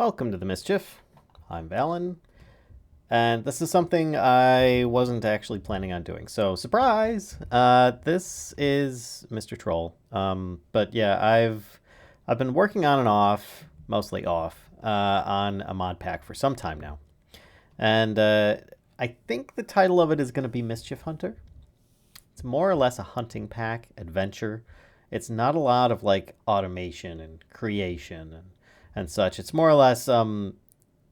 Welcome to the Mischief. I'm Valen, and this is something I wasn't actually planning on doing. So, surprise! This is Mr. Troll. But yeah, I've been working on and off, mostly off, on a mod pack for some time now, and I think the title of it is going to be Mischief Hunter. It's more or less a hunting pack adventure. It's not a lot of like automation and creation and such. It's more or less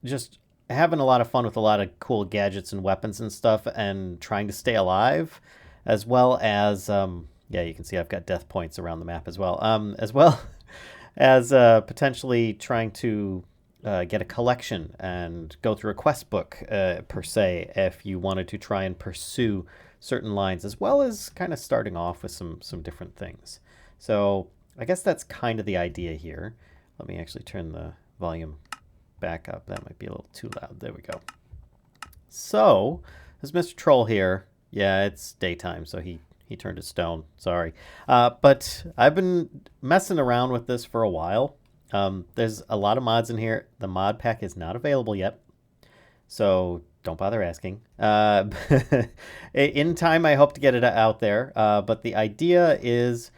just having a lot of fun with a lot of cool gadgets and weapons and stuff, and trying to stay alive, as well as yeah, you can see I've got death points around the map as well as potentially trying to get a collection and go through a quest book per se, if you wanted to try and pursue certain lines, as well as kind of starting off with some different things. So I guess that's kind of the idea here. Let me actually turn the volume back up. That might be a little too loud. There we go. So, there's Mr. Troll here. Yeah, it's daytime, so he turned to stone. Sorry. But I've been messing around with this for a while. There's a lot of mods in here. The mod pack is not available yet, so don't bother asking. In time, I hope to get it out there. But the idea is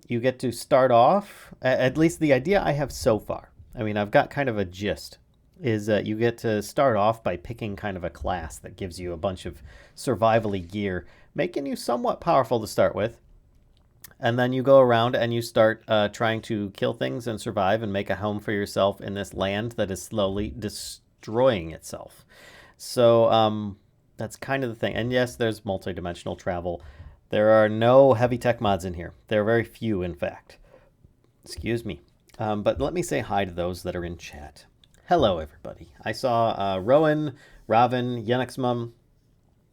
you get to start off, at least the idea I have so far. I mean, I've got kind of a gist, is that you get to start off by picking kind of a class that gives you a bunch of survival-y gear, making you somewhat powerful to start with. And then you go around and you start trying to kill things and survive and make a home for yourself in this land that is slowly destroying itself. So that's kind of the thing. And yes, there's multi-dimensional travel. There are no heavy tech mods in here. There are very few, in fact. Excuse me. But let me say hi to those that are in chat. Hello, everybody. I saw Rowan, Ravin, Yenexmum,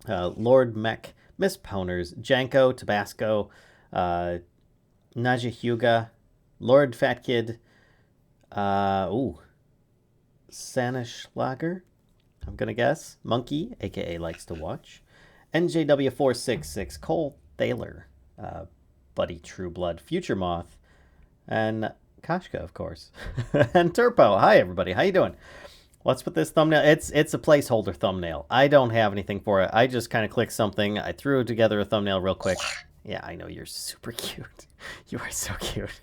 Lord Mech, Miss Powners, Janko, Tabasco, Naja Huga, Lord Fat Kid, Sanischlager, I'm going to guess, Monkey, a.k.a. Likes to Watch, NJW466, Cole Thaler, Buddy Trueblood, Future Moth, and Kashka, of course. And Turpo. Hi, everybody. How you doing? What's with this thumbnail? It's a placeholder thumbnail. I don't have anything for it. I just kind of clicked something. I threw together a thumbnail real quick. Yeah, I know. You're super cute. You are so cute.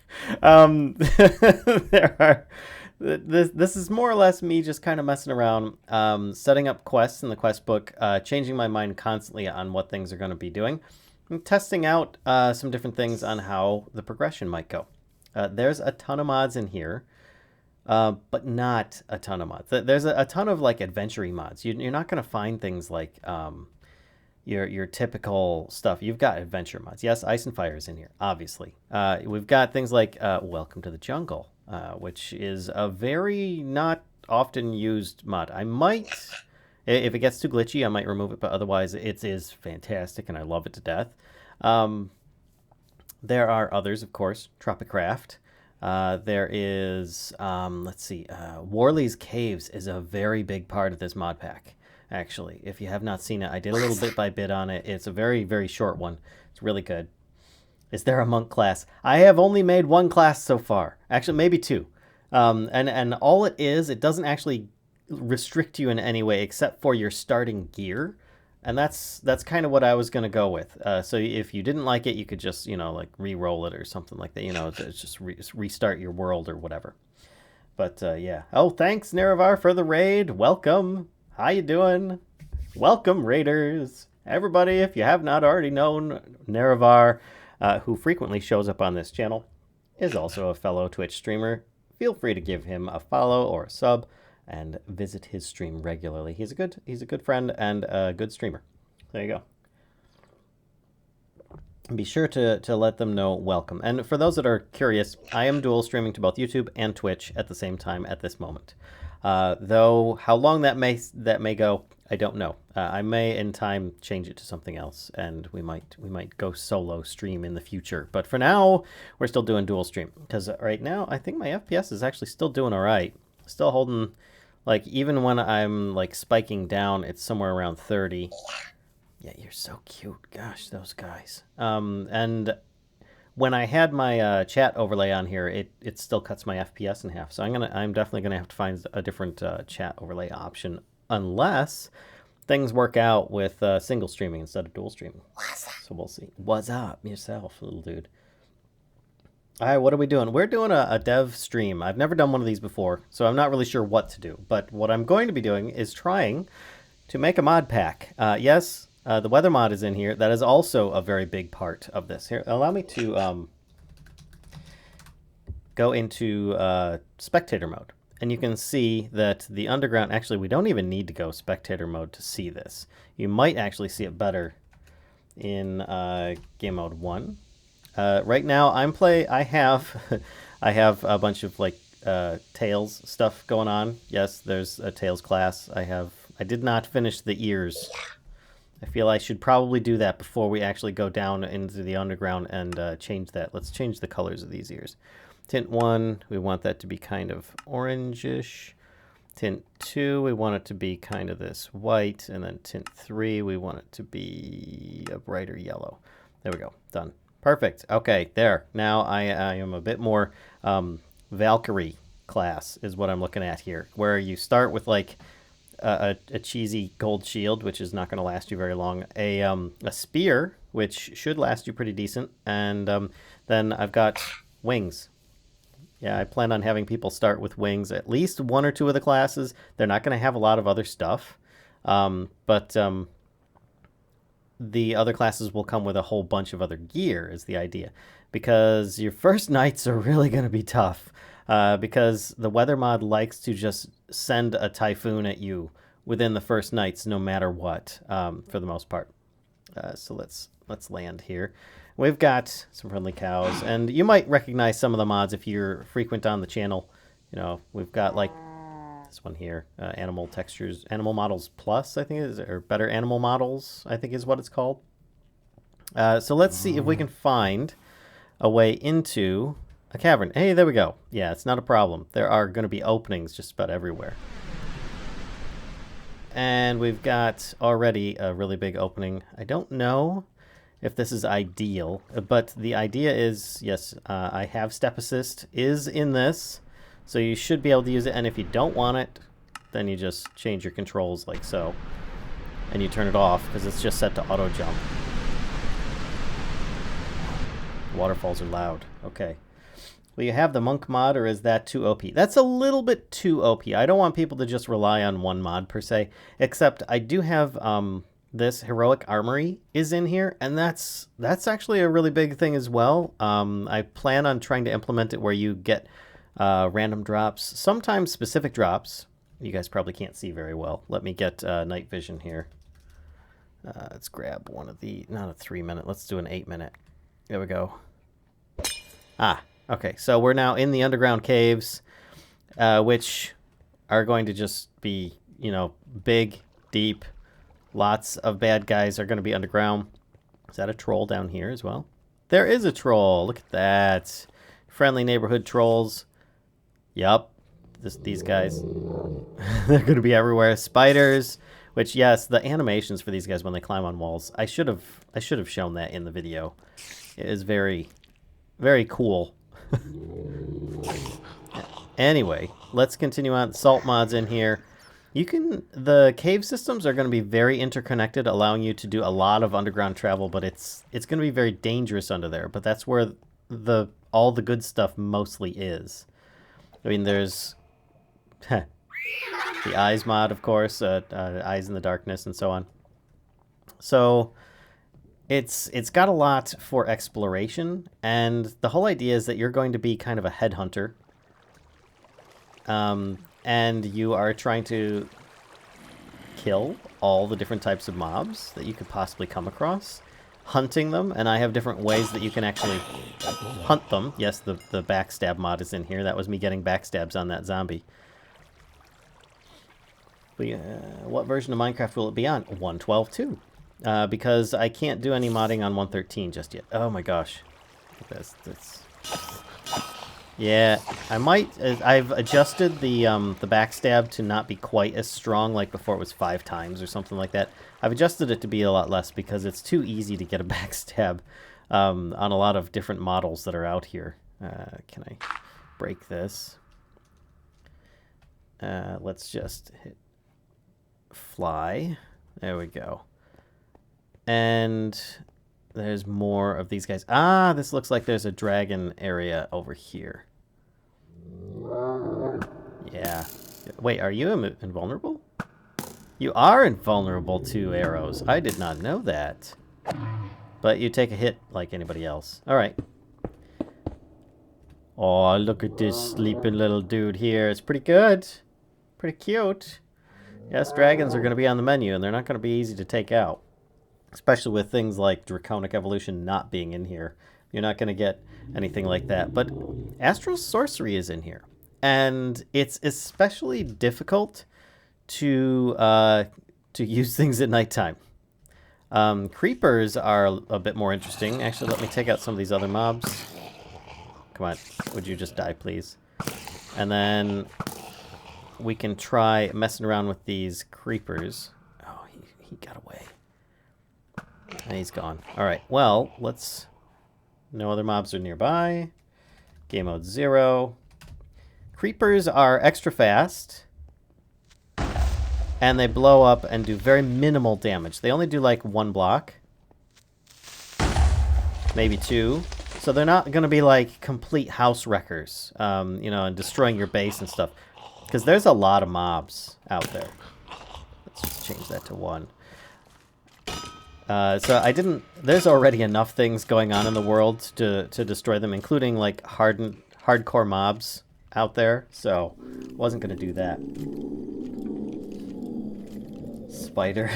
This is more or less me just kind of messing around, setting up quests in the quest book, changing my mind constantly on what things are going to be doing, and testing out some different things on how the progression might go. There's a ton of mods in here, but not a ton of mods. There's a ton of like adventure mods. You're not going to find things like your typical stuff. You've got adventure mods. Yes, Ice and Fire is in here, obviously. We've got things like Welcome to the Jungle, which is a very not often used mod. I might, if it gets too glitchy, I might remove it, but otherwise it is fantastic and I love it to death. There are others, of course. Tropicraft. There is, let's see, Warley's Caves is a very big part of this mod pack, actually. If you have not seen it, I did a little bit by bit on it. It's a very, very short one. It's really good. Is there a monk class? I have only made one class so far. Actually, maybe two. And all it is, it doesn't actually restrict you in any way except for your starting gear. And that's kind of what I was going to go with. So if you didn't like it, you could just, like re-roll it or something like that. Just restart your world or whatever. But yeah. Oh, thanks, Naravar, for the raid. Welcome. How you doing? Welcome, raiders. Everybody, if you have not already known, Naravar, who frequently shows up on this channel, is also a fellow Twitch streamer. Feel free to give him a follow or a sub and visit his stream regularly. He's a good friend and a good streamer. There you go. And be sure to let them know welcome. And for those that are curious, I am dual streaming to both YouTube and Twitch at the same time at this moment. Though how long that may go, I don't know. I may in time change it to something else, and we might go solo stream in the future. But for now, we're still doing dual stream, because right now I think my FPS is actually still doing all right. Still holding. Like, even when I'm, like, spiking down, it's somewhere around 30. Yeah, you're so cute. Gosh, those guys. And when I had my chat overlay on here, it still cuts my FPS in half. So I'm definitely gonna have to find a different chat overlay option, unless things work out with single streaming instead of dual streaming. So we'll see. What's up yourself, little dude? All right, what are we doing? We're doing a dev stream. I've never done one of these before, so I'm not really sure what to do. But what I'm going to be doing is trying to make a mod pack. Yes, the weather mod is in here. That is also a very big part of this. Here, allow me to go into spectator mode. And you can see that the underground, actually, we don't even need to go spectator mode to see this. You might actually see it better in game mode 1. Right now, I have a bunch of like Tails stuff going on. Yes, there's a Tails class. I did not finish the ears. I feel I should probably do that before we actually go down into the underground and change that. Let's change the colors of these ears. Tint 1, we want that to be kind of orangish. Tint 2, we want it to be kind of this white. And then tint 3, we want it to be a brighter yellow. There we go. Done. Perfect. Okay, there. Now I am a bit more Valkyrie class is what I'm looking at here, where you start with like a cheesy gold shield, which is not going to last you very long, a spear, which should last you pretty decent, and then I've got wings. Yeah, I plan on having people start with wings, at least 1 or 2 of the classes. They're not going to have a lot of other stuff, but the other classes will come with a whole bunch of other gear is the idea, because your first nights are really going to be tough, because the weather mod likes to just send a typhoon at you within the first nights, no matter what, for the most part. So let's land here. We've got some friendly cows, and you might recognize some of the mods if you're frequent on the channel. You know, we've got like this one here, animal textures, animal models plus, I think it is, or better animal models, I think is what it's called. So let's see if we can find a way into a cavern. Hey, there we go. Yeah, it's not a problem. There are going to be openings just about everywhere. And we've got already a really big opening. I don't know if this is ideal, but the idea is, yes, I have step assist is in this, so you should be able to use it. And if you don't want it, then you just change your controls like so, and you turn it off because it's just set to auto jump. Waterfalls are loud. Okay. Will you have the monk mod, or is that too OP? That's a little bit too OP. I don't want people to just rely on one mod per se, except I do have this heroic armory is in here, and that's actually a really big thing as well. I plan on trying to implement it where you get random drops, sometimes specific drops. You guys probably can't see very well. Let me get night vision here. Let's grab one of the, not a 3-minute, let's do an 8-minute. There we go. Okay, so we're now in the underground caves, which are going to just be, you know, big, deep. Lots of bad guys are going to be underground. Is that a troll down here as well? There is a troll. Look at that. Friendly neighborhood trolls. Yup. These guys. They're going to be everywhere. Spiders, which, yes, the animations for these guys when they climb on walls. I should have shown that in the video. It is very, very cool. Anyway, let's continue on. Salt mods in here. The cave systems are going to be very interconnected, allowing you to do a lot of underground travel, but it's going to be very dangerous under there. But that's where all the good stuff mostly is. I mean, there's the eyes mod, of course, eyes in the darkness, and so on. So it's got a lot for exploration, and the whole idea is that you're going to be kind of a headhunter. And you are trying to kill all the different types of mobs that you could possibly come across, hunting them, and I have different ways that you can actually hunt them. Yes, the backstab mod is in here. That was me getting backstabs on that zombie. But, what version of Minecraft will it be on? 1.12.2. Because I can't do any modding on 1.13 just yet. Oh my gosh. That's... Yeah, I might. I've adjusted the backstab to not be quite as strong, like before it was 5 times or something like that. I've adjusted it to be a lot less because it's too easy to get a backstab on a lot of different models that are out here. Can I break this? Let's just hit fly. There we go. And there's more of these guys. Ah, this looks like there's a dragon area over here. Yeah. Wait, are you invulnerable? You are invulnerable to arrows. I did not know that. But you take a hit like anybody else. All right. Oh, look at this sleeping little dude here. It's pretty good. Pretty cute. Yes, dragons are going to be on the menu, and they're not going to be easy to take out. Especially with things like Draconic Evolution not being in here. You're not going to get anything like that. But Astral Sorcery is in here. And it's especially difficult to use things at nighttime. Creepers are a bit more interesting. Actually, let me take out some of these other mobs. Come on, would you just die, please? And then we can try messing around with these creepers. Oh, he got away. And he's gone. All right, well, let's... No other mobs are nearby. Game mode 0. Creepers are extra fast. And they blow up and do very minimal damage. They only do like 1 block. Maybe 2. So they're not going to be like complete house wreckers, you know, and destroying your base and stuff. Because there's a lot of mobs out there. Let's just change that to 1. So I didn't... There's already enough things going on in the world to destroy them, including like hardcore mobs out there. So wasn't going to do that. Spider.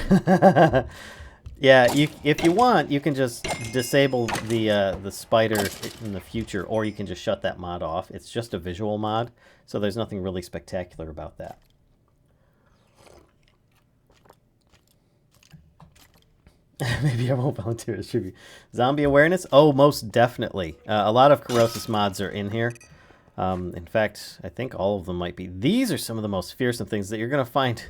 Yeah, if you want, you can just disable the spider in the future, or you can just shut that mod off. It's just a visual mod, so there's nothing really spectacular about that. Maybe I won't volunteer as tribute. Zombie awareness? Oh, most definitely. A lot of Corrosis mods are in here. In fact, I think all of them might be. These are some of the most fearsome things that you're going to find.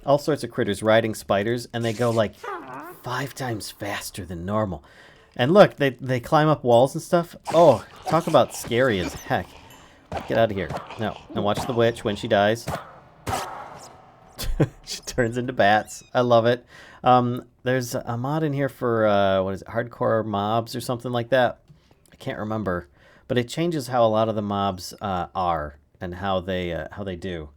All sorts of critters riding spiders, and they go like 5 times faster than normal. And look, they climb up walls and stuff. Oh, talk about scary as heck. Get out of here. No, and watch the witch when she dies. She turns into bats. I love it. There's a mod in here for, what is it, hardcore mobs or something like that. I can't remember. But it changes how a lot of the mobs are and how they do.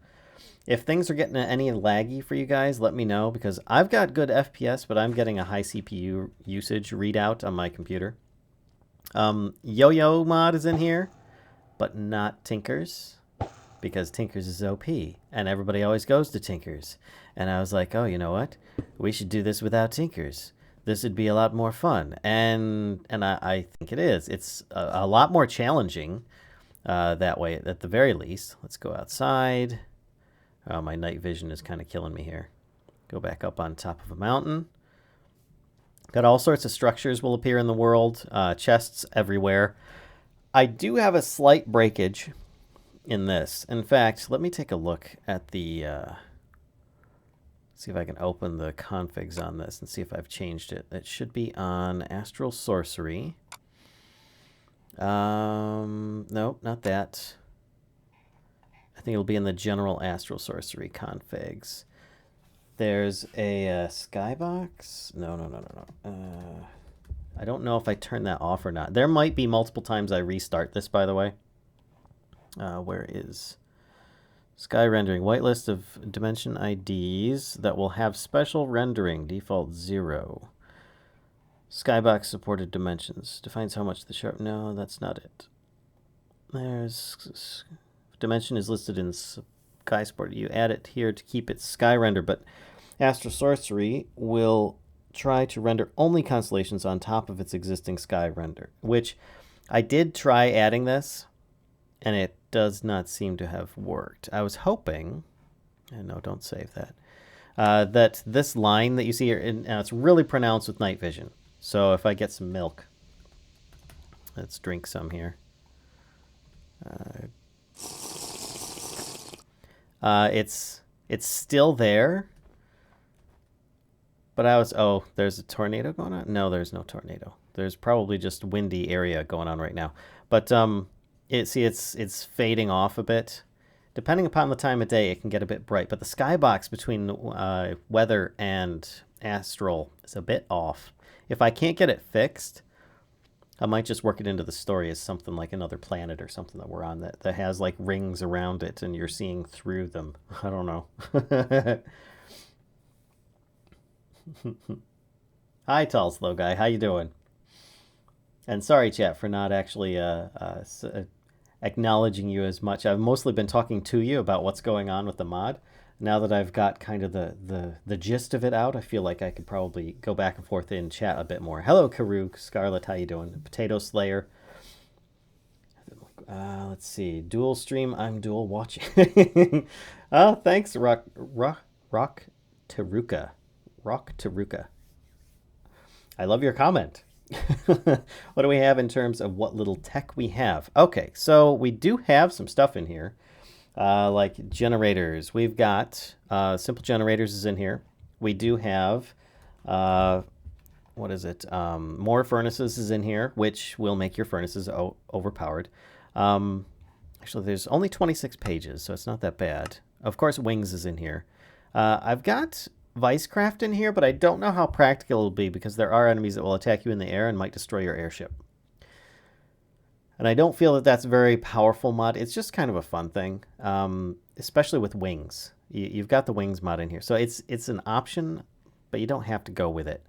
If things are getting any laggy for you guys, let me know, because I've got good FPS, but I'm getting a high CPU usage readout on my computer. Yo-Yo mod is in here, but not Tinkers, because Tinkers is OP, and everybody always goes to Tinkers. And I was like, oh, you know what? We should do this without Tinkers. This would be a lot more fun, and I think it is. It's a lot more challenging that way, at the very least. Let's go outside. Oh, my night vision is kind of killing me here. Go back up on top of a mountain. Got all sorts of structures will appear in the world. Chests everywhere. I do have a slight breakage in this. In fact, let me take a look at the... see if I can open the configs on this and see if I've changed it. It should be on Astral Sorcery. Nope, not that. I think it'll be in the general Astral Sorcery configs. There's a skybox. No. I don't know if I turn that off or not. There might be multiple times I restart this, by the way. Where is sky rendering? Whitelist of dimension IDs that will have special rendering. Default 0. Skybox supported dimensions. Defines how much the sharp... No, that's not it. There's... Dimension is listed in Sky Sport. You add it here to keep it sky render, but Astral Sorcery will try to render only constellations on top of its existing sky render, which I did try adding this, and it does not seem to have worked. I was hoping, and no, don't save that, that this line that you see here, and it's really pronounced with night vision. So if I get some milk, let's drink some here. It's still there, but I was... Oh, there's a tornado going on? No, there's no tornado. There's probably just windy area going on right now. But it's fading off a bit. Depending upon the time of day, it can get a bit bright. But the skybox between weather and astral is a bit off. If I can't get it fixed, I might just work it into the story as something like another planet or something that we're on that has like rings around it and you're seeing through them. I don't know. Hi, tall slow guy. How you doing? And sorry, chat, for not actually acknowledging you as much. I've mostly been talking to you about what's going on with the mod. Now that I've got kind of the gist of it out, I feel like I could probably go back and forth in chat a bit more. Hello, Karuk, Scarlet, how you doing? Potato Slayer. Let's see. Dual stream, I'm dual watching. Oh, thanks, Rock Taruka. Rock Taruka. I love your comment. What do we have in terms of what little tech we have? Okay, so we do have some stuff in here. Like generators. We've got simple generators is in here. We do have, what is it? More furnaces is in here, which will make your furnaces overpowered. Actually, there's only 26 pages, so it's not that bad. Of course, wings is in here. I've got Vicecraft in here, but I don't know how practical it'll be because there are enemies that will attack you in the air and might destroy your airship. And I don't feel that that's a very powerful mod. It's just kind of a fun thing, especially with wings. You've got the wings mod in here. So it's an option, but you don't have to go with it.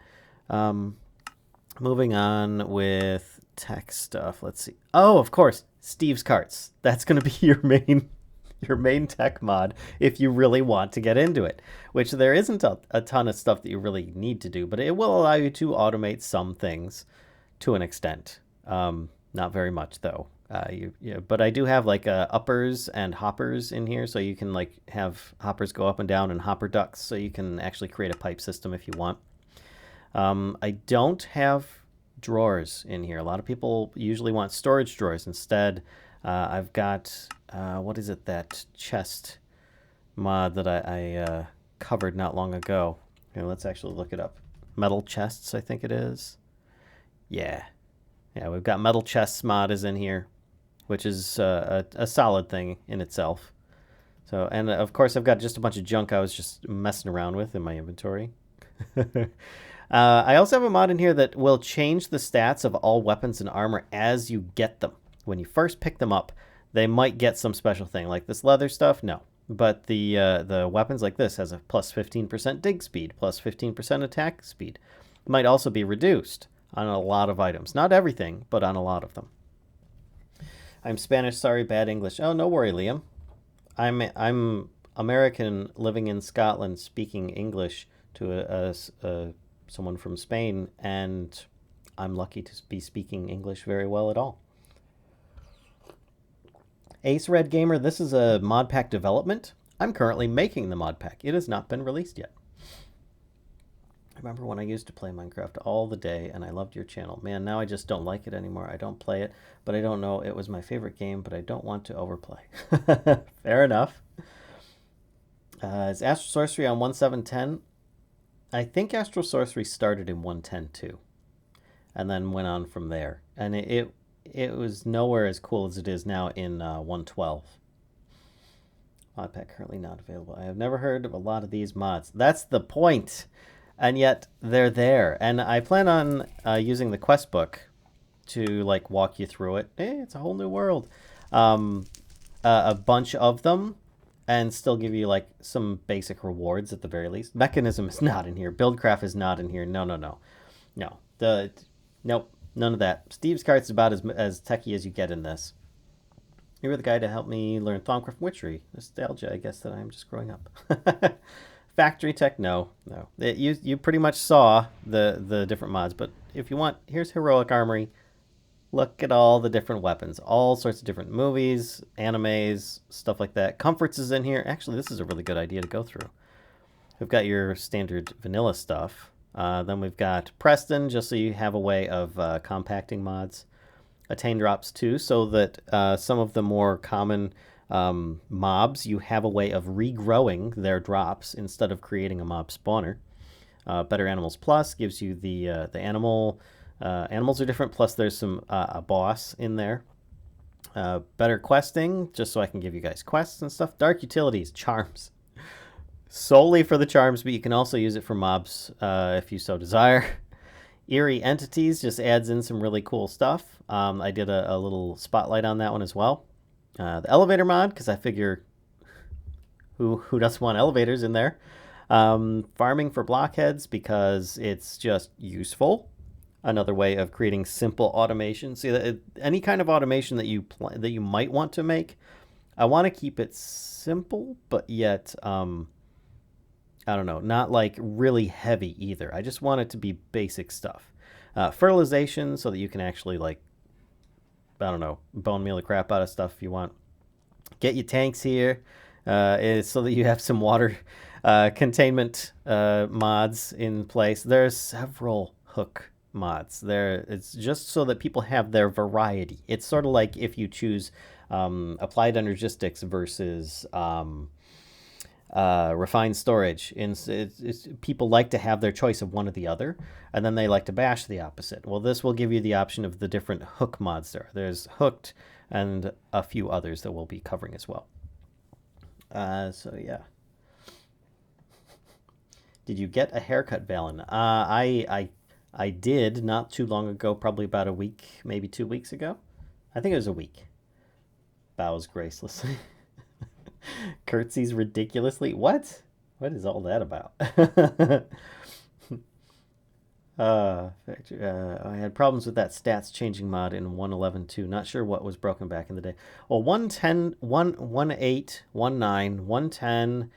Moving on with tech stuff. Let's see. Oh, of course, Steve's Carts. That's going to be your main tech mod if you really want to get into it, which there isn't a ton of stuff that you really need to do, but it will allow you to automate some things to an extent. Not very much though. But I do have like uppers and hoppers in here, so you can like have hoppers go up and down and hopper ducts, so you can actually create a pipe system if you want. I don't have drawers in here. A lot of people usually want storage drawers instead. I've got what is it, that chest mod that I covered not long ago. Here, let's actually look it up. Metal chests, I think it is. Yeah, we've got metal chests mod is in here, which is a solid thing in itself. So, and of course I've got just a bunch of junk I was just messing around with in my inventory. I also have a mod in here that will change the stats of all weapons and armor as you get them. When you first pick them up, they might get some special thing, like this leather stuff, no. But the weapons like this has a plus 15% dig speed, plus 15% attack speed. Might also be reduced on a lot of items. Not everything, but on a lot of them. I'm Spanish, sorry, bad English. Oh, no worry, Liam. I'm American living in Scotland speaking English to someone from Spain, and I'm lucky to be speaking English very well at all. Ace Red Gamer, this is a mod pack development. I'm currently making the mod pack. It has not been released yet. I remember when I used to play Minecraft all the day, and I loved your channel. Man, now I just don't like it anymore. I don't play it, but I don't know. It was my favorite game, but I don't want to overplay. Fair enough. Is Astral Sorcery on 1.7.10? I think Astral Sorcery started in 1.10 too, and then went on from there. And it was nowhere as cool as it is now in 1.12. Modpack currently not available. I have never heard of a lot of these mods. That's the point. And yet they're there. And I plan on using the quest book to like walk you through it. It's a whole new world. A bunch of them, and still give you like some basic rewards at the very least. Mechanism is not in here. Buildcraft is not in here. No. Nope. None of that. Steve's Carts is about as techie as you get in this. You were the guy to help me learn Thaumcraft Witchery. Nostalgia, I guess, that I'm just growing up. Factory Tech, no. You pretty much saw the different mods, but if you want, here's Heroic Armory. Look at all the different weapons. All sorts of different movies, animes, stuff like that. Comforts is in here. Actually, this is a really good idea to go through. We've got your standard vanilla stuff. Then we've got Preston, just so you have a way of compacting mods. Attain drops too, so that some of the more common mobs, you have a way of regrowing their drops instead of creating a mob spawner. Better Animals Plus gives you the animal Animals are different, plus there's some a boss in there. Better questing, just so I can give you guys quests and stuff. Dark utilities, charms. Solely for the charms, but you can also use it for mobs if you so desire. Eerie entities just adds in some really cool stuff. I did a little spotlight on that one as well. The elevator mod, because I figure who doesn't want elevators in there. Farming for blockheads, because it's just useful. Another way of creating simple automation. See, any kind of automation that you might want to make, I want to keep it simple, but yet I don't know, not like really heavy either. I just want it to be basic stuff. Fertilization, so that you can actually, like, I don't know, bone meal the crap out of stuff if you want. Get your tanks here, is so that you have some water containment mods in place. There's several hook mods. It's just so that people have their variety. It's sort of like if you choose applied energistics versus refined storage. People like to have their choice of one or the other, and then they like to bash the opposite. Well, this will give you the option of the different hook mods there. There's hooked and a few others that we'll be covering as well. So yeah. Did you get a haircut, Valen? I did not too long ago, probably about a week, maybe 2 weeks ago. I think it was a week. Bows gracelessly. Curtsies ridiculously. What is all that about? I had problems with that stats changing mod in 1.11.2. Not sure what was broken back in the day. Well, 1.10, 1.8, 1.9, 1.10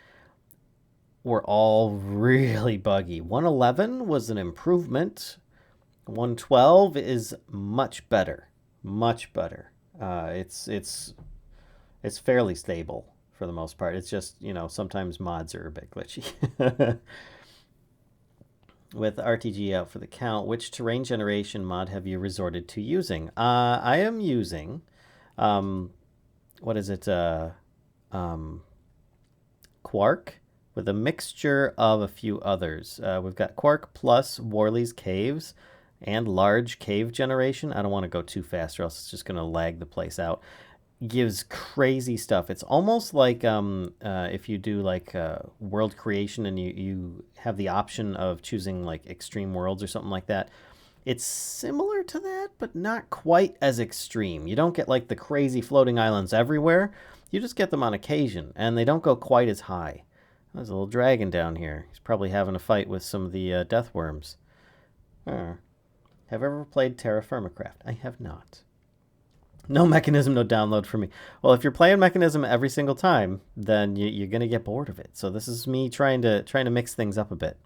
were all really buggy. 1.11 was an improvement. 1.12 is much better. Much better. It's fairly stable for the most part. It's just, sometimes mods are a bit glitchy. With RTG out for the count, which terrain generation mod have you resorted to using? I am using, what is it? Quark with a mixture of a few others. We've got Quark plus Worley's Caves and Large Cave Generation. I don't want to go too fast or else it's just going to lag the place out. Gives crazy stuff. It's almost like if you do like world creation and you have the option of choosing like extreme worlds or something like that. It's similar to that, but not quite as extreme. You don't get like the crazy floating islands everywhere. You just get them on occasion, and they don't go quite as high. There's a little dragon down here. He's probably having a fight with some of the death worms. Have I ever played Terra Firmacraft? I have not. No Mechanism, no download for me. Well, if you're playing Mechanism every single time, then you're going to get bored of it. So this is me trying to mix things up a bit.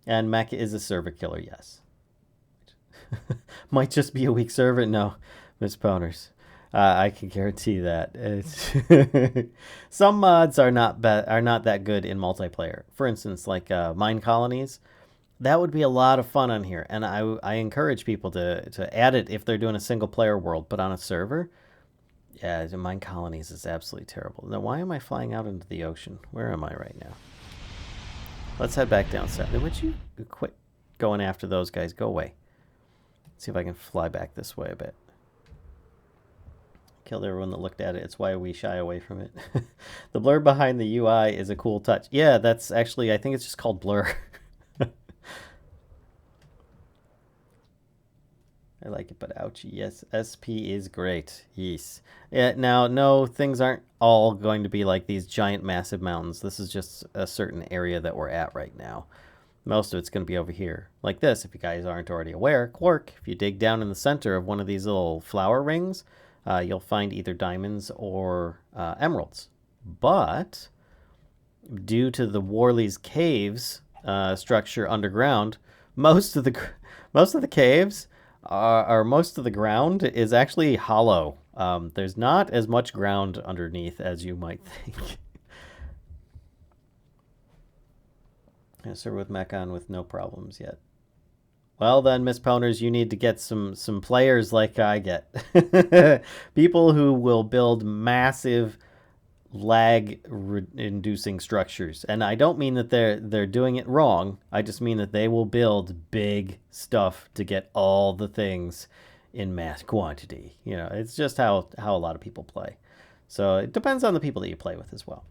And Mech is a server killer, yes. Might just be a weak server. No, Miss Poners. I can guarantee that. Some mods are not that good in multiplayer. For instance, like mine colonies. That would be a lot of fun on here, and I encourage people to add it if they're doing a single-player world, but on a server, yeah, mine colonies is absolutely terrible. Now, why am I flying out into the ocean? Where am I right now? Let's head back down south. Would you quit going after those guys? Go away. Let's see if I can fly back this way a bit. Killed everyone that looked at it. It's why we shy away from it. The blur behind the UI is a cool touch. Yeah, that's actually, I think it's just called blur. I like it, but ouchie. Yes, SP is great. Yes. Yeah, now, no, things aren't all going to be like these giant, massive mountains. This is just a certain area that we're at right now. Most of it's going to be over here. Like this, if you guys aren't already aware, Quark, if you dig down in the center of one of these little flower rings, you'll find either diamonds or emeralds. But due to the Worley's Caves structure underground, most of the caves most of the ground is actually hollow. There's not as much ground underneath as you might think. I serve with Mechon with no problems yet. Well then, Miss Poners, you need to get some players like I get. People who will build massive lag-inducing structures. And I don't mean that they're doing it wrong. I just mean that they will build big stuff to get all the things in mass quantity. You know, it's just how a lot of people play. So it depends on the people that you play with as well.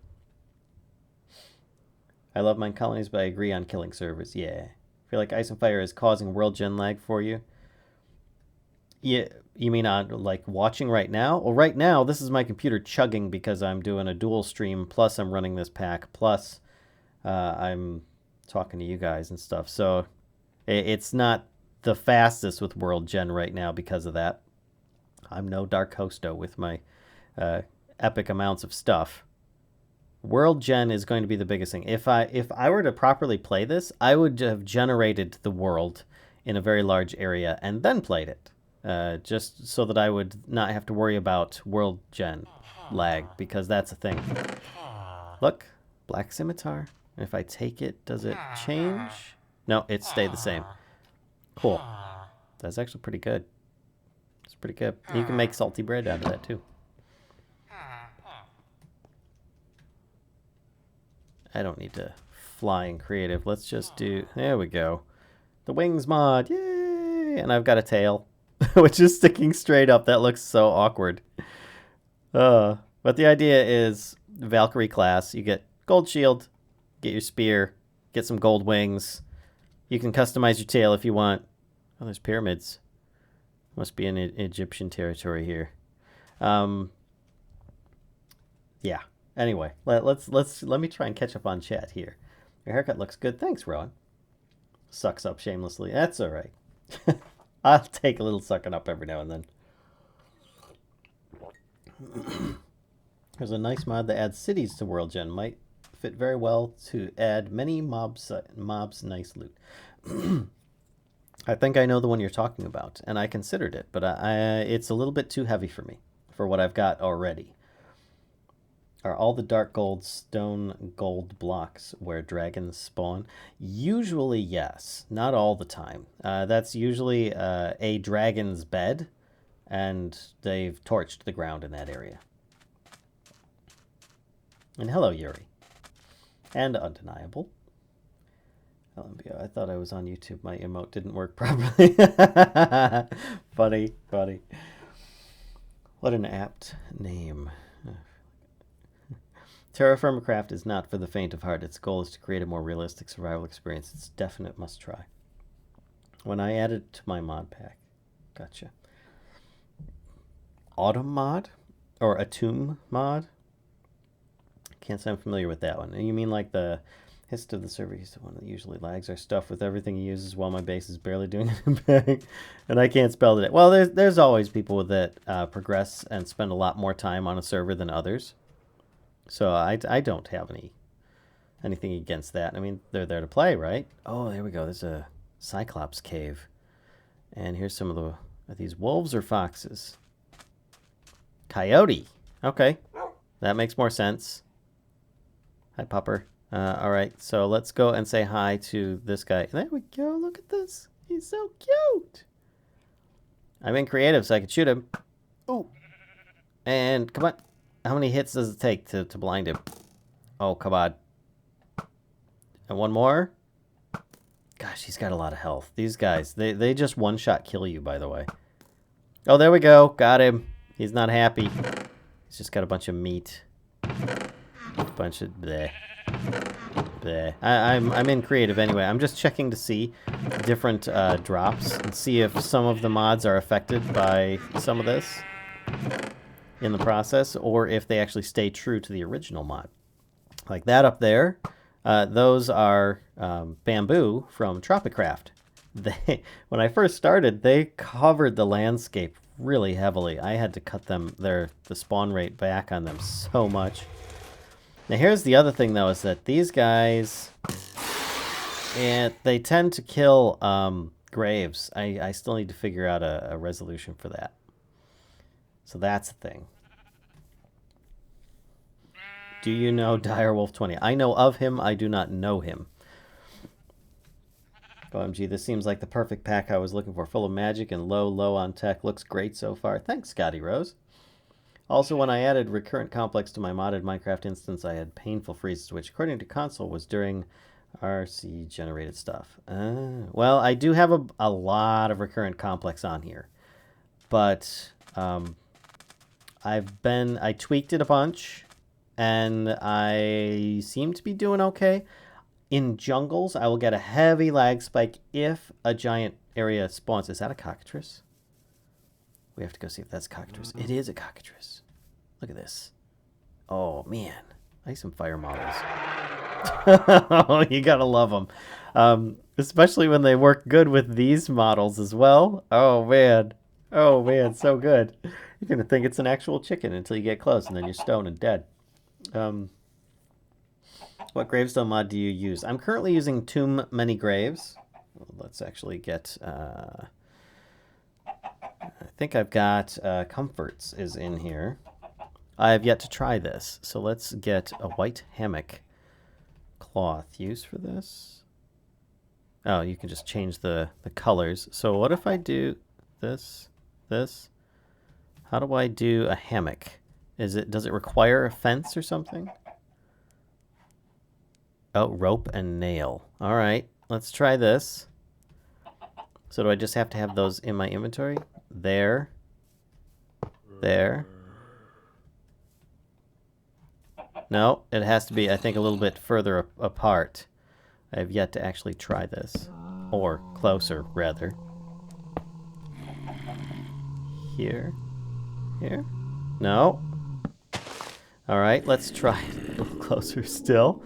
I love mine colonies, but I agree on killing servers. Yeah. I feel like Ice and Fire is causing world gen lag for you. Yeah, you mean on like watching right now? Well, right now this is my computer chugging because I'm doing a dual stream. Plus, I'm running this pack. Plus, I'm talking to you guys and stuff. So it's not the fastest with world gen right now because of that. I'm no Dark Hosto with my epic amounts of stuff. World gen is going to be the biggest thing. If I were to properly play this, I would have generated the world in a very large area and then played it. Just so that I would not have to worry about world gen lag, because that's a thing. Look, black scimitar. If I take it, does it change? No, it stayed the same. Cool. That's actually pretty good. It's pretty good. You can make salty bread out of that too. I don't need to fly in creative. Let's just do... There we go. The wings mod. Yay! And I've got a tail, which is sticking straight up. That looks so awkward. But the idea is Valkyrie class. You get gold shield, get your spear, get some gold wings. You can customize your tail if you want. Oh, there's pyramids. Must be in Egyptian territory here. Yeah. Anyway, let me try and catch up on chat here. Your haircut looks good. Thanks, Rowan. Sucks up shamelessly. That's all right. I'll take a little sucking up every now and then. There's a nice mod that adds cities to World Gen. Might fit very well to add many mobs nice loot. I think I know the one you're talking about, and I considered it, but it's a little bit too heavy for me, for what I've got already. Are all the dark gold stone gold blocks where dragons spawn? Usually, yes. Not all the time. That's usually a dragon's bed, and they've torched the ground in that area. And hello, Yuri. And Undeniable. LMBO, I thought I was on YouTube. My emote didn't work properly. Funny, funny. What an apt name. Terraformacraft is not for the faint of heart. Its goal is to create a more realistic survival experience. It's a definite must try. When I add it to my mod pack. Gotcha. Autumn mod? Or a tomb mod? Can't say I'm familiar with that one. And you mean like the hist of the server? He's the one that usually lags our stuff with everything he uses while my base is barely doing anything. And I can't spell it. Well, there's always people that progress and spend a lot more time on a server than others. So I don't have anything against that. I mean, they're there to play, right? Oh, there we go. There's a Cyclops cave. And here's some of the... Are these wolves or foxes? Coyote. Okay. That makes more sense. Hi, Pupper. All right, so let's go and say hi to this guy. There we go. Look at this. He's so cute. I'm in creative, so I can shoot him. Ooh. And come on. How many hits does it take to blind him? Oh, come on. And one more. Gosh, he's got a lot of health. These guys, they just one-shot kill you, by the way. Oh, there we go. Got him. He's not happy. He's just got a bunch of meat. A bunch of bleh. Bleh. I'm in creative anyway. I'm just checking to see different drops and see if some of the mods are affected by some of this in the process, or if they actually stay true to the original mod. Like that up there, those are bamboo from Tropicraft. When I first started, they covered the landscape really heavily. I had to cut the spawn rate back on them so much. Now here's the other thing though, is that these guys, and they tend to kill graves. I still need to figure out a resolution for that. So that's a thing. Do you know Direwolf 20? I know of him. I do not know him. OMG, this seems like the perfect pack I was looking for. Full of magic and low on tech. Looks great so far. Thanks, Scotty Rose. Also, when I added recurrent complex to my modded Minecraft instance, I had painful freezes, which according to console was during RC generated stuff. Well, I do have a lot of recurrent complex on here, but I tweaked it a bunch, and I seem to be doing okay. In jungles, I will get a heavy lag spike if a giant area spawns. Is that a cockatrice? We have to go see if that's a cockatrice. It is a cockatrice. Look at this. Oh, man. I like some fire models. Oh, you gotta love them. Especially when they work good with these models as well. Oh, man. Oh, man, so good. You're gonna think it's an actual chicken until you get close, and then you're stoned and dead. What gravestone mod do you use? I'm currently using Tomb Many Graves. Let's actually get... I think I've got Comforts is in here. I have yet to try this, so let's get a white hammock cloth. Use for this? Oh, you can just change the colors. So what if I do this? How do I do a hammock? Does it require a fence or something? Oh, rope and nail. All right, let's try this. So do I just have to have those in my inventory? There. No, it has to be, I think, a little bit further apart. I have yet to actually try this. Or closer, rather. Here. No. All right, let's try it a little closer still.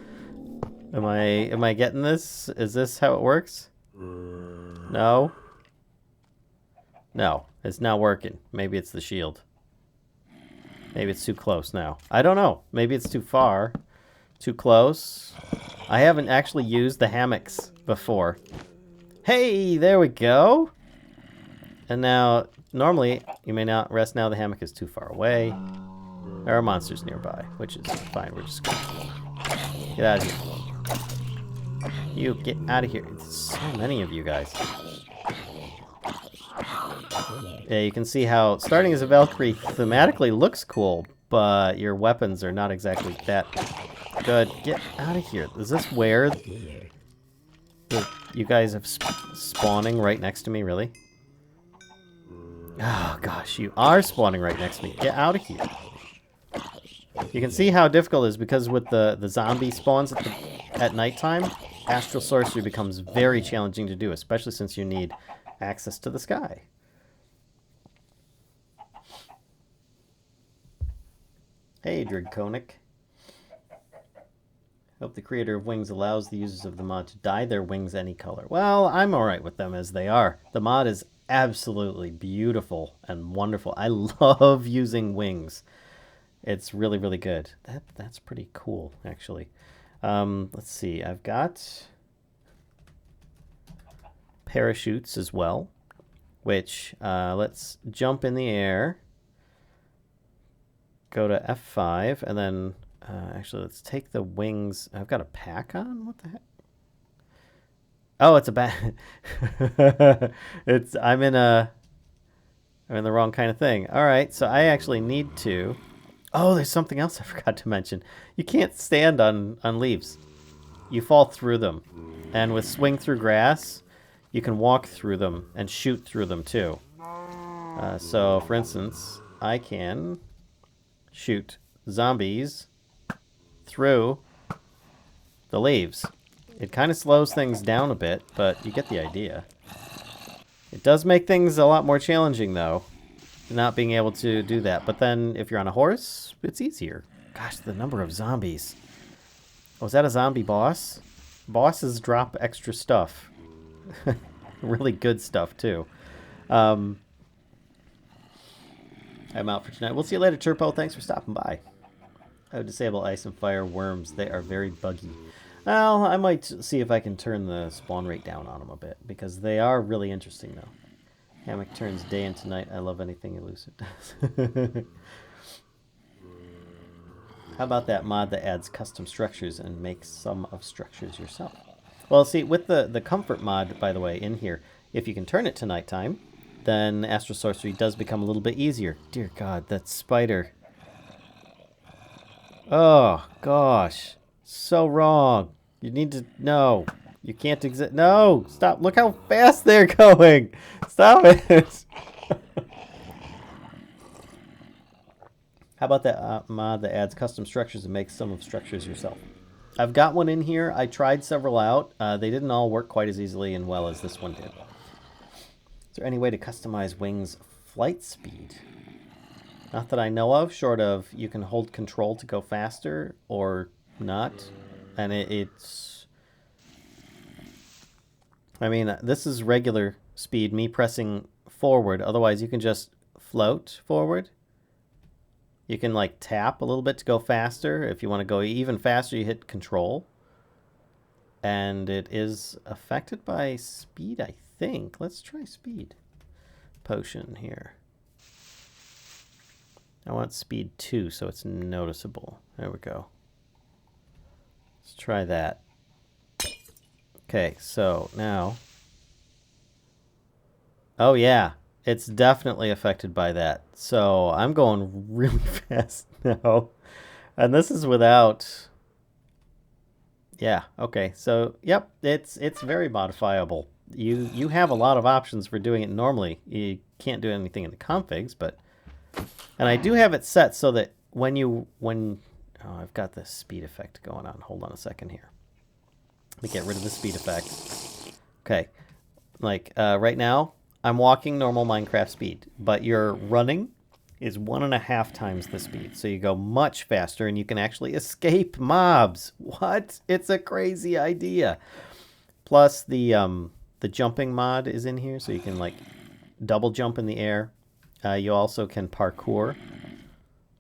Am I getting this? Is this how it works? No. No, it's not working. Maybe it's the shield. Maybe it's too close now. I don't know. Maybe it's too far. Too close. I haven't actually used the hammocks before. Hey, there we go. And now, normally, you may not rest now. The hammock is too far away. There are monsters nearby, which is fine. We're just going to get out of here. You, get out of here. There's so many of you guys. Yeah, you can see how starting as a Valkyrie thematically looks cool, but your weapons are not exactly that good. Get out of here. Is this where you guys have spawning right next to me, really? Oh, gosh, you are spawning right next to me. Get out of here. You can see how difficult it is because with the zombie spawns at nighttime, astral sorcery becomes very challenging to do, especially since you need access to the sky. Hey, Drigconic. Hope the creator of wings allows the users of the mod to dye their wings any color. Well, I'm alright with them as they are. The mod is absolutely beautiful and wonderful. I love using wings. It's really, really good. That's pretty cool, actually. Let's see. I've got parachutes as well, which let's jump in the air. Go to F5, and then actually let's take the wings. I've got a pack on? What the heck? Oh, it's a bat. I'm in the wrong kind of thing. All right, so I actually need to... Oh, there's something else I forgot to mention. You can't stand on leaves. You fall through them. And with swing through grass, you can walk through them and shoot through them too. So, for instance, I can shoot zombies through the leaves. It kind of slows things down a bit, but you get the idea. It does make things a lot more challenging, though, not being able to do that. But then if you're on a horse, it's easier. Gosh, the number of zombies. Oh, is that a zombie boss? Bosses drop extra stuff. Really good stuff, too. I'm out for tonight. We'll see you later, Turpo. Thanks for stopping by. I would disable ice and fire worms. They are very buggy. Well, I might see if I can turn the spawn rate down on them a bit, because they are really interesting, though. Hammock turns day into night. I love anything elusive does. How about that mod that adds custom structures and makes some of structures yourself? Well, see, with the comfort mod, by the way, in here, if you can turn it to nighttime, then astral sorcery does become a little bit easier. Dear God, that spider. Oh, gosh. So wrong. You need to... No. You can't exist. No! Stop. Look how fast they're going. Stop it. How about that mod that adds custom structures and makes some of structures yourself? I've got one in here. I tried several out. They didn't all work quite as easily and well as this one did. Is there any way to customize Wing's flight speed? Not that I know of, short of you can hold control to go faster or not. And it's... I mean, this is regular speed, me pressing forward. Otherwise, you can just float forward. You can like tap a little bit to go faster. If you want to go even faster, you hit control. And it is affected by speed, I think. Let's try speed. Potion here. I want speed 2 so it's noticeable. There we go. Let's try that. Okay, so now... Oh yeah. It's definitely affected by that. So I'm going really fast now. And this is without... Yeah, okay. So, yep, it's very modifiable. You have a lot of options for doing it normally. You can't do anything in the configs, but... And I do have it set so that when... Oh, I've got this speed effect going on. Hold on a second here. Let me get rid of the speed effect. Okay. Like, right now... I'm walking normal Minecraft speed, but your running is 1.5 times the speed. So you go much faster and you can actually escape mobs. What? It's a crazy idea. Plus the jumping mod is in here, so you can like double jump in the air. You also can parkour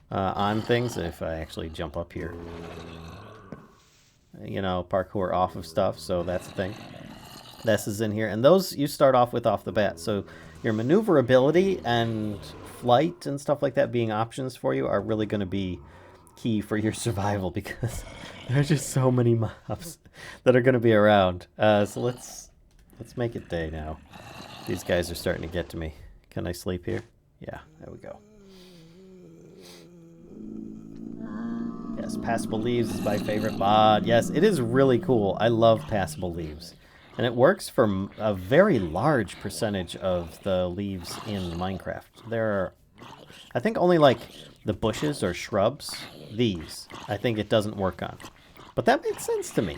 on things. If I actually jump up here, you know, parkour off of stuff. So that's the thing. This is in here, and those you start off with off the bat. So your maneuverability and flight and stuff like that being options for you are really going to be key for your survival, because there's just so many mobs that are going to be around. So let's make it day now. These guys are starting to get to me. Can I sleep here? Yeah, there we go. Yes, Passable Leaves is my favorite mod. Yes, it is really cool. I love Passable Leaves. And it works for a very large percentage of the leaves in Minecraft. There are, I think, only like the bushes or shrubs. These, I think it doesn't work on. But that makes sense to me.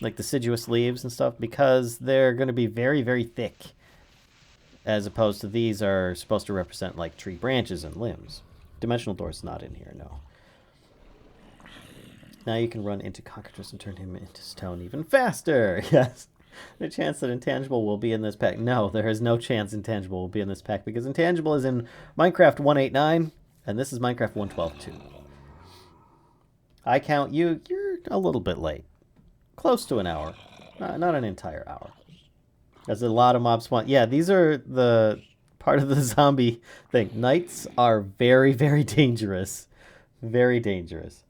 Like deciduous leaves and stuff, because they're going to be very, very thick. As opposed to these are supposed to represent like tree branches and limbs. Dimensional Door's not in here, no. Now you can run into Cockatrice and turn him into stone even faster. Yes. The chance that Intangible will be in this pack. No, there is no chance Intangible will be in this pack, because Intangible is in Minecraft 1.8.9, and this is Minecraft 1.12.2. I count you. You're a little bit late. Close to an hour. Not an entire hour. There's a lot of mob spawn. Yeah, these are the part of the zombie thing. Knights are very, very dangerous. Very dangerous.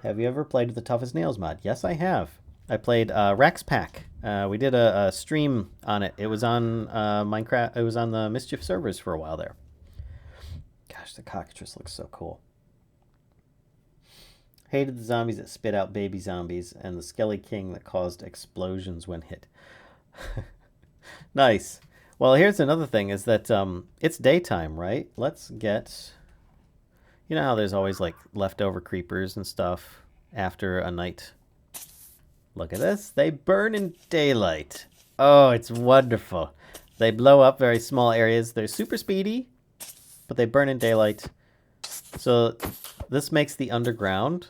Have you ever played the Toughest Nails mod? Yes, I have. I played Rex Pack. We did a stream on it. It was on Minecraft. It was on the Mischief servers for a while there. Gosh, the Cockatrice looks so cool. Hated the zombies that spit out baby zombies, and the Skelly King that caused explosions when hit. Nice. Well, here's another thing, is that it's daytime, right? Let's get... You know how there's always like leftover creepers and stuff after a night? Look at this. They burn in daylight. Oh, it's wonderful. They blow up very small areas. They're super speedy, but they burn in daylight. So this makes the underground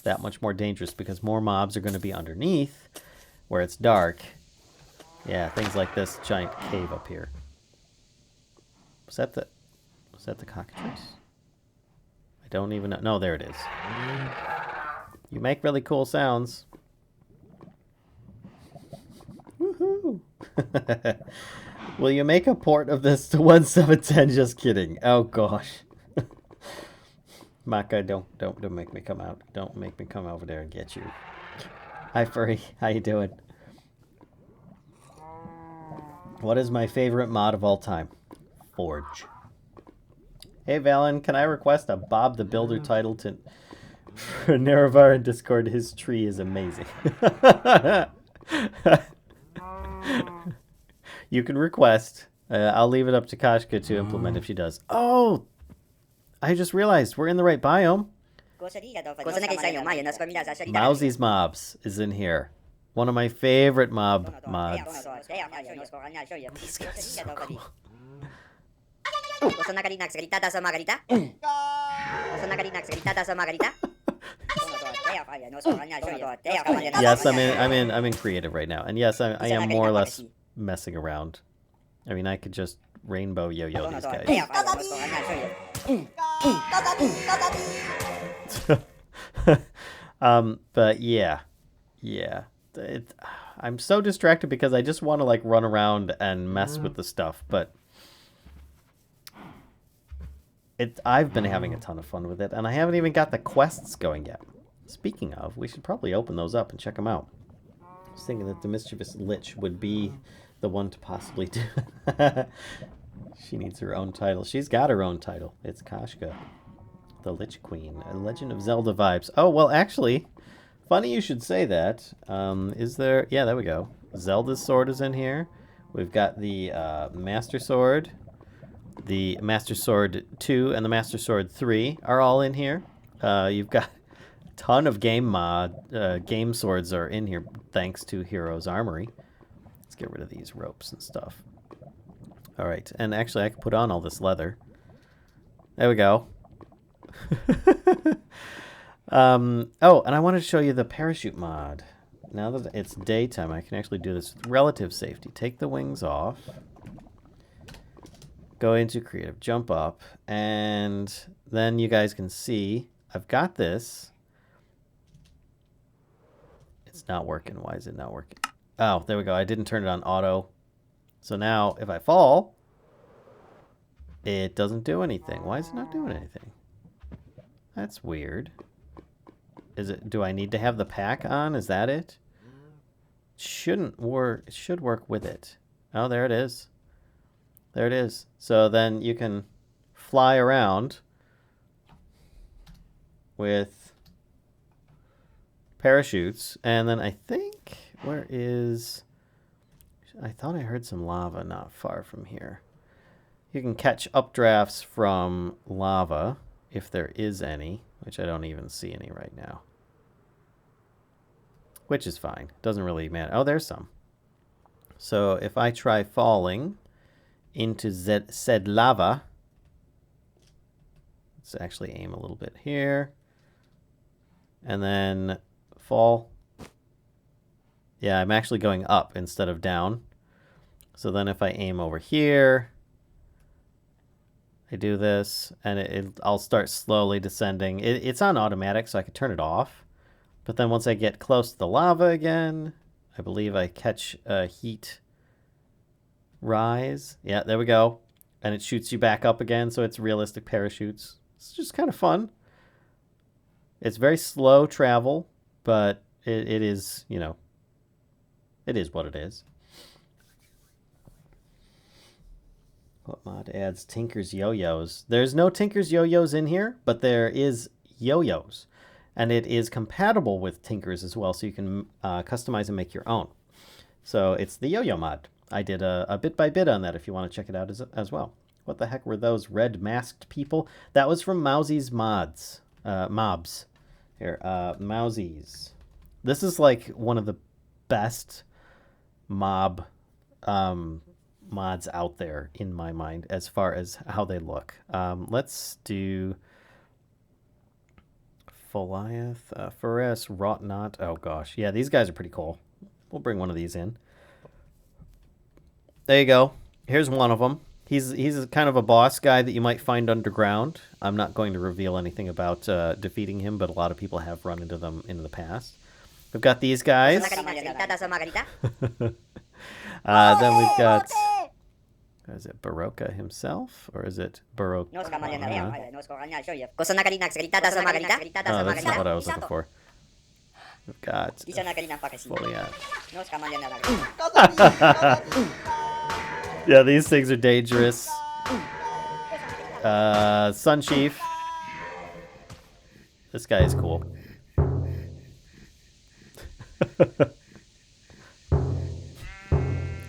that much more dangerous, because more mobs are going to be underneath where it's dark. Yeah, things like this giant cave up here. Was that the Cockatrice? I don't even know. No, there it is. You make really cool sounds. Woohoo! Will you make a port of this to 1710? Just kidding. Oh gosh. Maka, don't make me come out. Don't make me come over there and get you. Hi Furry, how you doing? What is my favorite mod of all time? Forge. Hey, Valen, can I request a Bob the Builder title to for Nerevar in Discord? His tree is amazing. You can request. I'll leave it up to Kashka to implement if she does. Oh, I just realized we're in the right biome. Mousy's Mobs is in here. One of my favorite mods. These guys are so cool. Yes, I'm in creative right now, and yes, I am more or less messing around. I mean, I could just rainbow yo-yo these guys. But yeah. I'm so distracted because I just want to like run around and mess with the stuff, but I've been having a ton of fun with it, and I haven't even got the quests going yet. Speaking of, we should probably open those up and check them out. I was thinking that the Mischievous Lich would be the one to possibly do. She needs her own title. She's got her own title. It's Kashka, the Lich Queen, a Legend of Zelda vibes. Oh, well, actually, funny you should say that. Is there... Yeah, there we go. Zelda's sword is in here. We've got the Master Sword. The Master Sword 2 and the Master Sword 3 are all in here. You've got a ton of game swords are in here thanks to Heroes Armory. Let's get rid of these ropes and stuff. All right, and actually I can put on all this leather. There we go. Oh, and I wanted to show you the parachute mod. Now that it's daytime, I can actually do this with relative safety. Take the wings off. Go into creative, jump up, and then you guys can see I've got this. It's not working. Why is it not working? Oh, there we go. I didn't turn it on auto. So now if I fall, it doesn't do anything. Why is it not doing anything? That's weird. Is it? Do I need to have the pack on? Is that it? Shouldn't work. It should work with it. Oh, there it is. There it is. So then you can fly around with parachutes. And then I think, where is... I thought I heard some lava not far from here. You can catch updrafts from lava, if there is any, which I don't even see any right now. Which is fine. Doesn't really matter. Oh, there's some. So if I try falling into said lava, let's actually aim a little bit here, and then fall. Yeah, I'm actually going up instead of down. So then if I aim over here, I do this, and I'll start slowly descending. It's on automatic, so I could turn it off. But then once I get close to the lava again, I believe I catch a heat rise. Yeah, there we go. And it shoots you back up again, so it's realistic parachutes. It's just kind of fun. It's very slow travel, but it is, you know, it is what it is. What mod adds Tinker's Yo-Yos? There's no Tinker's Yo-Yos in here, but there is Yo-Yos. And it is compatible with Tinker's as well, so you can customize and make your own. So it's the Yo-Yo mod. I did a bit by bit on that if you want to check it out as well. What the heck were those red masked people? That was from Mousy's Mobs. Here, Mousy's. This is like one of the best mob mods out there in my mind as far as how they look. Let's do Goliath, Ferris, Rotnot. Oh gosh, yeah, these guys are pretty cool. We'll bring one of these in. There you go. Here's one of them. He's kind of a boss guy that you might find underground. I'm not going to reveal anything about defeating him, but a lot of people have run into them in the past. We've got these guys. Then we've got... Is it Baroka himself, or is it Baroka? Oh, that's not what I was looking for. We've got Foliat. Yeah, these things are dangerous. Sun Chief. This guy is cool.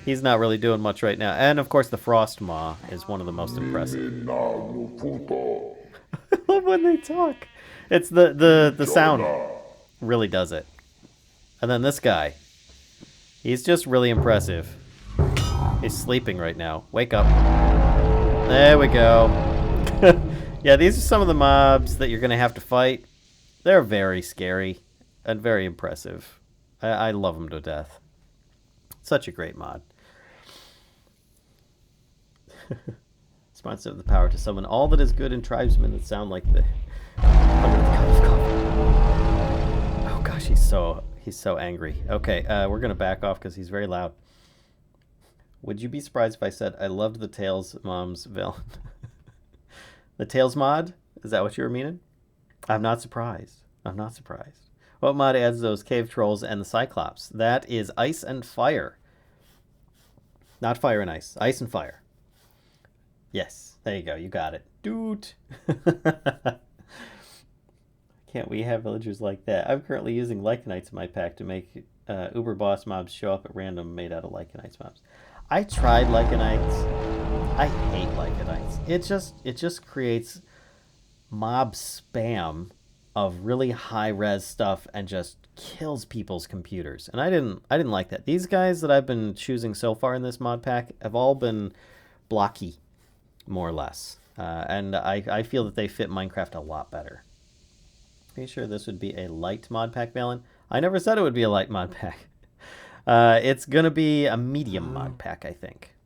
He's not really doing much right now. And of course the Frost Maw is one of the most impressive. I love when they talk. It's the sound really does it. And then this guy. He's just really impressive. He's sleeping right now. Wake up. There we go. Yeah, these are some of the mobs that you're going to have to fight. They're very scary and very impressive. I love them to death. Such a great mod. Sponsor of the power to summon all that is good in tribesmen that sound like the under the cup of coffee. Oh gosh, he's so angry. Okay, we're gonna back off because he's very loud. Would you be surprised if I said I loved the Tails mom's villain? The Tails mod? Is that what you were meaning? I'm not surprised. I'm not surprised. What mod adds those cave trolls and the Cyclops? That is Ice and Fire. Not Fire and Ice. Ice and Fire. Yes, there you go. You got it. Dude. Can't we have villagers like that? I'm currently using Lycanites in my pack to make Uber Boss mobs show up at random made out of Lycanites mobs. I tried Lycanites. I hate Lycanites. It just creates mob spam of really high res stuff and just kills people's computers. And I didn't like that. These guys that I've been choosing so far in this mod pack have all been blocky, more or less. And I feel that they fit Minecraft a lot better. Are you sure this would be a light mod pack, Valen? I never said it would be a light mod pack. It's going to be a medium mod pack, I think.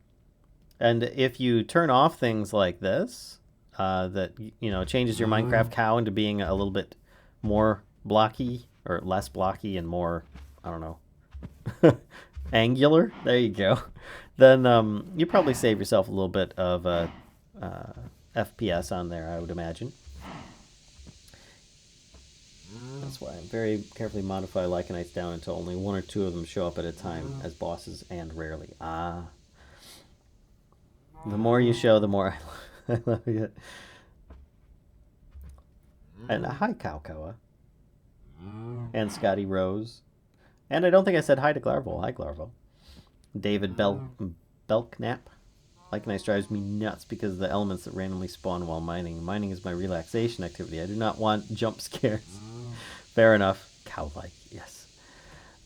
And if you turn off things like this, that, you know, changes your Minecraft cow into being a little bit more blocky, or less blocky and more, I don't know, angular, there you go, then you probably save yourself a little bit of FPS on there, I would imagine. That's why I'm very carefully modify Lycanites down until only 1 or 2 of them show up at a time as bosses, and rarely. The more you show, the more I love it. And hi, Cowcoa. And Scotty Rose. And I don't think I said hi to Glarvel. Hi, Glarvel. David Belknap. Lycanites drives me nuts because of the elements that randomly spawn while mining. Mining is my relaxation activity. I do not want jump scares. Fair enough. Cow-like, yes.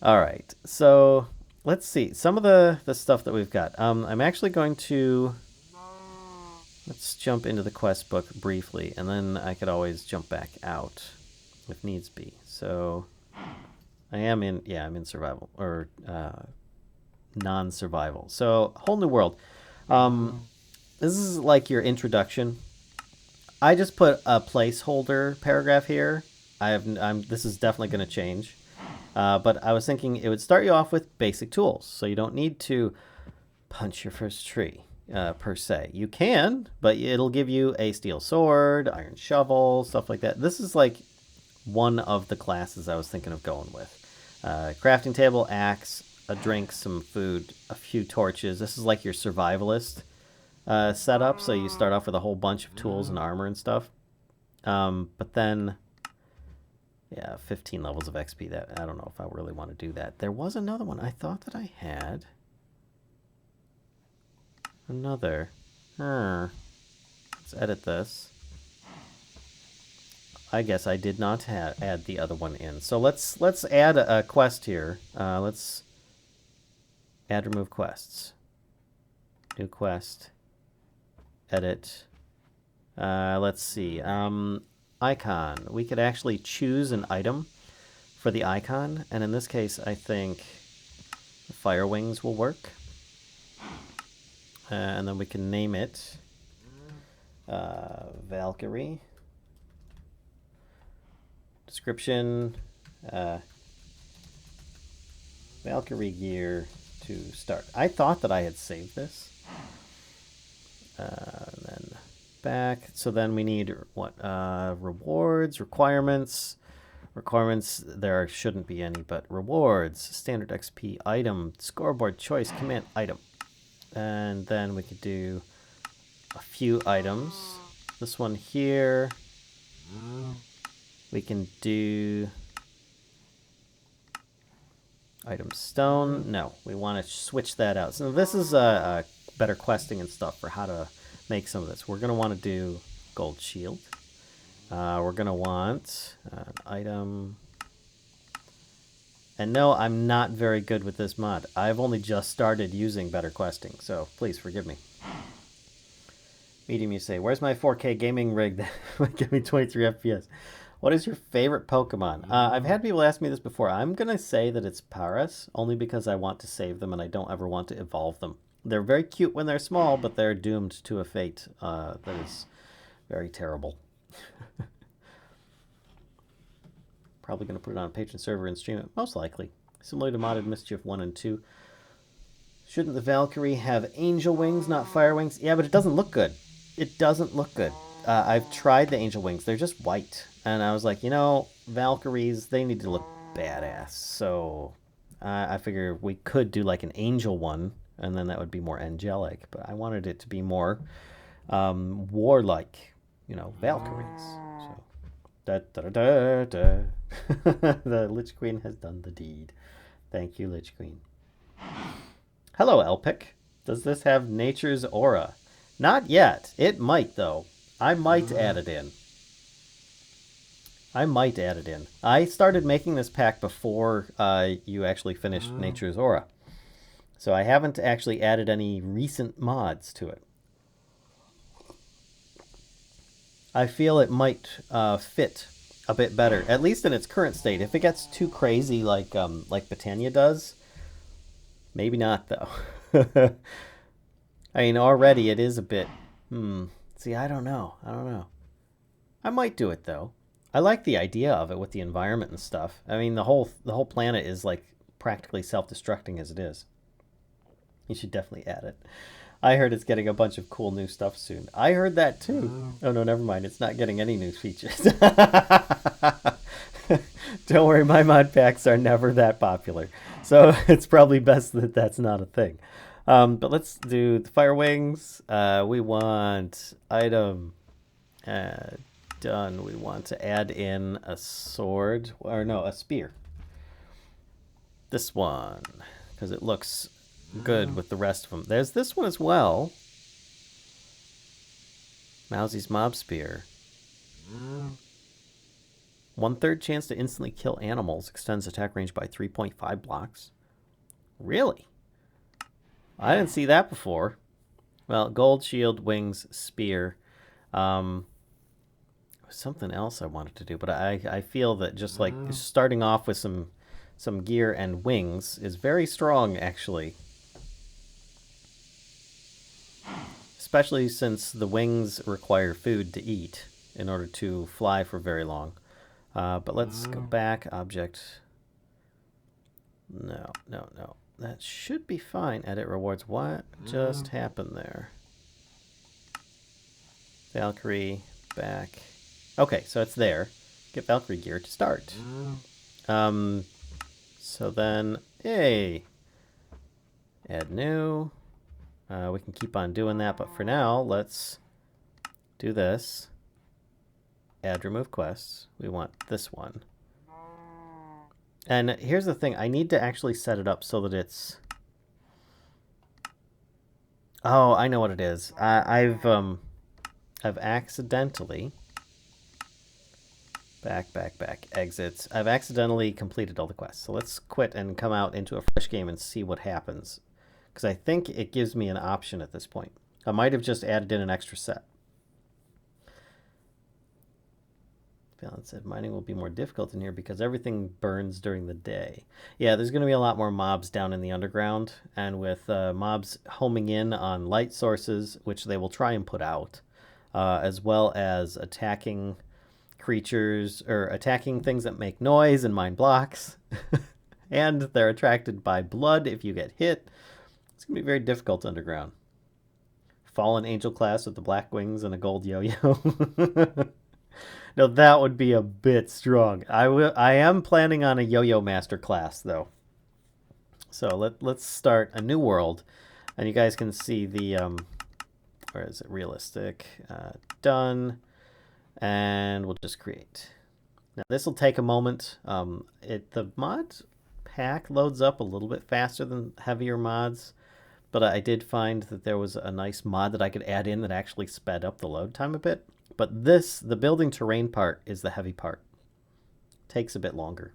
All right, so let's see. Some of the stuff that we've got. I'm actually going to... Let's jump into the quest book briefly, and then I could always jump back out if needs be. So I am in, yeah, I'm in survival, or non-survival. So whole new world. This is like your introduction. I just put a placeholder paragraph here. This is definitely going to change. But I was thinking it would start you off with basic tools. So you don't need to punch your first tree, per se. You can, but it'll give you a steel sword, iron shovel, stuff like that. This is like one of the classes I was thinking of going with. Crafting table, axe, a drink, some food, a few torches. This is like your survivalist setup. So you start off with a whole bunch of tools and armor and stuff. But then... yeah, 15 levels of XP. That I don't know if I really want to do that. There was another one. I thought that I had another. Let's edit this. I guess I did not add the other one in. So let's add a quest here. Let's add remove quests. New quest. Edit. Let's see. Icon. We could actually choose an item for the icon, and in this case I think the fire wings will work. And then we can name it Valkyrie. Description, Valkyrie gear to start. I thought that I had saved this. And then back. So then we need what? Rewards, requirements. Requirements, there shouldn't be any, but rewards, standard XP, item, scoreboard, choice, command, item. And then we could do a few items. this one here. We can do item stone. No, we want to switch that out. So this is a better questing and stuff for how to make some of this. We're going to want to do gold shield. We're going to want an item. And no, I'm not very good with this mod. I've only just started using better questing, so please forgive me. Medium, you say, where's my 4K gaming rig that would give me 23 FPS? What is your favorite Pokemon? I've had people ask me this before. I'm going to say that it's Paras, only because I want to save them and I don't ever want to evolve them. They're very cute when they're small, but they're doomed to a fate that is very terrible. Probably going to put it on a patron server and stream it, most likely. Similar to modded Mischief 1 and 2. Shouldn't the Valkyrie have angel wings, not fire wings? Yeah, but it doesn't look good. It doesn't look good. I've tried the angel wings. They're just white. And I was like, you know, Valkyries, they need to look badass. So I figure we could do like an angel one, and then that would be more angelic. But I wanted it to be more warlike, you know, Valkyries. So, da, da, da, da, da. The Lich Queen has done the deed. Thank you, Lich Queen. Hello, Elpic. Does this have Nature's Aura? Not yet. It might, though. I might add it in. I started making this pack before you actually finished Nature's Aura. So I haven't actually added any recent mods to it. I feel it might fit a bit better, at least in its current state. If it gets too crazy like Botania does, maybe not, though. I mean, already it is a bit... See, I don't know. I might do it, though. I like the idea of it with the environment and stuff. I mean, the whole planet is like practically self-destructing as it is. You should definitely add it. I heard it's getting a bunch of cool new stuff soon. I heard that too. Oh no, never mind. It's not getting any new features. Don't worry, my mod packs are never that popular. So it's probably best that that's not a thing. But let's do the fire wings. We want item done. We want to add in a sword, or no, a spear. This one, because it looks good with the rest of them. There's this one as well. Mousie's Mob Spear. 1/3 chance to instantly kill animals. Extends attack range by 3.5 blocks. Really? I didn't see that before. Well, gold, shield, wings, spear. Something else I wanted to do, but I feel that just like starting off with some gear and wings is very strong, actually. Especially since the wings require food to eat in order to fly for very long. But let's go back. Object. No. That should be fine. Edit rewards. What just happened there? Valkyrie, back. Okay, so it's there. Get Valkyrie gear to start. So then, hey, add new. We can keep on doing that, but for now, let's do this. Add remove quests. We want this one. And here's the thing. I need to actually set it up so that it's... Oh, I know what it is. I've accidentally... Back, exits. I've accidentally completed all the quests. So let's quit and come out into a fresh game and see what happens. Because I think it gives me an option at this point. I might have just added in an extra set. Valen said mining will be more difficult in here because everything burns during the day. Yeah, there's going to be a lot more mobs down in the underground. And with mobs homing in on light sources, which they will try and put out, as well as attacking creatures or attacking things that make noise and mine blocks. And they're attracted by blood if you get hit. It's going to be very difficult underground. Fallen angel class with the black wings and a gold yo-yo. No, that would be a bit strong. I am planning on a yo-yo master class, though. So let's start a new world. And you guys can see the... or or is it realistic? Done. And we'll just create. Now this will take a moment. The mod pack loads up a little bit faster than heavier mods, but I did find that there was a nice mod that I could add in that actually sped up the load time a bit. But the building terrain part is the heavy part. Takes a bit longer.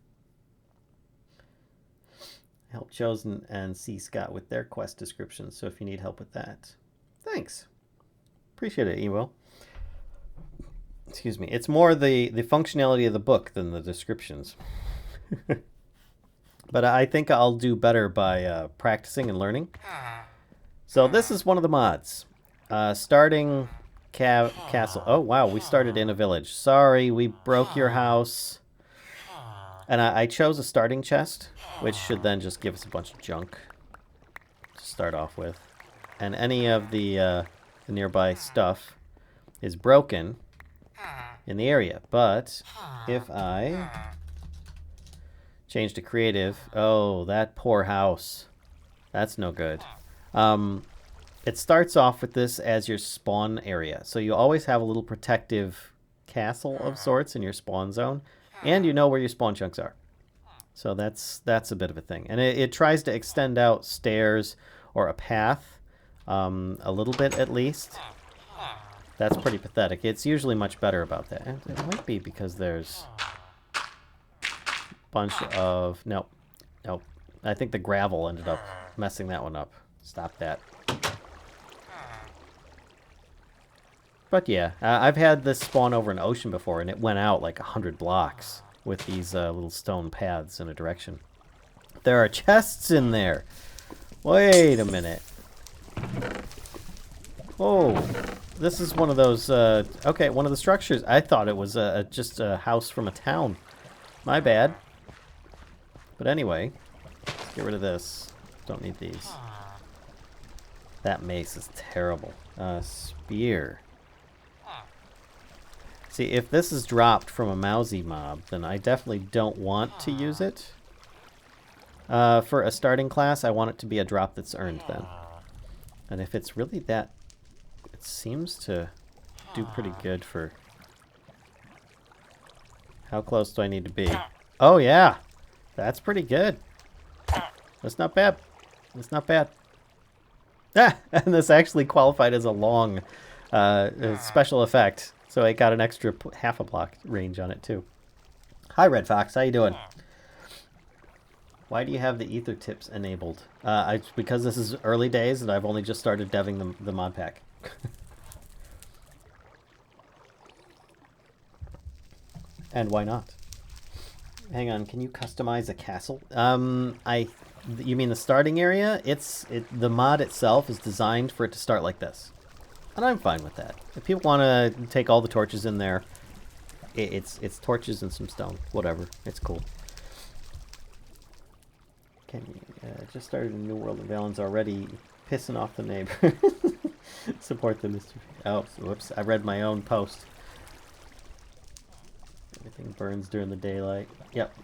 Help Chosen and C. Scott with their quest descriptions, so if you need help with that. Thanks. Appreciate it, Emo. Excuse me. It's more the functionality of the book than the descriptions. But I think I'll do better by practicing and learning. So this is one of the mods. Starting castle. Oh, wow. We started in a village. Sorry, we broke your house. And I chose a starting chest, which should then just give us a bunch of junk to start off with. And any of the nearby stuff is broken in the area. But if I change to creative, oh, that poor house. That's no good. It starts off with this as your spawn area. So you always have a little protective castle of sorts in your spawn zone. And you know where your spawn chunks are. So that's a bit of a thing. And it tries to extend out stairs or a path a little bit at least. That's pretty pathetic. It's usually much better about that. It might be because there's a bunch of... Nope. I think the gravel ended up messing that one up. Stop that. But yeah, I've had this spawn over an ocean before, and it went out like 100 blocks with these little stone paths in a direction. There are chests in there. Wait a minute. Oh, this is one of those, okay, one of the structures. I thought it was just a house from a town. My bad. But anyway, let's get rid of this. Don't need these. That mace is terrible. Spear. See, if this is dropped from a mousy mob, then I definitely don't want to use it. For a starting class, I want it to be a drop that's earned then. And if it's really that... It seems to do pretty good for... How close do I need to be? Oh, yeah! That's pretty good. That's not bad. That's not bad. Ah! And this actually qualified as a long special effect. So it got an extra half a block range on it, too. Hi, Red Fox. How you doing? Why do you have the ether tips enabled? Because this is early days and I've only just started deving the mod pack. And why not? Hang on, can you customize a castle? You mean the starting area? The mod itself is designed for it to start like this. And I'm fine with that. If people want to take all the torches in there, it's torches and some stone. Whatever. It's cool. Can you just started a new world of Valen's already pissing off the neighbor. Support the Mischief. Oh, whoops. I read my own post. Everything burns during the daylight. Yep.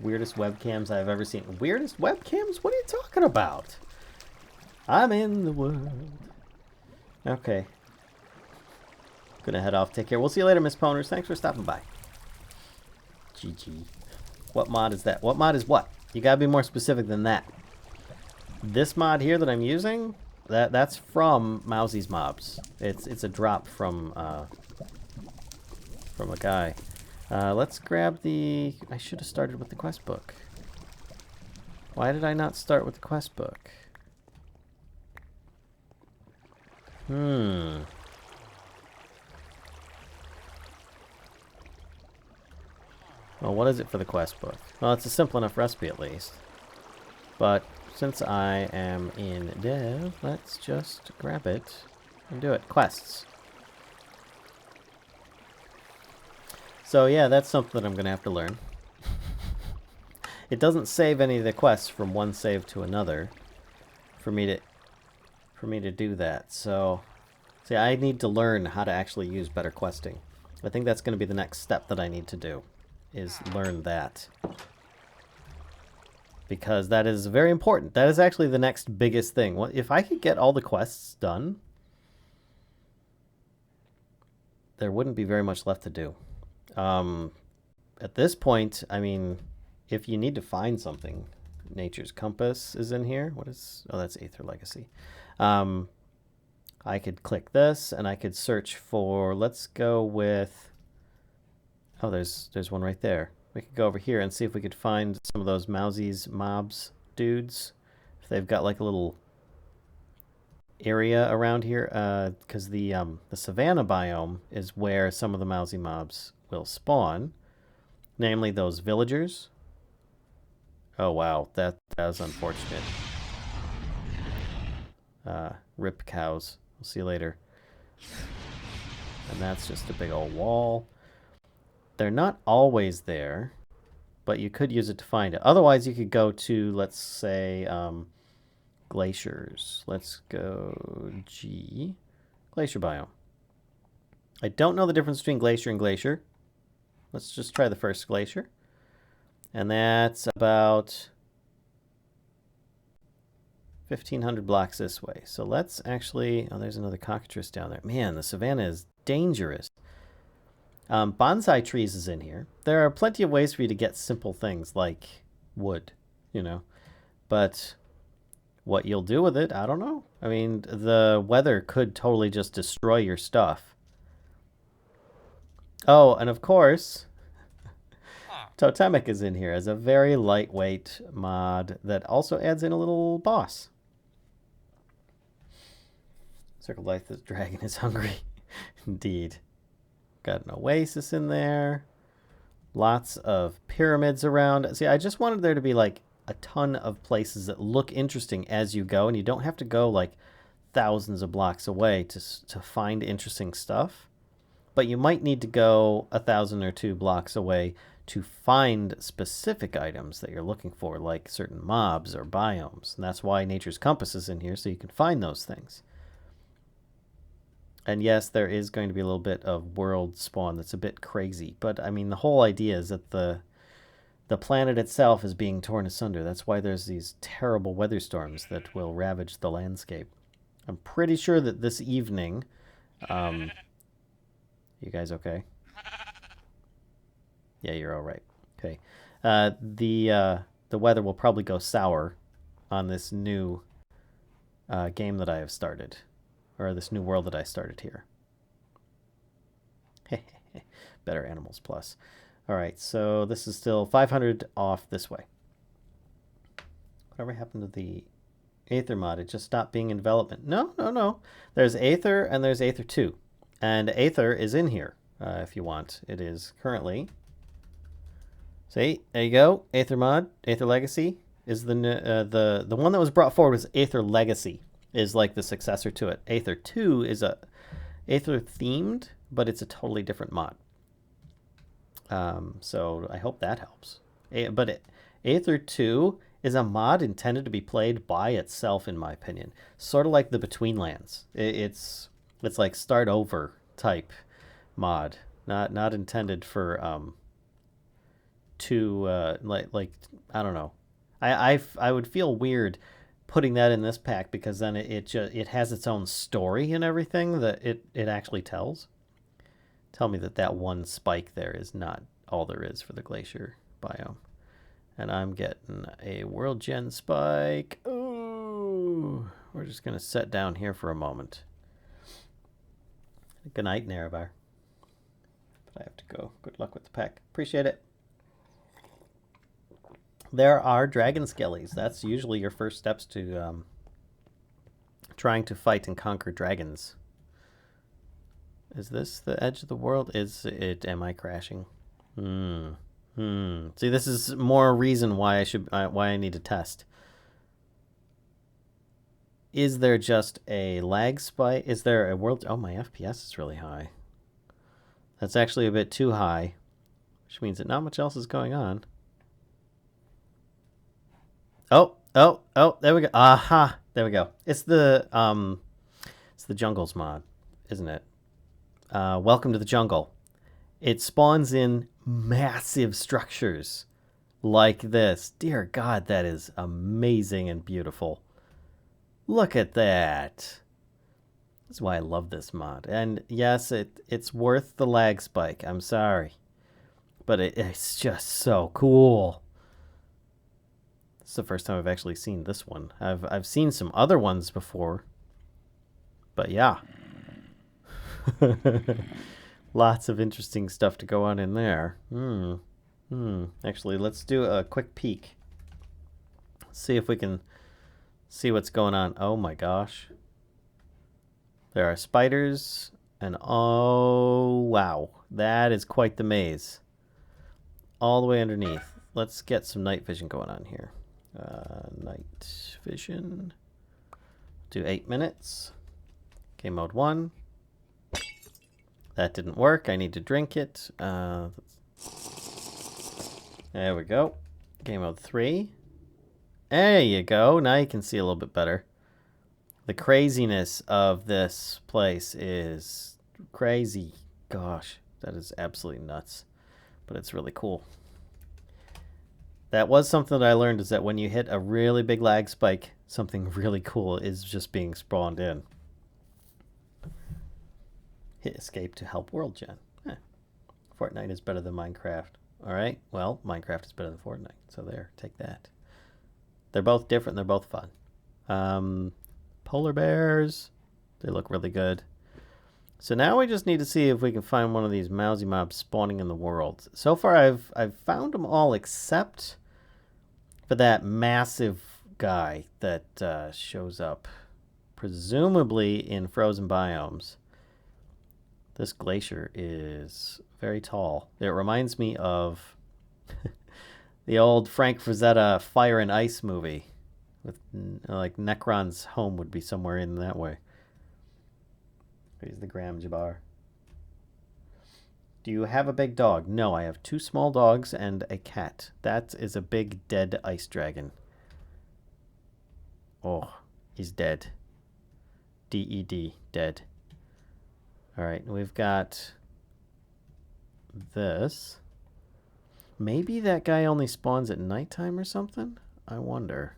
Weirdest webcams I've ever seen. Weirdest webcams? What are you talking about? I'm in the world. Okay. Gonna head off. Take care. We'll see you later, Miss Poners. Thanks for stopping by. GG. What mod is that? What mod is what? You gotta be more specific than that. This mod here that I'm using, that's from Mousy's Mobs. It's a drop from a guy. Let's grab the... I should have started with the quest book. Why did I not start with the quest book? Well, what is it for the quest book? Well, it's a simple enough recipe at least. But since I am in dev, let's just grab it and do it. Quests. So yeah, that's something that I'm going to have to learn. It doesn't save any of the quests from one save to another for me to do that. So, see, I need to learn how to actually use better questing. I think that's going to be the next step that I need to do, is learn that. because that is very important. That is actually the next biggest thing. If I could get all the quests done, there wouldn't be very much left to do. At this point, I mean, if you need to find something, Nature's Compass is in here. What is... Oh, that's Aether Legacy. I could click this, and I could search for... Let's go with... Oh, there's one right there. We could go over here and see if we could find some of those Mousies, mobs, dudes. If they've got like a little area around here, because the savanna biome is where some of the Mousie mobs will spawn, namely those villagers. Oh wow, that was unfortunate. Rip cows. We'll see you later. And that's just a big old wall. They're not always there, but you could use it to find it. Otherwise, you could go to, let's say, glaciers. Let's go G. Glacier biome. I don't know the difference between glacier and glacier. Let's just try the first glacier. And that's about 1,500 blocks this way. So let's actually... Oh, there's another cockatrice down there. Man, the savanna is dangerous. Bonsai trees is in here. There are plenty of ways for you to get simple things like wood, you know. But what you'll do with it, I don't know. I mean, the weather could totally just destroy your stuff. Oh, and of course, Totemic is in here as a very lightweight mod that also adds in a little boss. Circle Life, the dragon is hungry. Indeed. Got an oasis in there. Lots of pyramids around. See, I just wanted there to be like a ton of places that look interesting as you go, and you don't have to go like thousands of blocks away to find interesting stuff. But you might need to go 1,000 or 2 blocks away to find specific items that you're looking for, like certain mobs or biomes. And that's why Nature's Compass is in here, so you can find those things. And yes, there is going to be a little bit of world spawn that's a bit crazy. But, I mean, the whole idea is that the planet itself is being torn asunder. That's why there's these terrible weather storms that will ravage the landscape. I'm pretty sure that this evening... you guys okay? Yeah, you're all right. Okay. The weather will probably go sour on this new game that I have started. Or this new world that I started here. Better Animals Plus. All right, so this is still 500 off this way. Whatever happened to the Aether mod? It just stopped being in development. No. There's Aether and there's Aether 2. And Aether is in here, if you want. It is currently... See, there you go. Aether mod, Aether Legacy is the one that was brought forward was Aether Legacy. Is like the successor to it. Aether 2 is a Aether themed, but it's a totally different mod. So I hope that helps. Aether 2 is a mod intended to be played by itself, in my opinion. Sort of like the Between Lands. It's like start over type mod, not intended for like I don't know. I would feel weird putting that in this pack because then it has its own story and everything that it actually tells. Tell me that one spike there is not all there is for the glacier biome. And I'm getting a World Gen spike. Ooh, we're just going to sit down here for a moment. Good night, Narabar. But I have to go. Good luck with the pack. Appreciate it. There are dragon skellies. That's usually your first steps to trying to fight and conquer dragons. Is this the edge of the world? Am I crashing? See, this is more reason why I need to test. Is there just a lag spike? Is there a world? Oh, my FPS is really high. That's actually a bit too high, which means that not much else is going on. Oh, there we go. Aha, there we go. It's the jungles mod, isn't it? Welcome to the jungle. It spawns in massive structures, like this. Dear God, that is amazing and beautiful. Look at that. That's why I love this mod. And yes, it's worth the lag spike. I'm sorry. But it's just so cool. This is the first time I've actually seen this one. I've seen some other ones before. But yeah. Lots of interesting stuff to go on in there. Actually, let's do a quick peek. See if we can see what's going on. Oh my gosh. There are spiders, and oh wow, that is quite the maze. All the way underneath. Let's get some night vision going on here. Night vision. Do 8 minutes. Game mode 1. That didn't work. I need to drink it. There we go. Game mode 3. There you go. Now you can see a little bit better. The craziness of this place is crazy. Gosh, that is absolutely nuts. But it's really cool. That was something that I learned, is that when you hit a really big lag spike, something really cool is just being spawned in. Hit escape to help world gen. Fortnite is better than Minecraft. Alright, well, Minecraft is better than Fortnite. So there, take that. They're both different, they're both fun. Polar bears, they look really good. So now we just need to see if we can find one of these mousy mobs spawning in the world. So far I've found them all except for that massive guy that shows up presumably in frozen biomes. This glacier is very tall. It reminds me of the old Frank Frazetta Fire and Ice movie. With like Necron's home would be somewhere in that way. Here's the Graham Jabbar. Do you have a big dog? No, I have 2 small dogs and a cat. That is a big dead ice dragon. Oh, he's dead. D-E-D, dead. Alright, we've got this. Maybe that guy only spawns at nighttime or something? I wonder.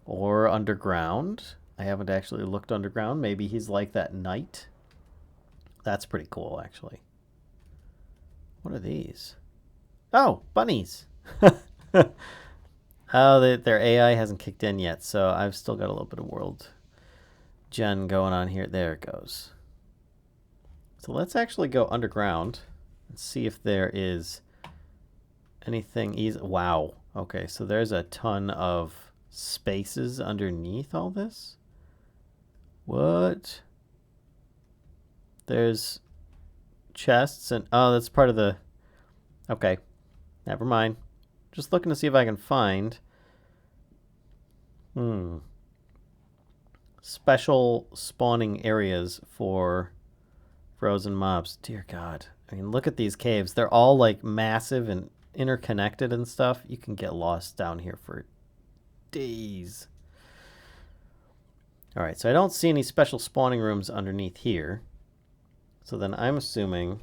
Or underground. I haven't actually looked underground. Maybe he's like that night. That's pretty cool, actually. What are these? Oh, bunnies. Oh, their AI hasn't kicked in yet, so I've still got a little bit of world gen going on here. There it goes. So let's actually go underground and see if there is anything easy. Wow. Okay, so there's a ton of spaces underneath all this. What? There's chests and... oh, that's part of the... okay. Never mind. Just looking to see if I can find... special spawning areas for frozen mobs. Dear God. I mean, look at these caves. They're all like massive and interconnected and stuff. You can get lost down here for days. Alright, so I don't see any special spawning rooms underneath here. So then I'm assuming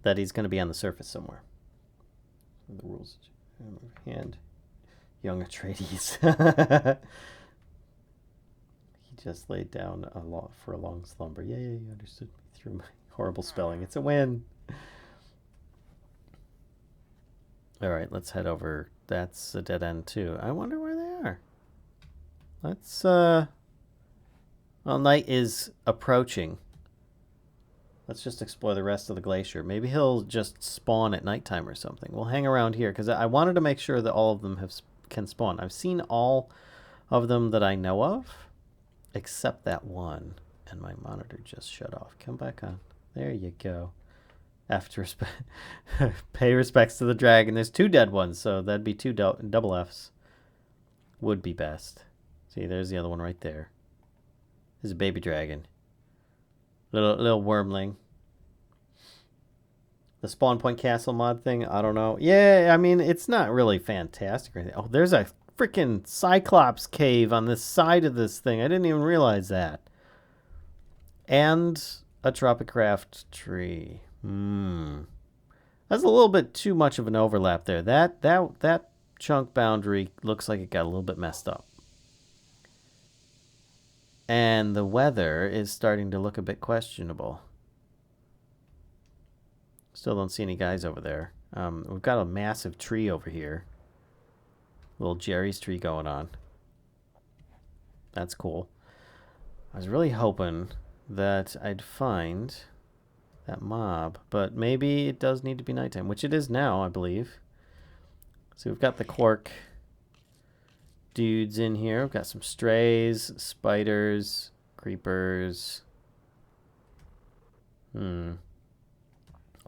that he's going to be on the surface somewhere. The rules. Hand. Young Atreides. He just laid down for a long slumber. Yeah, you understood me through my horrible spelling. It's a win. Alright, let's head over. That's a dead end too. I wonder where they are. Let's, well, night is approaching. Let's just explore the rest of the glacier. Maybe he'll just spawn at nighttime or something. We'll hang around here because I wanted to make sure that all of them can spawn. I've seen all of them that I know of, except that one. And my monitor just shut off. Come back on. There you go. After pay respects to the dragon. There's 2 dead ones, so that'd be 2 double Fs. Would be best. See, there's the other one right there. There's a baby dragon. Little wormling. The Spawn Point Castle mod thing, I don't know. Yeah, I mean, it's not really fantastic or anything. Oh, there's a freaking Cyclops cave on this side of this thing. I didn't even realize that. And a Tropicraft tree. That's a little bit too much of an overlap there. That chunk boundary looks like it got a little bit messed up. And the weather is starting to look a bit questionable. Still don't see any guys over there. We've got a massive tree over here. Little Jerry's tree going on. That's cool. I was really hoping that I'd find that mob, but maybe it does need to be nighttime, which it is now, I believe. So we've got the quark dudes in here. We've got some strays, spiders, creepers.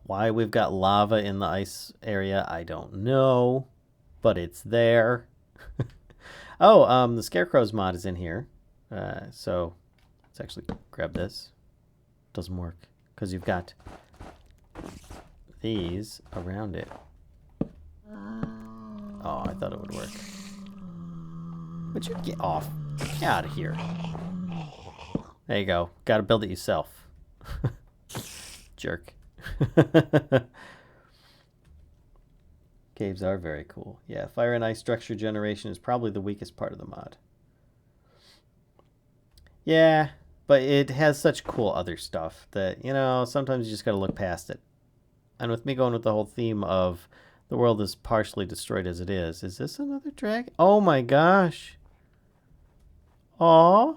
Why we've got lava in the ice area, I don't know, but it's there. Oh, the Scarecrow's mod is in here. So let's actually grab this. Doesn't work because you've got these around it. Oh, I thought it would work. Would you get off? Get out of here. There you go. Got to build it yourself. Jerk. Caves are very cool. Yeah, fire and ice structure generation is probably the weakest part of the mod. Yeah, but it has such cool other stuff that, you know, sometimes you just got to look past it. And with me going with the whole theme of the world is partially destroyed as it is this another dragon? Oh my gosh. Aw.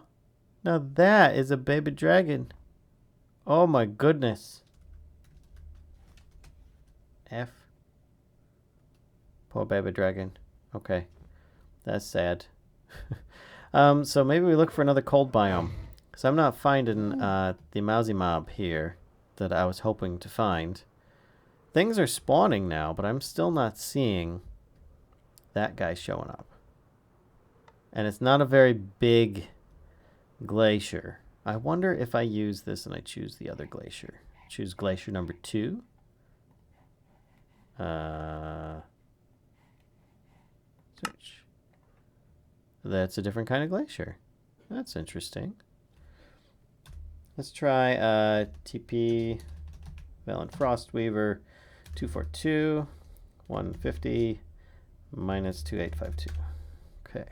Now that is a baby dragon. Oh my goodness. F. Poor baby dragon. Okay. That's sad. So maybe we look for another cold biome. Because I'm not finding the mousy mob here that I was hoping to find. Things are spawning now, but I'm still not seeing that guy showing up. And it's not a very big glacier. I wonder if I use this and I choose the other glacier. Choose glacier number 2. Search. That's a different kind of glacier. That's interesting. Let's try TP Valen Frostweaver 242 150 minus 2852. Okay.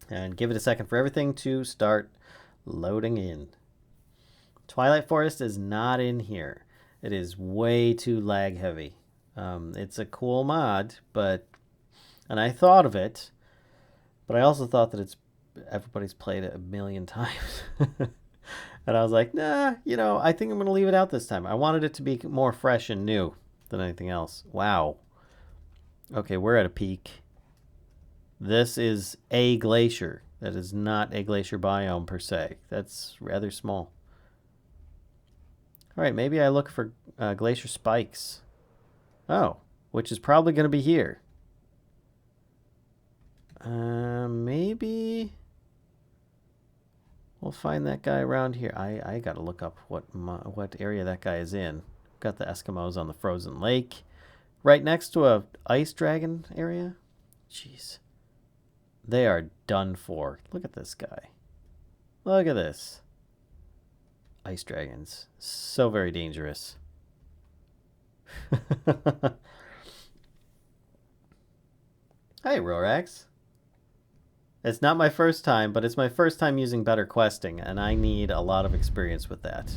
And give it a second for everything to start loading in. Twilight Forest is not in here. It is way too lag heavy. It's a cool mod, and I thought of it, but I also thought that everybody's played it a million times. And I was like, nah, you know, I think I'm going to leave it out this time. I wanted it to be more fresh and new than anything else. Wow. Okay, we're at a peak. This is a glacier. That is not a glacier biome per se. That's rather small. All right, maybe I look for glacier spikes. Oh, which is probably going to be here. Maybe we'll find that guy around here. I got to look up what area that guy is in. Got the Eskimos on the frozen lake. Right next to a ice dragon area. Jeez. They are done for. Look at this guy. Look at this. Ice dragons. So very dangerous. Hey, Rorax. It's not my first time, but it's my first time using better questing, and I need a lot of experience with that.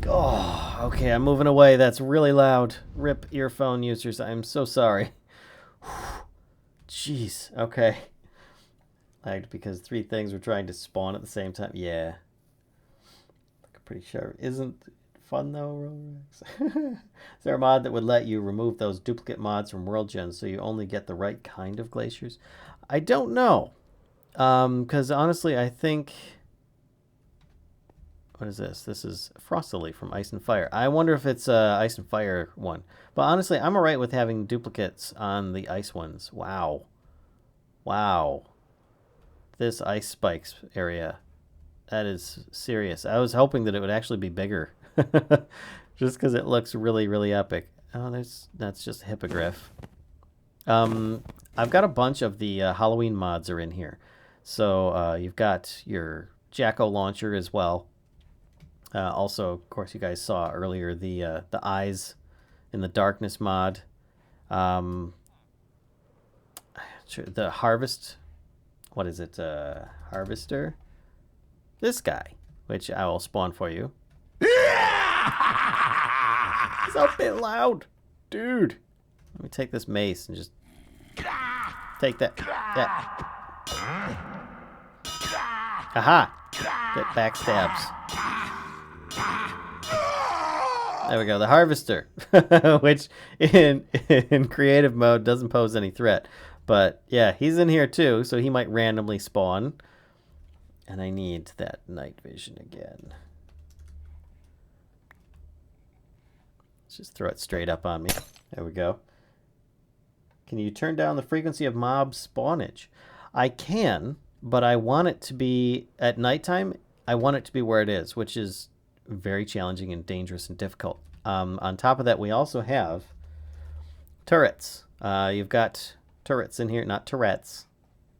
Oh, okay, I'm moving away. That's really loud. Rip earphone users. I'm so sorry. Jeez, okay. Lagged because 3 things were trying to spawn at the same time. Yeah. I'm pretty sure. Isn't fun though, Rolex? Is there a mod that would let you remove those duplicate mods from World Gen so you only get the right kind of glaciers? I don't know. Because honestly, I think... What is this? This is Frostily from Ice and Fire. I wonder if it's Ice and Fire one. But honestly, I'm alright with having duplicates on the ice ones. Wow. Wow. This ice spikes area. That is serious. I was hoping that it would actually be bigger. Just because it looks really, really epic. Oh, that's just a hippogriff. I've got a bunch of the Halloween mods are in here. So you've got your Jacko launcher as well. Also, of course, you guys saw earlier the eyes in the darkness mod. The harvest. What is it? Harvester. This guy, which I will spawn for you. It's a bit loud, dude. Let me take this mace and just take that. Aha! Get backstabs. There we go, the harvester, which in creative mode doesn't pose any threat. But yeah, he's in here too, so he might randomly spawn. And I need that night vision again. Let's just throw it straight up on me. There we go. Can you turn down the frequency of mob spawnage? I can, but I want it to be at nighttime. I want it to be where it is, which is very challenging and dangerous and difficult. On top of that, we also have turrets. You've got turrets in here, not Tourette's.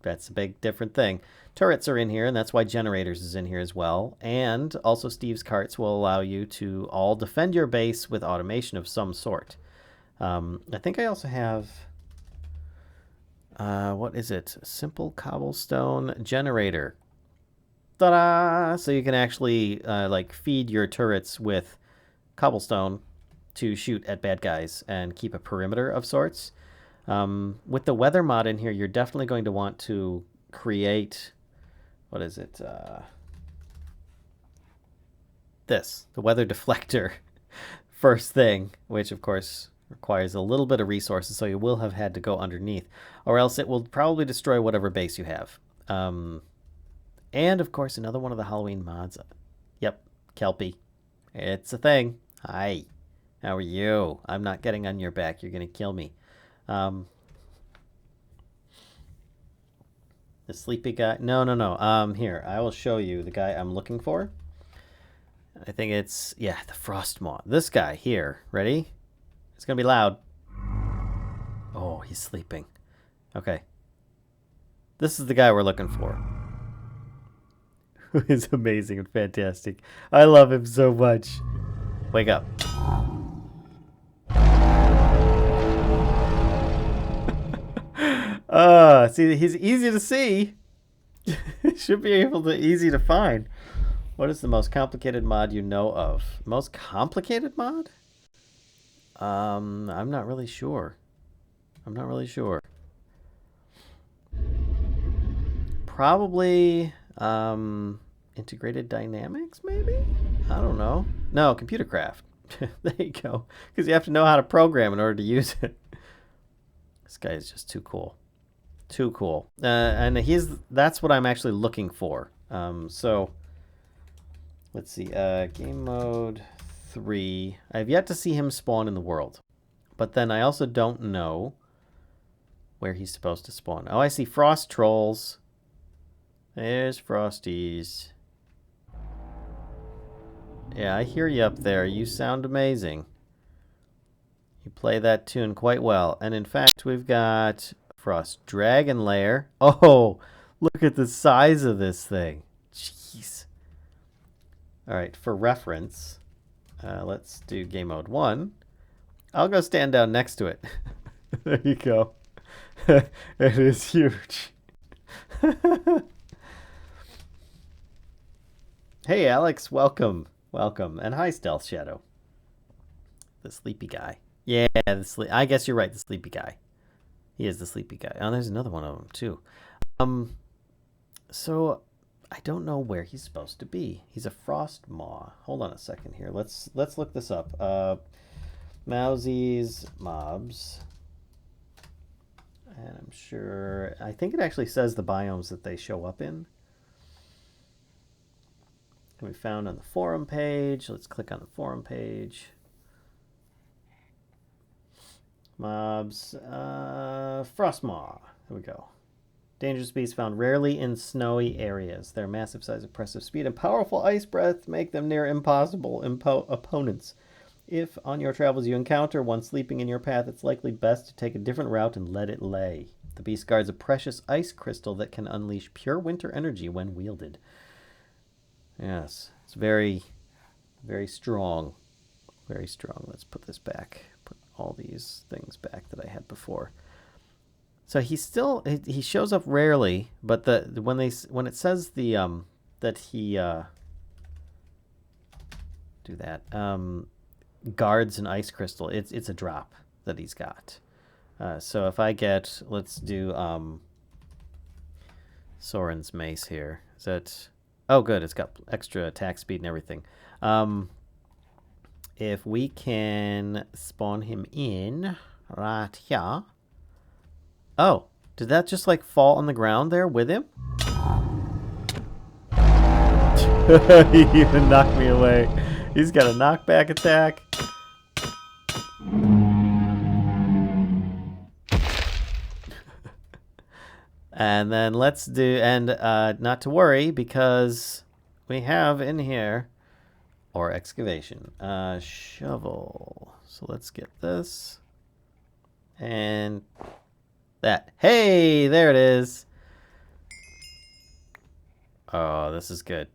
That's a big different thing. Turrets are in here, and that's why generators is in here as well. And also Steve's carts will allow you to all defend your base with automation of some sort. I think I also have... what is it? Simple cobblestone generator. Ta-da! So you can actually like feed your turrets with cobblestone to shoot at bad guys and keep a perimeter of sorts. With the weather mod in here, you're definitely going to want to create... What is it? The weather deflector first thing, which of course requires a little bit of resources, so you will have had to go underneath, or else it will probably destroy whatever base you have. And of course, another one of the Halloween mods. Yep, Kelpie. It's a thing. Hi. How are you? I'm not getting on your back. You're going to kill me. The sleepy guy? No. Here, I will show you the guy I'm looking for. I think it's, yeah, the frost maw. This guy here. Ready? It's going to be loud. Oh, he's sleeping. Okay. This is the guy we're looking for. Who is amazing and fantastic. I love him so much. Wake up. See, he's easy to see. Should be able to easy to find. What is the most complicated mod you know of? Most complicated mod? I'm not really sure. Probably integrated dynamics, maybe? I don't know. No, computer craft. There you go. Because you have to know how to program in order to use it. This guy is just too cool. Too cool. And that's what I'm actually looking for. So let's see. Game mode 3. I've yet to see him spawn in the world. But then I also don't know where he's supposed to spawn. Oh, I see frost trolls. There's frosties. Yeah, I hear you up there. You sound amazing. You play that tune quite well. And in fact, we've got Frost Dragon Lair. Oh, look at the size of this thing. Jeez. All right, for reference, let's do game mode 1. I'll go stand down next to it. There you go. It is huge. Hey, Alex, welcome. Welcome. And hi, Stealth Shadow. The sleepy guy. Yeah, I guess you're right, the sleepy guy. He is the sleepy guy. Oh, there's another one of them, too. So, I don't know where he's supposed to be. He's a frost maw. Hold on a second here. Let's look this up. Mousies, mobs. And I'm sure... I think it actually says the biomes that they show up in. Can be found on the forum page. Let's click on the forum page. Mobs. Frostmaw. Here we go. Dangerous beasts found rarely in snowy areas. Their massive size, oppressive speed, and powerful ice breath make them near impossible opponents. If on your travels you encounter one sleeping in your path, it's likely best to take a different route and let it lay. The beast guards a precious ice crystal that can unleash pure winter energy when wielded. Yes, it's very, Very strong. Very strong. Let's put this back. Put all these things back that I had before. So he shows up rarely, but when it says that he do that guards an ice crystal, it's a drop that he's got. So if I get, let's do Soren's mace here. Is that, oh good, it's got extra attack speed and everything. If we can spawn him in right here. Oh, did that just like fall on the ground there with him? He even knocked me away. He's got a knockback attack. And then let's do, and not to worry, because we have in here, or excavation, shovel. So let's get this. And that. Hey, there it is. Oh, this is good.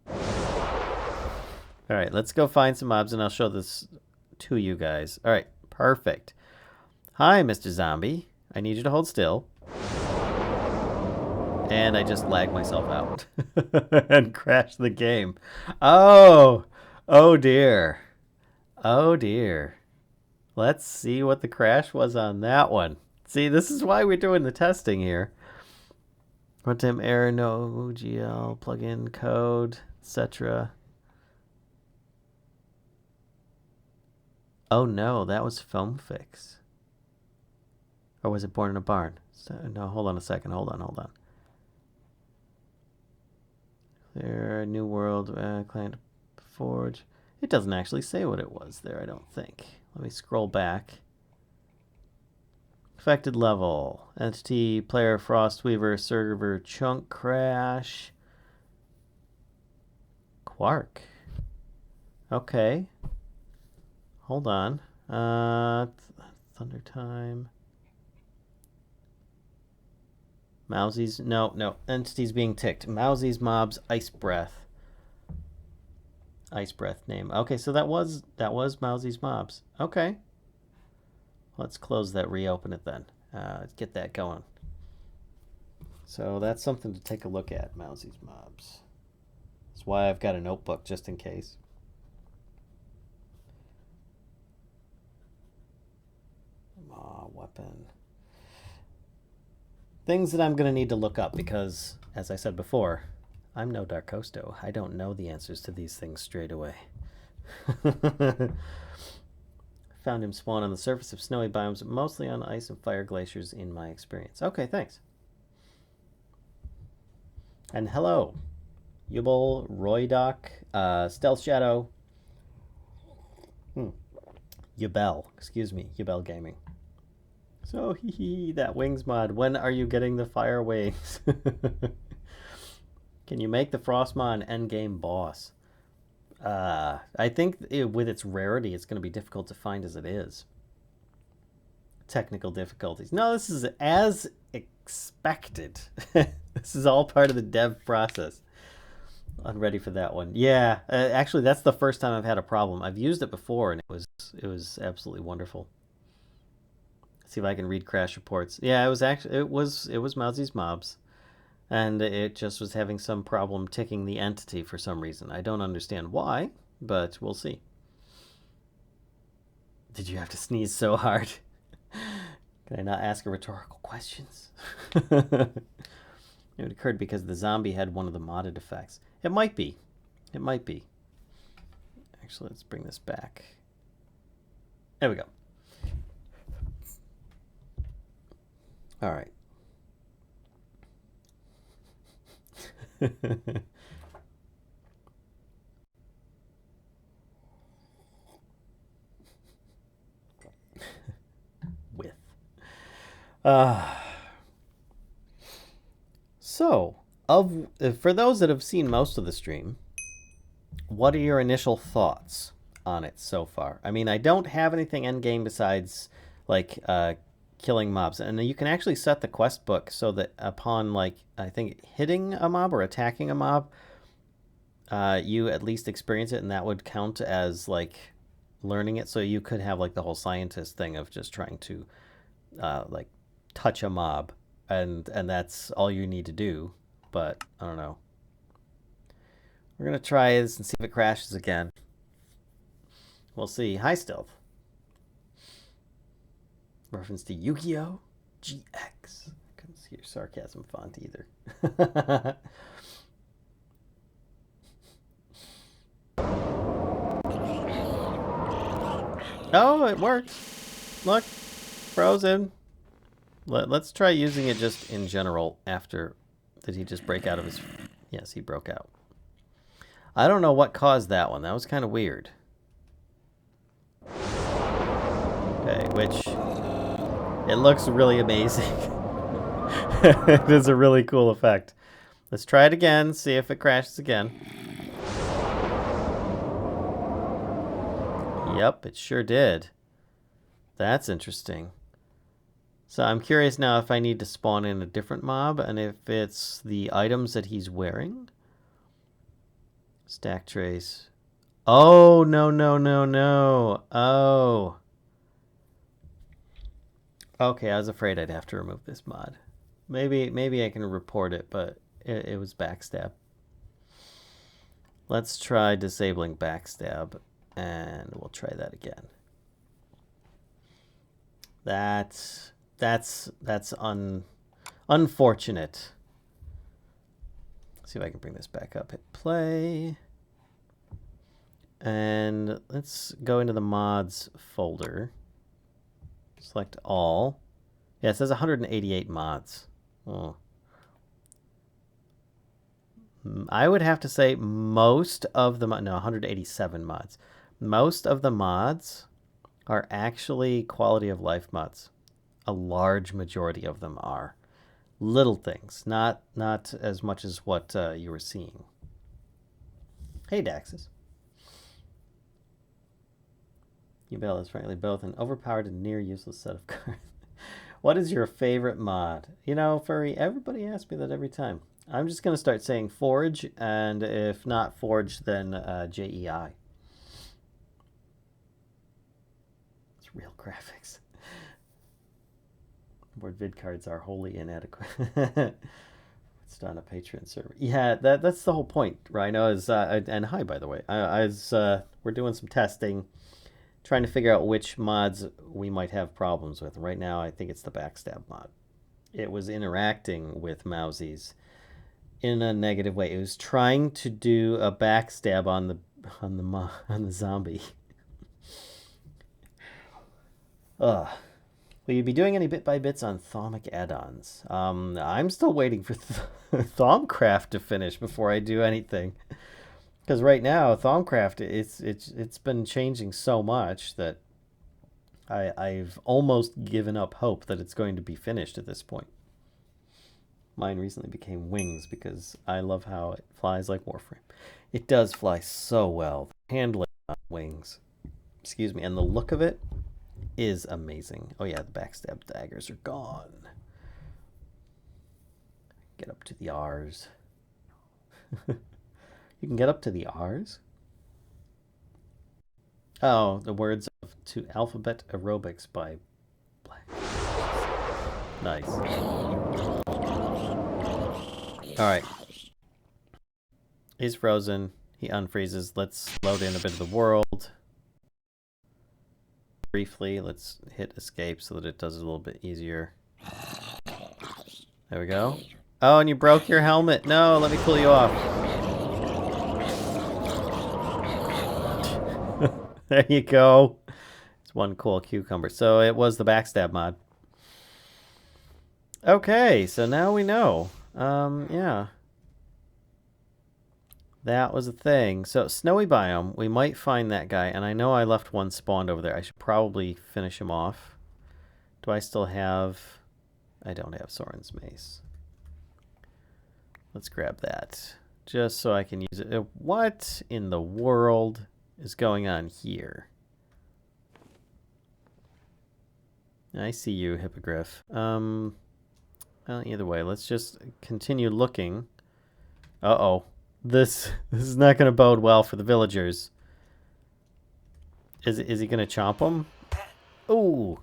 All right, let's go find some mobs, and I'll show this to you guys. All right, perfect. Hi, Mr. Zombie. I need you to hold still. And I just lagged myself out and crashed the game. Oh, oh dear. Oh dear. Let's see what the crash was on that one. See, this is why we're doing the testing here. Runtime error, no GL, plugin code, etc. Oh no, that was foam fix. Or was it born in a barn? So, no, hold on a second. Hold on. There, New World, Client Forge. It doesn't actually say what it was there, I don't think. Let me scroll back. Affected level. Entity, player, Frostweaver, server, chunk crash. Quark. Okay. Hold on. Thunder time. Mousie's, no. Entities being ticked. Mousie's mobs, ice breath. Ice breath name. Okay, so that was Mousie's mobs. Okay. Let's close that, reopen it then. Let's get that going. So that's something to take a look at, Mousie's mobs. That's why I've got a notebook just in case. Weapon. Things that I'm going to need to look up because, as I said before, I'm no Darkosto. I don't know the answers to these things straight away. Found him spawn on the surface of snowy biomes, mostly on ice and fire glaciers in my experience. Okay, thanks. And hello, Yubel, Roydoc, Stealth Shadow, Yubel, excuse me, Yubel Gaming. So, that wings mod. When are you getting the fire wings? Can you make the Frostmon endgame boss? I think with its rarity, it's going to be difficult to find as it is. Technical difficulties. No, this is as expected. This is all part of the dev process. I'm ready for that one. Yeah, actually, that's the first time I've had a problem. I've used it before, and it was absolutely wonderful. See if I can read crash reports. Yeah, it was Mousie's mobs, and it just was having some problem ticking the entity for some reason. I don't understand why, but we'll see. Did you have to sneeze so hard? Can I not ask rhetorical questions? It occurred because the zombie had one of the modded effects. It might be. It might be. Actually, let's bring this back. There we go. All right. With. So, for those that have seen most of the stream, what are your initial thoughts on it so far? I mean, I don't have anything endgame besides, like, killing mobs, and you can actually set the quest book so that upon, like, I think hitting a mob or attacking a mob, you at least experience it, and that would count as like learning it. So you could have like the whole scientist thing of just trying to like touch a mob, and that's all you need to do. But I don't know. We're gonna try this and see if it crashes again. We'll see. High stealth. Reference to Yu-Gi-Oh! GX. Couldn't see your sarcasm font either. Oh, it worked. Look, frozen. Let's try using it just in general after. Did he just break out of his... Yes, he broke out. I don't know what caused that one. That was kind of weird. Okay, which... It looks really amazing. It is a really cool effect. Let's try it again, see if it crashes again. Yep, it sure did. That's interesting. So I'm curious now if I need to spawn in a different mob and if it's the items that he's wearing. Stack trace. Oh, no, no, no, no. Oh. Okay, I was afraid I'd have to remove this mod. Maybe I can report it, but it was backstab. Let's try disabling backstab, and we'll try that again. That's unfortunate. Let's see if I can bring this back up. Hit play. And let's go into the mods folder. Select all. Yeah, it says 188 mods. Oh. I would have to say most of the... No, 187 mods. Most of the mods are actually quality of life mods. A large majority of them are. Little things, not as much as what you were seeing. Hey, Daxus. Yubel is frankly both an overpowered and near useless set of cards. What is your favorite mod? You know, Furry, everybody asks me that every time. I'm just going to start saying Forge, and if not Forge, then JEI. It's real graphics. Board vid cards are wholly inadequate. It's on a Patreon server. Yeah, that's the whole point, Rhino. Is and hi, by the way. We're doing some testing, trying to figure out which mods we might have problems with. Right now, I think it's the backstab mod. It was interacting with Mousies in a negative way. It was trying to do a backstab on the zombie. Ugh. Will you be doing any bit-by-bits on Thaumic add-ons? I'm still waiting for Thaumcraft to finish before I do anything. Because right now, Thaumcraft, it's been changing so much that I've almost given up hope that it's going to be finished at this point. Mine recently became Wings because I love how it flies like Warframe. It does fly so well. The handling on Wings, excuse me, and the look of it is amazing. Oh yeah, the backstab daggers are gone. Get up to the R's. You can get up to the R's? Oh, the words of To Alphabet Aerobics by Black. Nice. Alright. He's frozen. He unfreezes. Let's load in a bit of the world. Briefly, let's hit escape so that it does it a little bit easier. There we go. Oh, and you broke your helmet. No, let me pull you off. There you go. It's one cool cucumber. So it was the backstab mod. Okay, so now we know. Yeah. That was a thing. So, snowy biome, we might find that guy. And I know I left one spawned over there. I should probably finish him off. Do I still have... I don't have Soren's mace. Let's grab that. Just so I can use it. What in the world is going on here? I see you, Hippogriff. Well, either way, let's just continue looking. Uh-oh. This is not going to bode well for the villagers. Is he going to chomp them? Oh,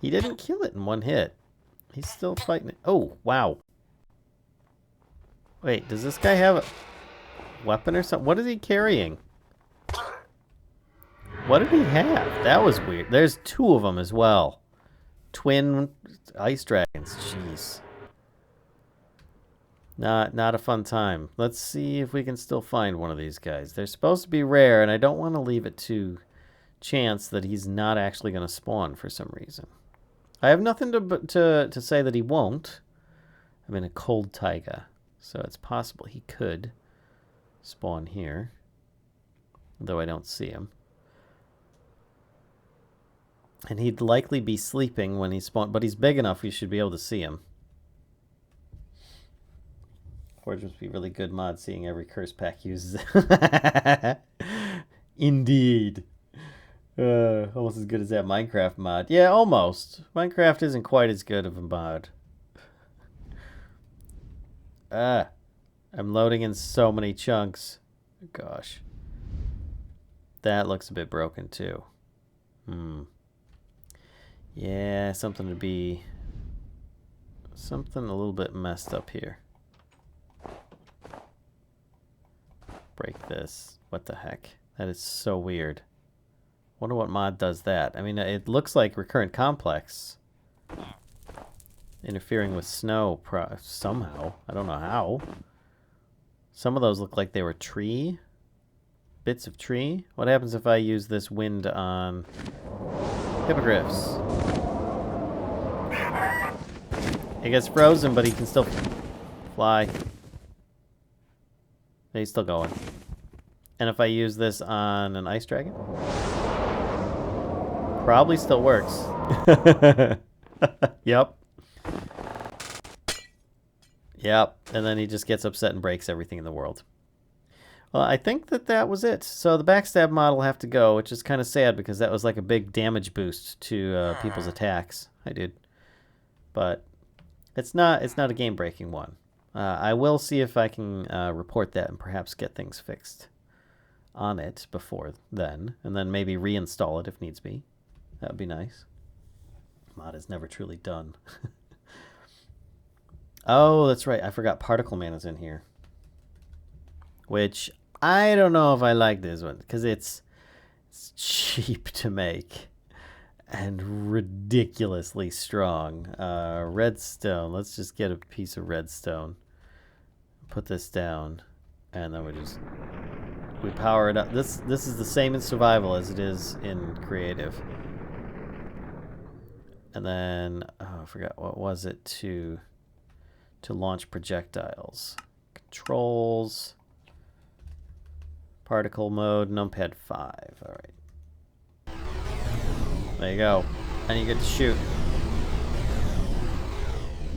he didn't kill it in one hit. He's still fighting it. Oh, wow. Wait, does this guy have a weapon or something? What is he carrying? What did he have? That was weird. There's two of them as well. Twin ice dragons. Jeez. Not a fun time. Let's see if we can still find one of these guys. They're supposed to be rare, and I don't want to leave it to chance that he's not actually going to spawn for some reason. I have nothing to say that he won't. I'm in a cold taiga, so it's possible he could spawn here, though I don't see him. And he'd likely be sleeping when he spawned, but he's big enough we should be able to see him. Forge must be really good mod seeing every curse pack uses it. Indeed. Almost as good as that Minecraft mod. Yeah, almost. Minecraft isn't quite as good of a mod. I'm loading in so many chunks. Gosh. That looks a bit broken too. Yeah, something a little bit messed up here. Break this. What the heck? That is so weird. Wonder what mod does that. I mean, it looks like Recurrent Complex interfering with snow somehow. I don't know how. Some of those look like they were tree. Bits of tree. What happens if I use this wind on hippogriffs? He gets frozen, but he can still fly. He's still going. And if I use this on an ice dragon? Probably still works. Yep. Yep. And then he just gets upset and breaks everything in the world. Well, I think that was it. So the backstab mod will have to go, which is kind of sad because that was like a big damage boost to people's attacks. I did. But it's not a game-breaking one. I will see if I can report that and perhaps get things fixed on it before then, and then maybe reinstall it if needs be. That would be nice. Mod is never truly done. Oh, that's right. I forgot Particle Man is in here. Which, I don't know if I like this one, because it's cheap to make and ridiculously strong. Redstone. Let's just get a piece of redstone. Put this down, and then we power it up. This is the same in survival as it is in creative. And then I forgot what was it to launch projectiles. Controls, particle mode, numpad 5. All right. There you go. And you get to shoot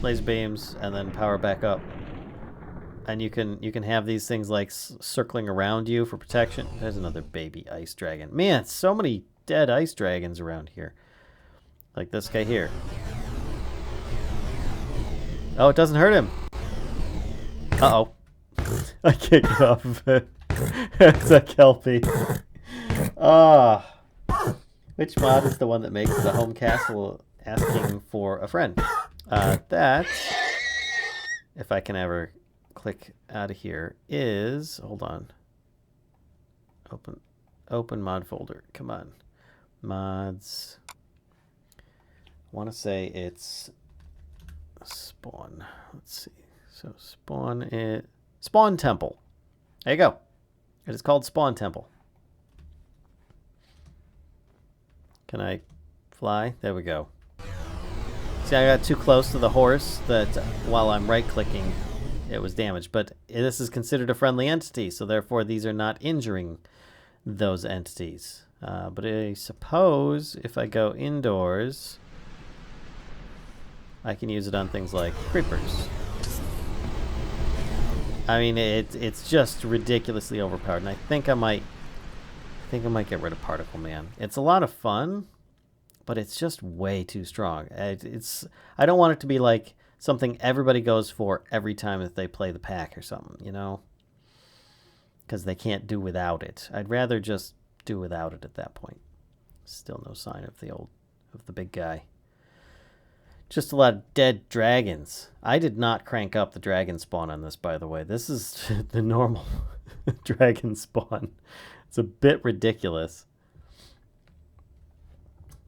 laser beams and then power back up. And you can have these things like circling around you for protection. There's another baby ice dragon. Man, so many dead ice dragons around here. Like this guy here. Oh, it doesn't hurt him. Uh-oh. I kicked off of it. It's a Kelpie. Ah. Which mod is the one that makes the home castle asking for a friend? That, if I can ever click out of here, is, hold on, open mod folder. Come on, mods. I want to say it's spawn. Let's see. So spawn temple. There you go. It is called Spawn Temple. Can I fly? There we go. See, I got too close to the horse that while I'm right-clicking, it was damaged. But this is considered a friendly entity, so therefore these are not injuring those entities. But I suppose if I go indoors, I can use it on things like creepers. I mean, it's just ridiculously overpowered, and I think I might get rid of Particle Man. It's a lot of fun, but it's just way too strong. I don't want it to be like something everybody goes for every time that they play the pack or something, you know? because they can't do without it. I'd rather just do without it at that point. Still no sign of the big guy. Just a lot of dead dragons. I did not crank up the dragon spawn on this, by the way. This is the normal dragon spawn. It's a bit ridiculous.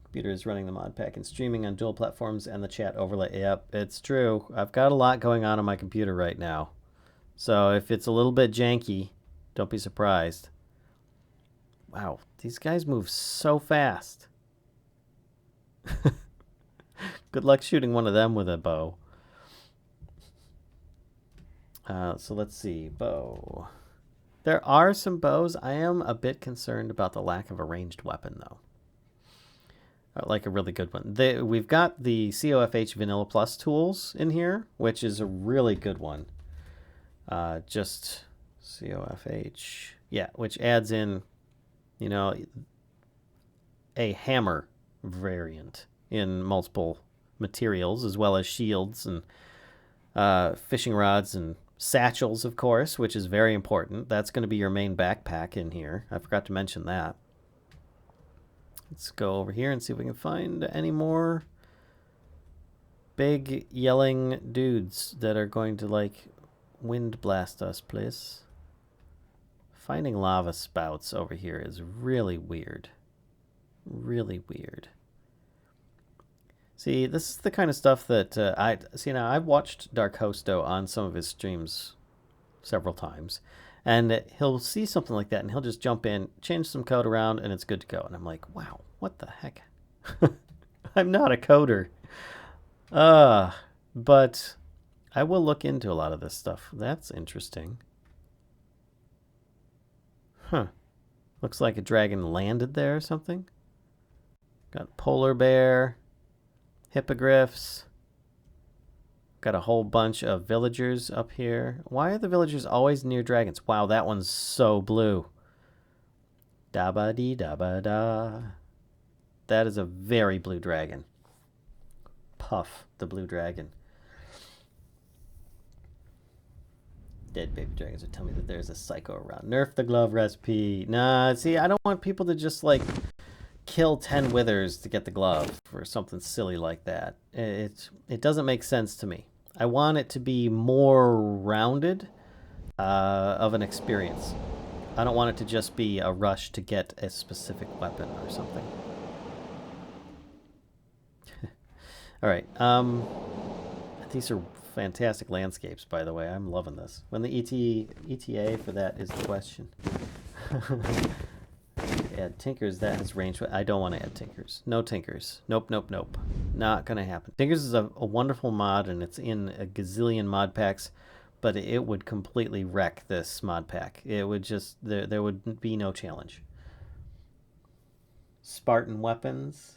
Computer is running the mod pack and streaming on dual platforms and the chat overlay. Yep, it's true. I've got a lot going on my computer right now. So if it's a little bit janky, don't be surprised. Wow, these guys move so fast. Good luck shooting one of them with a bow. So let's see. Bow. There are some bows. I am a bit concerned about the lack of a ranged weapon, though. Like a really good one. We've got the COFH Vanilla Plus tools in here, which is a really good one. Just COFH. Yeah, which adds in, you know, a hammer variant in multiple materials, as well as shields and fishing rods and satchels, of course, which is very important. That's going to be your main backpack in here. I forgot to mention that. Let's go over here and see if we can find any more big yelling dudes that are going to, like, wind blast us, please. Finding lava spouts over here is really weird. Really weird. See, this is the kind of stuff that now I've watched Dark Hosto on some of his streams several times, and he'll see something like that and he'll just jump in, change some code around, and it's good to go. And I'm like, wow, what the heck? I'm not a coder. But I will look into a lot of this stuff. That's interesting. Huh. Looks like a dragon landed there or something. Got polar bear. Hippogriffs. Got a whole bunch of villagers up here. Why are the villagers always near dragons? Wow, that one's so blue. Da-ba-dee-da-ba-da. That is a very blue dragon. Puff, the blue dragon. Dead baby dragons would tell me that there's a psycho around. Nerf the glove recipe. Nah, see, I don't want people to just, like, kill 10 withers to get the glove or something silly like that. It doesn't make sense to me. I want it to be more rounded of an experience. I don't want it to just be a rush to get a specific weapon or something. All right. These are fantastic landscapes, by the way. I'm loving this. When the ETA for that is the question. Add tinkers, that has range. I don't want to add tinkers. No tinkers. Nope, nope, nope. Not going to happen. Tinkers is a wonderful mod, and it's in a gazillion mod packs, but it would completely wreck this mod pack. It would just, there would be no challenge. Spartan weapons.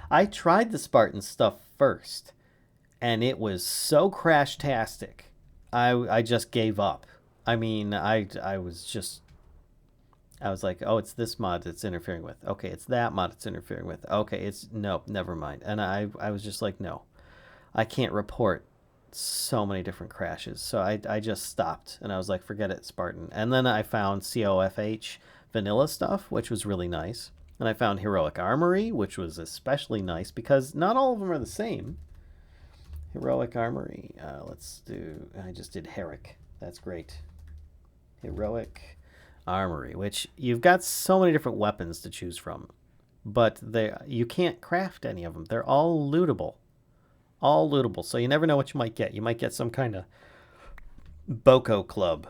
I tried the Spartan stuff first, and it was so crash-tastic. I just gave up. I mean, I was like, oh, it's this mod it's interfering with. Okay, it's that mod it's interfering with. Okay, it's, nope, never mind. And I was just like, no, I can't report so many different crashes. So I just stopped, and I was like, forget it, Spartan. And then I found COFH vanilla stuff, which was really nice. And I found Heroic Armory, which was especially nice because not all of them are the same. Heroic Armory. Let's do, I just did Herrick. That's great. Heroic Armory, which you've got so many different weapons to choose from, but you can't craft any of them. They're all lootable. All lootable. So you never know what you might get. You might get some kind of Boko club.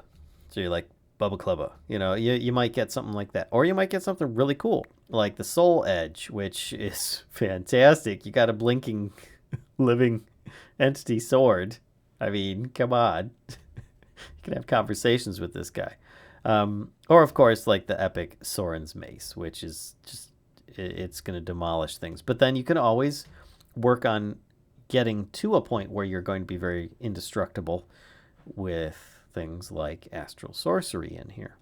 So you're like, Bubba Clubba. You know, you might get something like that. Or you might get something really cool, like the Soul Edge, which is fantastic. You got a blinking living entity sword. I mean, come on. You can have conversations with this guy. Or, of course, like the epic Soren's Mace, which is just, it's going to demolish things. But then you can always work on getting to a point where you're going to be very indestructible with things like Astral Sorcery in here.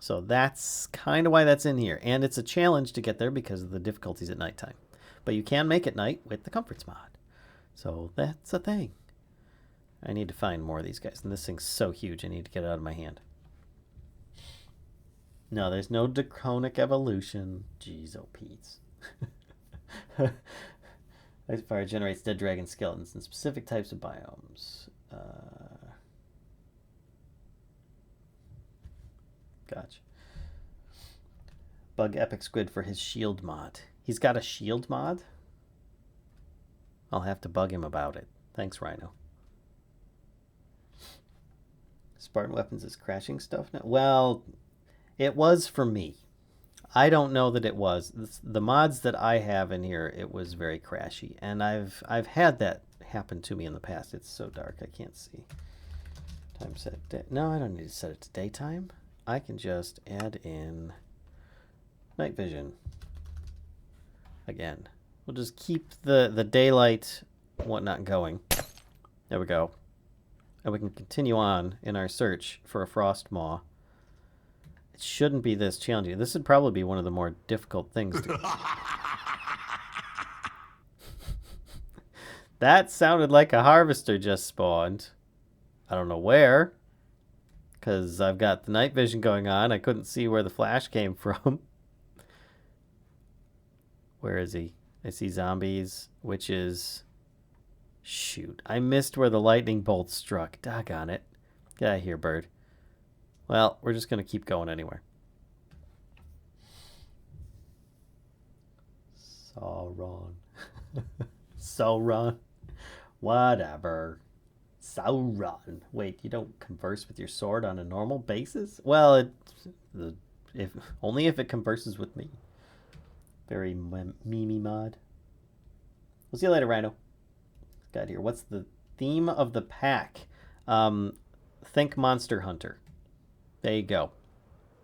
So that's kind of why that's in here. And it's a challenge to get there because of the difficulties at nighttime. But you can make it night with the Comforts mod. So that's a thing. I need to find more of these guys. And this thing's so huge, I need to get it out of my hand. No, there's no draconic evolution. Jeez, oh Pete's. Ice fire generates dead dragon skeletons in specific types of biomes. Gotcha. Bug Epic Squid for his shield mod. He's got a shield mod? I'll have to bug him about it. Thanks, Rhino. Spartan weapons is crashing stuff now? Well, it was for me. I don't know that it was. The mods that I have in here, it was very crashy. And I've had that happen to me in the past. It's so dark I can't see. Time set. No, I don't need to set it to daytime. I can just add in night vision. Again. We'll just keep the daylight whatnot going. There we go. And we can continue on in our search for a frost maw. It shouldn't be this challenging. This would probably be one of the more difficult things to... That sounded like a harvester just spawned. I don't know where, because I've got the night vision going on. I couldn't see where the flash came from. Where is he? I see zombies, witches. Shoot, I missed where the lightning bolt struck. Doggone it. Get out of here, bird. Well, we're just going to keep going anyway. Sauron. Sauron. Whatever. Sauron. Wait, you don't converse with your sword on a normal basis? Well, only if it converses with me. Very meme mod. We'll see you later, Rhino. Got here. What's the theme of the pack? Think Monster Hunter. There you go.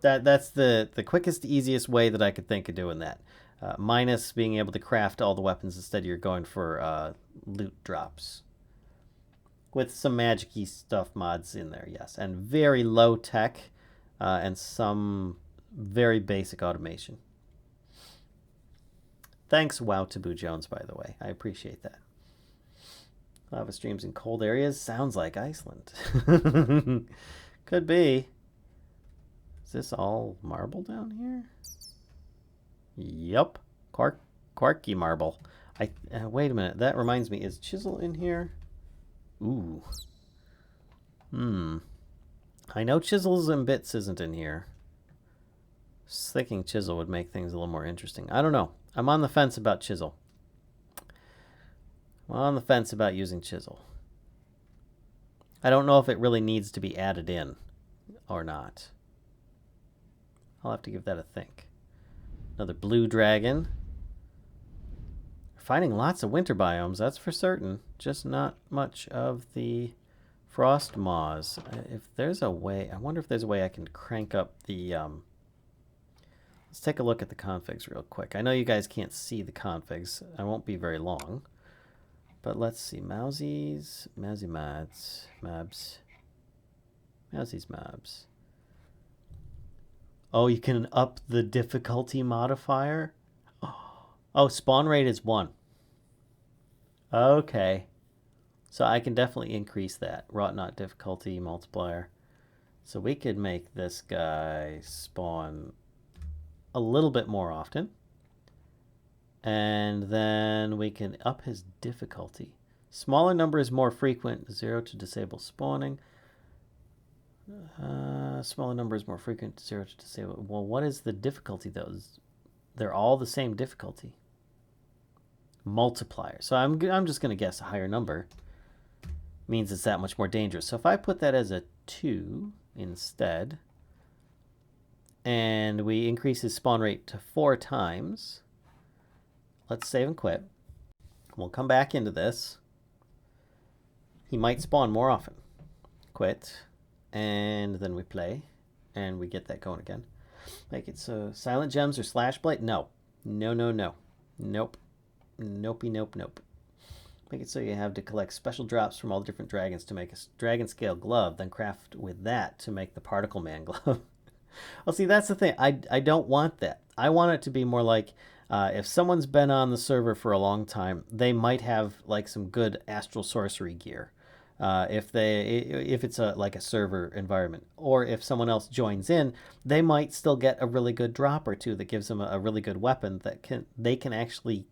That's the quickest, easiest way that I could think of doing that. Minus being able to craft all the weapons. Instead, you're going for loot drops. With some magic-y stuff mods in there, yes. And very low tech and some very basic automation. Thanks, Wow Taboo Jones, by the way. I appreciate that. Lava streams in cold areas? Sounds like Iceland. Could be. Is this all marble down here? Yup. Quarky marble. Wait a minute. That reminds me. Is chisel in here? Ooh. I know chisels and bits isn't in here. Thinking chisel would make things a little more interesting. I don't know. I'm on the fence about chisel. I'm on the fence about using chisel. I don't know if it really needs to be added in or not. I'll have to give that a think. Another blue dragon. We're finding lots of winter biomes, that's for certain. Just not much of the frost maws. If there's a way, I wonder if there's a way I can crank up the... Let's take a look at the configs real quick. I know you guys can't see the configs. I won't be very long. But let's see. Mousies, Mousy mods, mobs. Mousies, mobs. Oh, you can up the difficulty modifier? Oh, spawn rate is 1. Okay. So I can definitely increase that. Wrought not difficulty multiplier. So we could make this guy spawn a little bit more often. And then we can up his difficulty. Smaller number is more frequent. 0 to disable spawning. Smaller number is more frequent. 0 to disable. Well, what is the difficulty though? They're all the same difficulty. Multiplier. So I'm just going to guess a higher number means it's that much more dangerous. So if I put that as a 2 instead, and we increase his spawn rate to 4 times, let's save and quit. We'll come back into this. He might spawn more often. Quit. And then we play. And we get that going again. Make it so silent gems or slash blade? No. No, no, no. Nope. Nopey, nope, nope. Make it so you have to collect special drops from all the different dragons to make a dragon scale glove, then craft with that to make the particle man glove. Well, see, that's the thing. I don't want that. I want it to be more like if someone's been on the server for a long time, they might have like some good astral sorcery gear. If it's like a server environment, or if someone else joins in, they might still get a really good drop or two that gives them a really good weapon that they can actually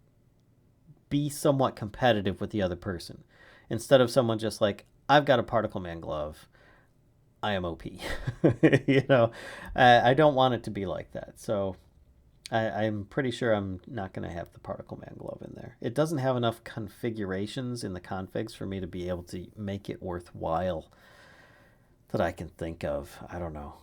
be somewhat competitive with the other person, instead of someone just like, I've got a Particle Man glove, I am OP. You know, I don't want it to be like that. So I'm pretty sure I'm not going to have the Particle Man glove in there. It doesn't have enough configurations in the configs for me to be able to make it worthwhile that I can think of. I don't know.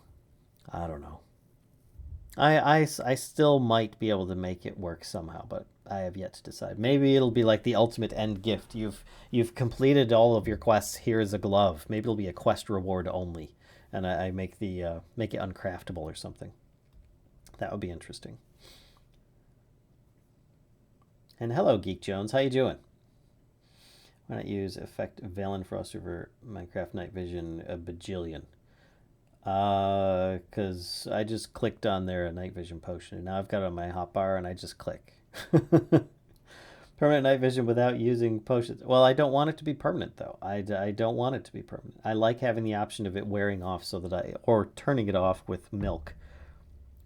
I still might be able to make it work somehow, but I have yet to decide. Maybe it'll be like the ultimate end gift. You've completed all of your quests. Here is a glove. Maybe it'll be a quest reward only, and I make make it uncraftable or something. That would be interesting. And hello, Geek Jones. How you doing? Why not use effect Valen Frost over Minecraft Night Vision a bajillion? Because I just clicked on there a night vision potion, and now I've got it on my hotbar, and I just click. Permanent night vision without using potions. Well, I don't want it to be permanent, though. I don't want it to be permanent. I like having the option of it wearing off so that or turning it off with milk,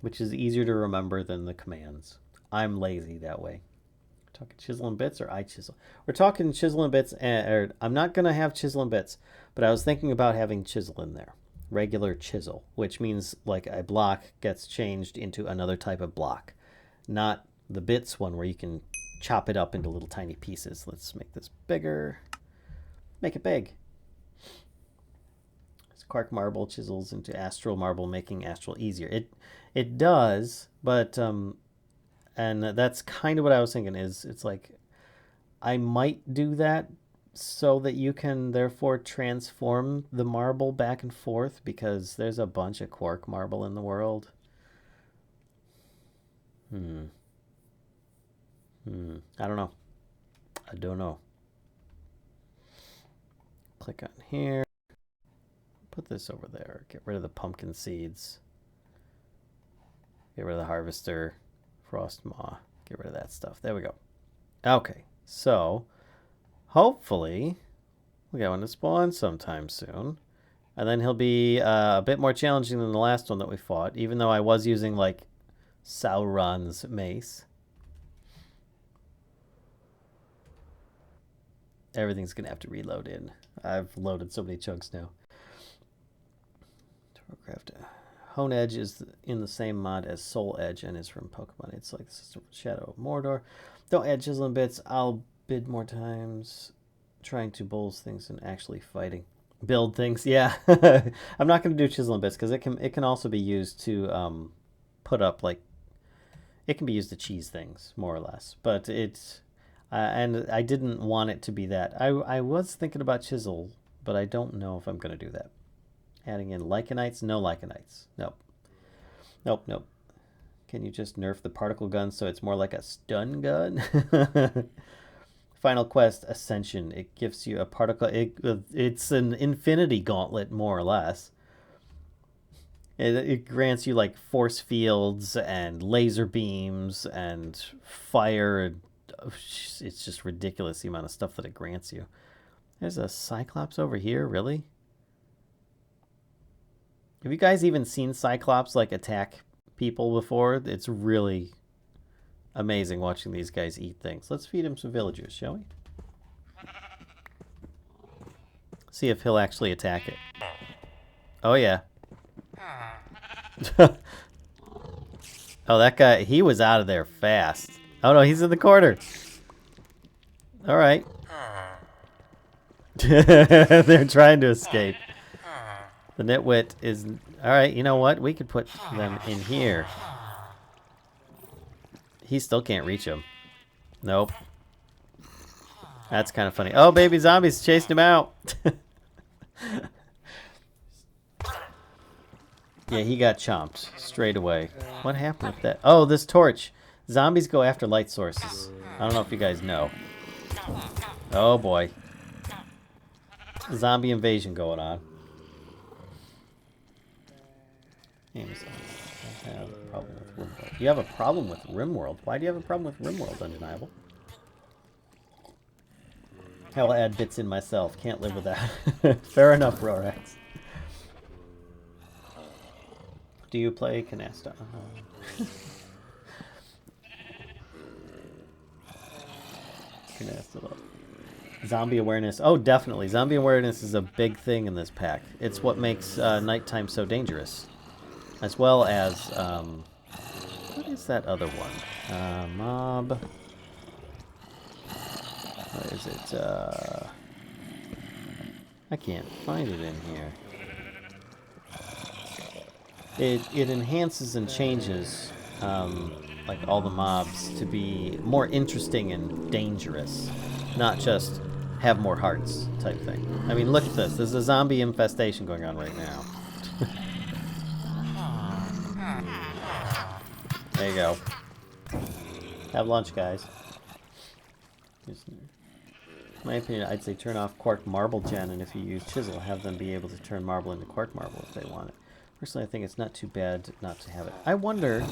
which is easier to remember than the commands. I'm lazy that way. We're talking chisel and bits, or I chisel? We're talking chisel and bits, or I'm not going to have chisel and bits, but I was thinking about having chisel in there. Regular chisel, which means like a block gets changed into another type of block, not the bits one where you can chop it up into little tiny pieces. Let's make this bigger. Make it big. It's quark marble chisels into astral marble, making astral easier. It does, but and that's kind of what I was thinking. It's like I might do that so that you can therefore transform the marble back and forth, because there's a bunch of quark marble in the world. I don't know. Click on here. Put this over there. Get rid of the pumpkin seeds. Get rid of the harvester. Frost maw. Get rid of that stuff. There we go. Okay, so hopefully we got one to spawn sometime soon. And then he'll be a bit more challenging than the last one that we fought, even though I was using like Sauron's mace. Everything's going to have to reload in. I've loaded so many chunks now. Turtlecraft. Hone Edge is in the same mod as Soul Edge and is from Pokemon. It's like the system of Shadow of Mordor. Don't add chisel and bits. I'll bid more times trying to bowls things and actually fighting. Build things, yeah. I'm not going to do chisel and bits because it can also be used to put up, like, it can be used to cheese things, more or less. But it's... and I didn't want it to be that. I was thinking about chisel, but I don't know if I'm going to do that. Adding in Lycanites? No Lycanites. Nope. Can you just nerf the particle gun so it's more like a stun gun? Final quest, Ascension. It gives you a particle... It's an infinity gauntlet, more or less. It grants you, like, force fields and laser beams and fire. It's just ridiculous, the amount of stuff that it grants you. There's a Cyclops over here, really? Have you guys even seen Cyclops, like, attack people before? It's really amazing watching these guys eat things. Let's feed him some villagers, shall we? See if he'll actually attack it. Oh, yeah. Oh, that guy, he was out of there fast. Oh, no, he's in the corner. All right. They're trying to escape. The nitwit is... All right, you know what? We could put them in here. He still can't reach him. Nope. That's kind of funny. Oh, baby zombies chased him out. Yeah, he got chomped straight away. What happened with that? Oh, this torch. Zombies go after light sources. I don't know if you guys know. Oh, boy. Zombie invasion going on. Amazon. I have a problem with RimWorld. You have a problem with RimWorld? Why do you have a problem with RimWorld, Undeniable? I'll add bits in myself. Can't live with that. Fair enough, Rorax. Do you play Canasta? Canasta. Zombie awareness. Oh, definitely. Zombie awareness is a big thing in this pack. It's what makes nighttime so dangerous. As well as, what is that other one? Mob. What is it? I can't find it in here. It enhances and changes, like all the mobs to be more interesting and dangerous. Not just have more hearts type thing. I mean, look at this. There's a zombie infestation going on right now. There you go. Have lunch, guys. In my opinion, I'd say turn off Quark Marble Gen, and if you use Chisel, have them be able to turn Marble into Quark Marble if they want it. Personally, I think it's not too bad not to have it. I wonder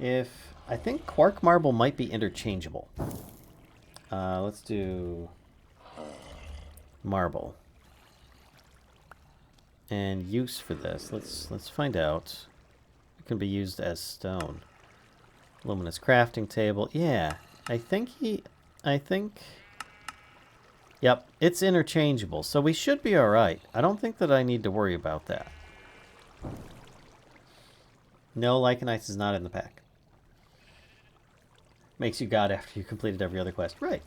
if... I think Quark Marble might be interchangeable. Let's do... Marble. And use for this. Let's find out. It can be used as stone. Luminous crafting table. Yeah, I think... Yep, it's interchangeable, so we should be alright. I don't think that I need to worry about that. No, Lycanites is not in the pack. Makes you God after you completed every other quest. Right.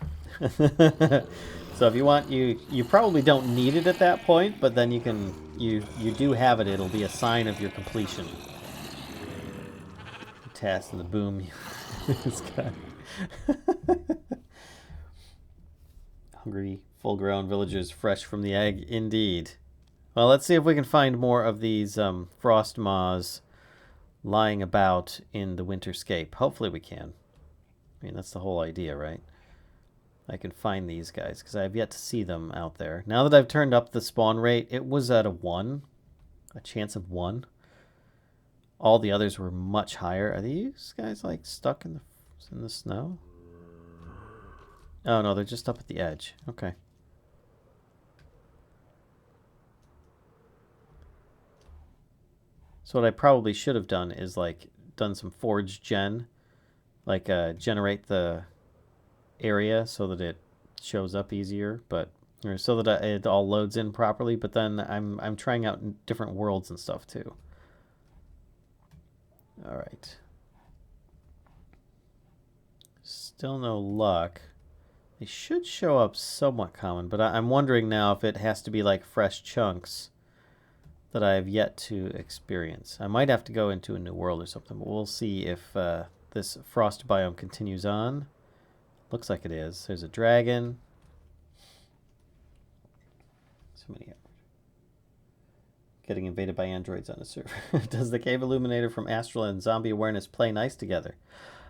So if you want, you probably don't need it at that point, but then you can, you do have it. It'll be a sign of your completion. Test and the boom. It's got hungry, full-grown villagers fresh from the egg, indeed. Well, let's see if we can find more of these frost maws lying about in the winterscape. Hopefully we can. I mean, that's the whole idea, right? I can find these guys, because I have yet to see them out there. Now that I've turned up the spawn rate, it was at a chance of 1. All the others were much higher. Are these guys, like, stuck in the snow? Oh, no, they're just up at the edge. Okay. So what I probably should have done is, like, done some forge gen. Like, generate the area so that it shows up easier, but... Or so that it all loads in properly, but then I'm trying out different worlds and stuff, too. Alright. Still no luck. They should show up somewhat common, but I'm wondering now if it has to be like fresh chunks that I have yet to experience. I might have to go into a new world or something, but we'll see if this frost biome continues on. Looks like it is. There's a dragon. So many. Getting invaded by androids on a server. Does the Cave Illuminator from Astral and Zombie Awareness play nice together?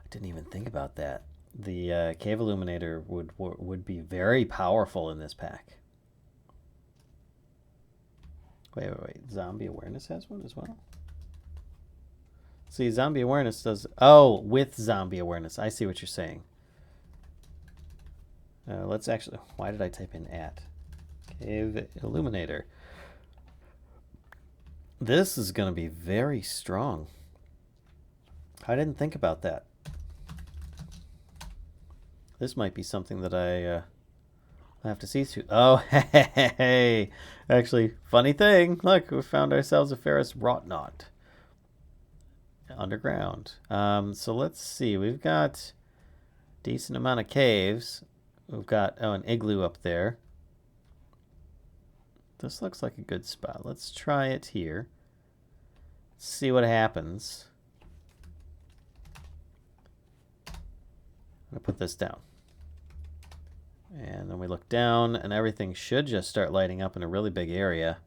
I didn't even think about that. The Cave Illuminator would be very powerful in this pack. Wait. Zombie Awareness has one as well? See, Zombie Awareness does... Oh, with Zombie Awareness. I see what you're saying. Let's actually... Why did I type in at? Cave Illuminator. This is going to be very strong. I didn't think about that. This might be something that I have to see through. Oh, hey. Actually, funny thing. Look, we found ourselves a Ferris Wrought-Knot. Underground. So let's see. We've got a decent amount of caves. We've got, an igloo up there. This looks like a good spot. Let's try it here. Let's see what happens. I'm going to put this down. And then we look down, and everything should just start lighting up in a really big area.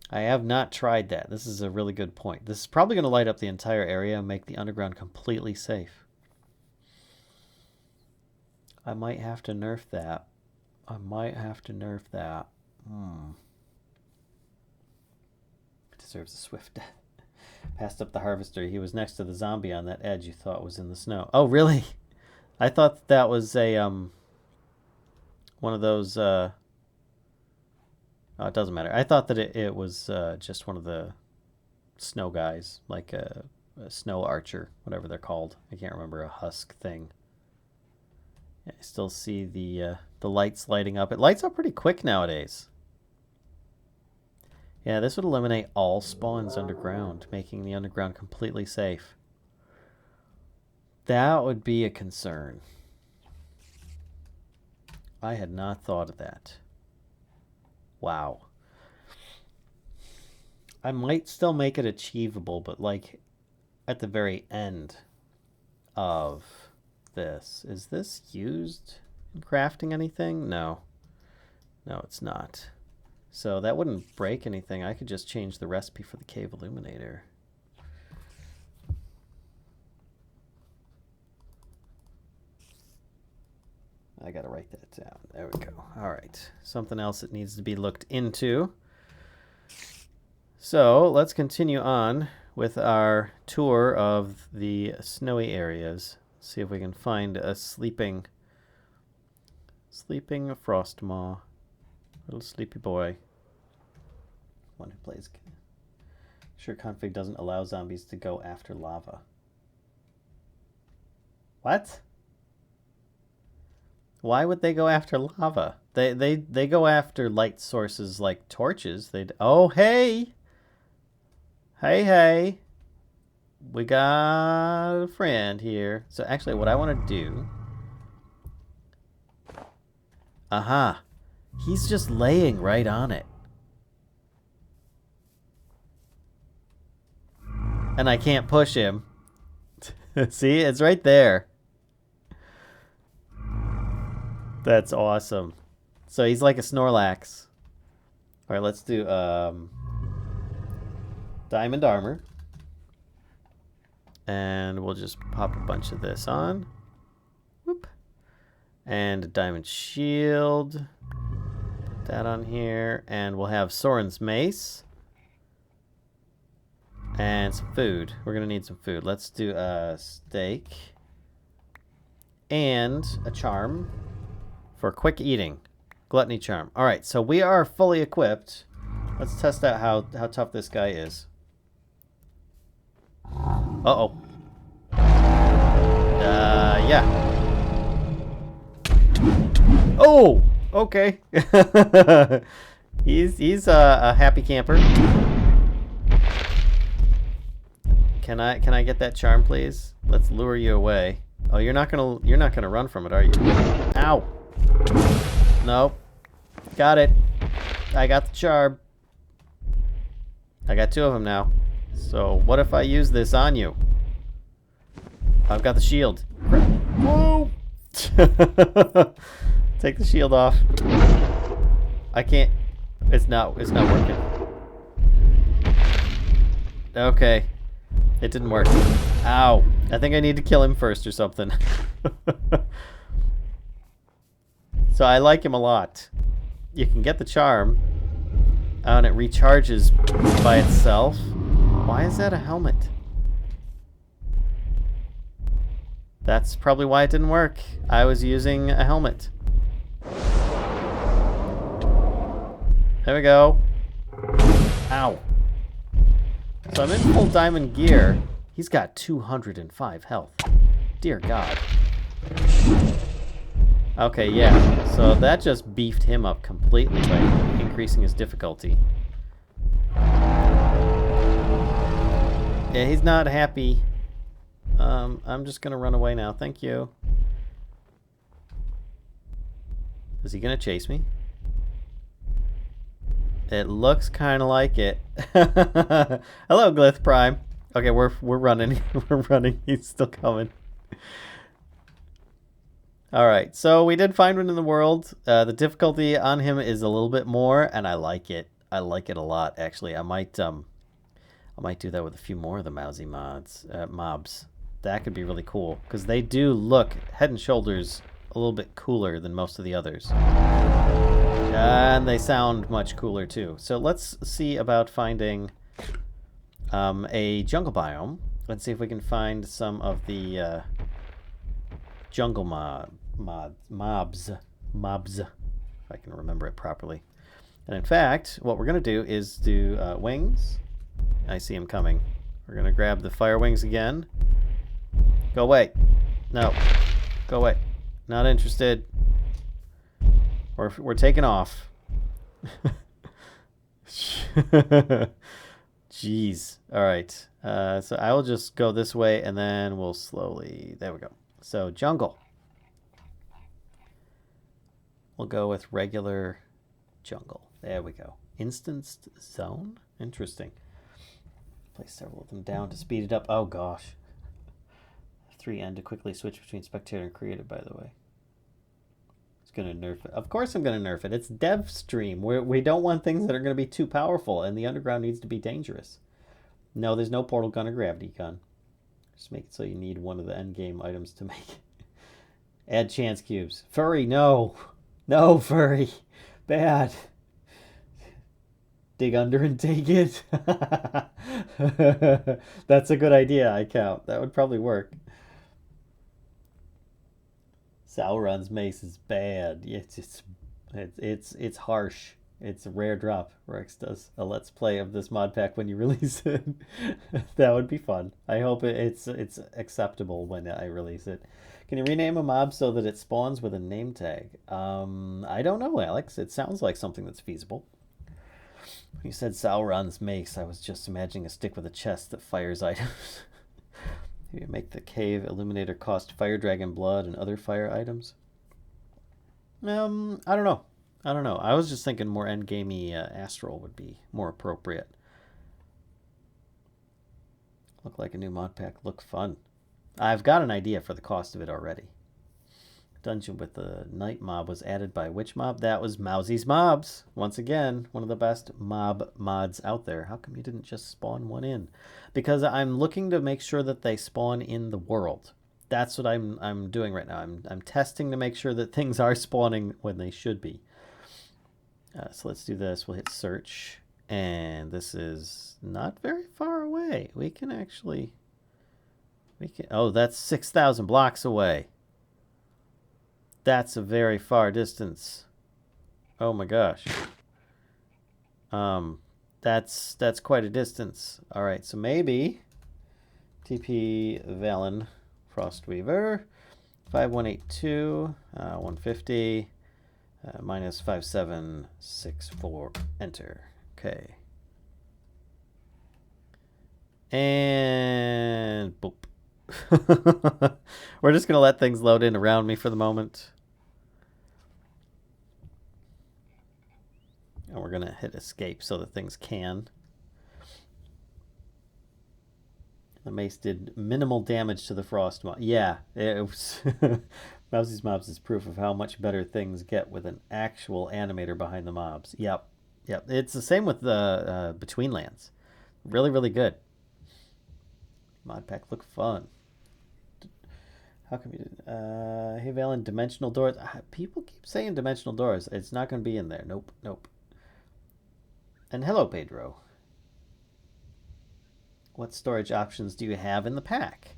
I have not tried that. This is a really good point. This is probably going to light up the entire area and make the underground completely safe. I might have to nerf that. It deserves a swift death. Passed up the harvester. He was next to the zombie on that edge you thought was in the snow. Oh, really? I thought that was a one of those, oh, it doesn't matter. I thought that it was just one of the snow guys, like a snow archer, whatever they're called. I can't remember, a husk thing. I still see the lights lighting up. It lights up pretty quick nowadays. Yeah, this would eliminate all spawns underground, making the underground completely safe. That would be a concern. I had not thought of that. Wow. I might still make it achievable, but like at the very end of this. Is this used in crafting anything? No. No, it's not. So that wouldn't break anything. I could just change the recipe for the cave illuminator. I gotta write that down. There we go. All right. Something else that needs to be looked into. So let's continue on with our tour of the snowy areas. See if we can find a sleeping frost maw. Little sleepy boy. One who plays. Sure, config doesn't allow zombies to go after lava. What? Why would they go after lava? They go after light sources like torches. Oh, hey! Hey! We got a friend here. So actually what I want to do... Aha! He's just laying right on it. And I can't push him. See? It's right there. That's awesome. So he's like a Snorlax. Alright, let's do diamond armor. And we'll just pop a bunch of this on. Whoop. And a diamond shield. Put that on here. And we'll have Soren's mace. And some food. We're going to need some food. Let's do a steak. And a charm for quick eating. Gluttony charm. Alright, so we are fully equipped. Let's test out how tough this guy is. Uh-oh. Yeah. Oh! Okay. He's a happy camper. Can I get that charm, please? Let's lure you away. Oh, you're not gonna run from it, are you? Ow! Nope. Got it. I got the charm. I got two of them now. So what if I use this on you? I've got the shield. Whoa! Take the shield off. I can't. It's not working. Okay. It didn't work. Ow. I think I need to kill him first or something. So I like him a lot. You can get the charm. And it recharges by itself. Why is that a helmet? That's probably why it didn't work. I was using a helmet. There we go. Ow. So I'm in full diamond gear. He's got 205 health. Dear God. Okay, yeah. So that just beefed him up completely by increasing his difficulty. Yeah, he's not happy. I'm just gonna run away now. Thank you. Is he gonna chase me? It looks kind of like it. Hello, Glyph Prime. Okay, we're running. We're running. He's still coming. All right, so we did find one in the world. The difficulty on him is a little bit more, and I like it. I like it a lot, actually. I might do that with a few more of the mousy mobs. That could be really cool because they do look head and shoulders a little bit cooler than most of the others. And they sound much cooler too. So let's see about finding a jungle biome. Let's see if we can find some of the jungle mobs. if I can remember it properly. And in fact, what we're going to do is do wings. I see him coming. We're going to grab the fire wings again. Go away. No. Go away. Not interested. We're taking off. Jeez. All right. So I will just go this way, and then we'll slowly... There we go. So jungle. We'll go with regular jungle. There we go. Instanced zone? Interesting. Place several of them down to speed it up. Oh, gosh. 3N to quickly switch between spectator and creative, by the way. It's going to nerf it. Of course I'm going to nerf it. It's dev stream. We don't want things that are going to be too powerful, and the underground needs to be dangerous. No, there's no portal gun or gravity gun. Just make it so you need one of the endgame items to make it. Add chance cubes. Furry, no. No, furry. Bad. Dig under and take it. That's a good idea, I count. That would probably work. Sauron's mace is bad. It's harsh. It's a rare drop. Rex does a let's play of this mod pack when you release it. That would be fun. I hope it's acceptable when I release it. Can you rename a mob so that it spawns with a name tag? I don't know, Alex. It sounds like something that's feasible. When you said Sauron's mace, I was just imagining a stick with a chest that fires items. You make the cave illuminator cost fire dragon blood and other fire items. I don't know. I was just thinking more endgamey astral would be more appropriate. Look like a new mod pack. Look fun. I've got an idea for the cost of it already. Dungeon with the night mob was added by which mob? That was Mousy's Mobs. Once again, one of the best mob mods out there. How come you didn't just spawn one in? Because I'm looking to make sure that they spawn in the world. That's what I'm doing right now. I'm testing to make sure that things are spawning when they should be. So let's do this. We'll hit search, and this is not very far away. We can actually... Oh, that's 6,000 blocks away. That's a very far distance. Oh my gosh. That's quite a distance. All right, so maybe TP Valen Frostweaver 5182 150 minus 5764 enter. Okay. And boop. We're just going to let things load in around me for the moment. And we're going to hit escape so that things can. The mace did minimal damage to the frost mob. Yeah, it was Mousy's Mobs is proof of how much better things get with an actual animator behind the mobs. Yep. It's the same with the Between Lands. Really, really good. Mod pack look fun. How come you didn't? Hey, Valen, dimensional doors. People keep saying dimensional doors. It's not going to be in there. Nope. And hello, Pedro. What storage options do you have in the pack?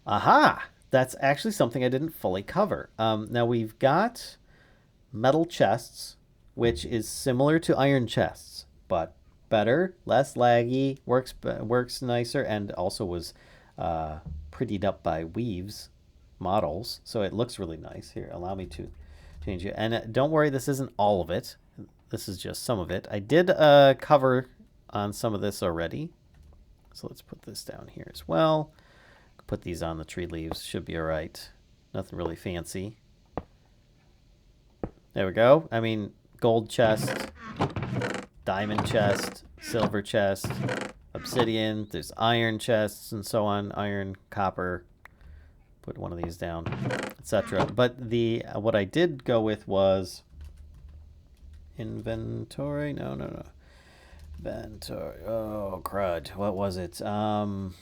Aha! That's actually something I didn't fully cover. Now we've got metal chests, which is similar to iron chests, but better, less laggy, works nicer, and also was prettied up by Weave's models, so it looks really nice. Here, allow me to change it. And don't worry, this isn't all of it. This is just some of it. I did cover on some of this already. So let's put this down here as well. Put these on the tree leaves. Should be all right. Nothing really fancy. There we go. I mean, gold chest, diamond chest, silver chest, obsidian. There's iron chests and so on. Iron, copper. Put one of these down, etc. But the what I did go with was inventory. No. Inventory. Oh, crud. What was it? I'm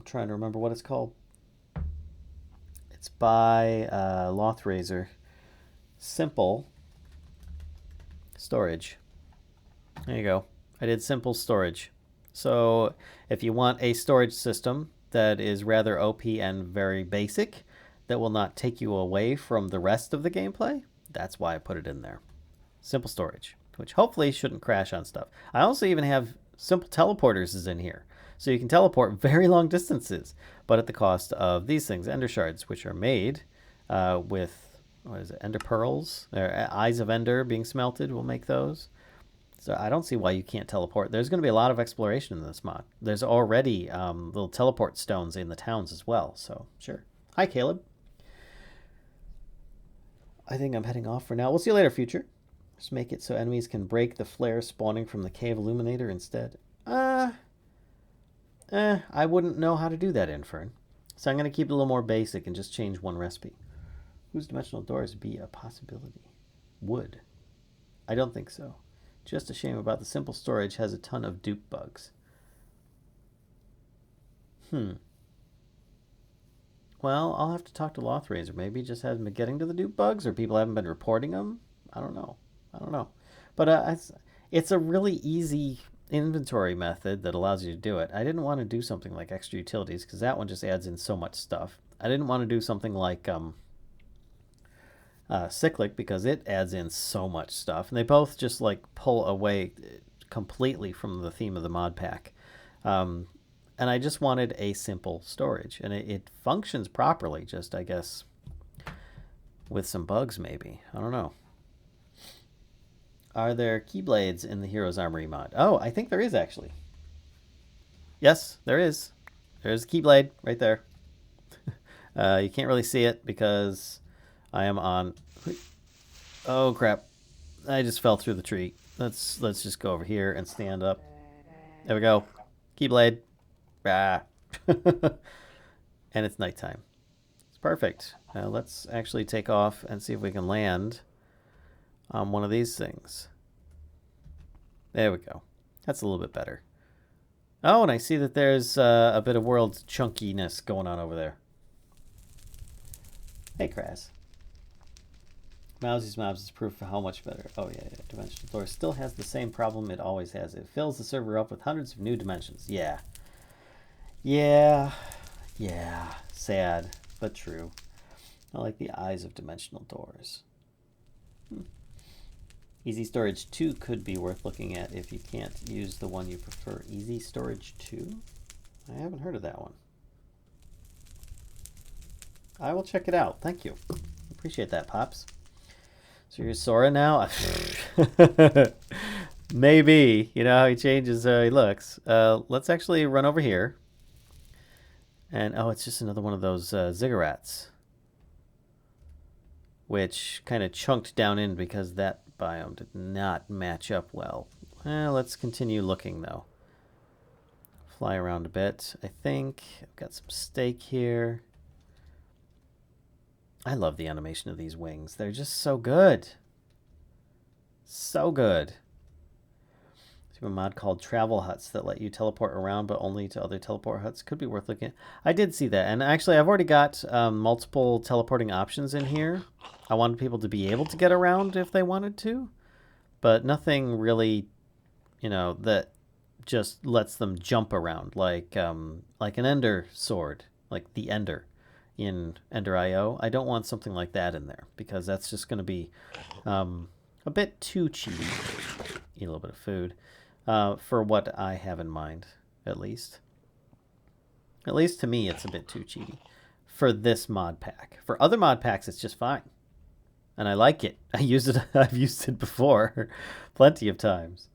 trying to remember what it's called. It's by Lothrazor. Simple storage. There you go. I did simple storage. So if you want a storage system that is rather OP and very basic, that will not take you away from the rest of the gameplay. That's why I put it in there. Simple storage, which hopefully shouldn't crash on stuff. I also even have simple teleporters is in here. So you can teleport very long distances, but at the cost of these things, Ender Shards, which are made with, what is it, Ender Pearls? Eyes of Ender being smelted will make those. So I don't see why you can't teleport. There's going to be a lot of exploration in this mod. There's already little teleport stones in the towns as well, so sure. Hi, Caleb. I think I'm heading off for now. We'll see you later, future. Just make it so enemies can break the flare spawning from the cave illuminator instead. I wouldn't know how to do that, Infern. So I'm going to keep it a little more basic and just change one recipe. Whose dimensional doors be a possibility? Would. I don't think so. Just a shame about the simple storage has a ton of dupe bugs. Well, I'll have to talk to Lothraiser. Maybe just hasn't been getting to the dupe bugs, or people haven't been reporting them. I don't know. But it's a really easy inventory method that allows you to do it. I didn't want to do something like extra utilities because that one just adds in so much stuff. I didn't want to do something like cyclic because it adds in so much stuff, and they both just like pull away completely from the theme of the mod pack. And I just wanted a simple storage, and it functions properly, just I guess with some bugs maybe. I don't know. Are there Keyblades in the Heroes Armory mod? Oh, I think there is actually. Yes, there is. There's a Keyblade right there. You can't really see it because I am on... Oh, crap. I just fell through the tree. Let's just go over here and stand up. There we go. Keyblade. Ah. And it's nighttime. It's perfect. Now let's actually take off and see if we can land on one of these things. There we go. That's a little bit better. Oh, and I see that there's a bit of world chunkiness going on over there. Hey, Kras. Mousy's Mobs is proof of how much better. Oh, yeah. Dimensional Door still has the same problem it always has. It fills the server up with hundreds of new dimensions. Yeah. Yeah. Sad, but true. I like the eyes of dimensional doors. Easy Storage 2 could be worth looking at if you can't use the one you prefer. Easy Storage 2? I haven't heard of that one. I will check it out. Thank you. Appreciate that, Pops. So you're Sora now? Maybe. You know how he changes how he looks. Let's actually run over here. And, oh, it's just another one of those ziggurats. Which kind of chunked down in because that biome did not match up well. Let's continue looking, though. Fly around a bit. I think I've got some steak here. I love the animation of these wings. They're just so good. So good. There's a mod called Travel Huts that let you teleport around, but only to other teleport huts. Could be worth looking at. I did see that. And actually, I've already got multiple teleporting options in here. I wanted people to be able to get around if they wanted to. But nothing really, you know, that just lets them jump around. Like an Ender sword. Like the Ender in Ender IO. I don't want something like that in there. Because that's just going to be a bit too cheaty. Eat a little bit of food. For what I have in mind, at least. At least to me, it's a bit too cheaty. For this mod pack. For other mod packs, it's just fine. And I like it. I've used it before. Plenty of times.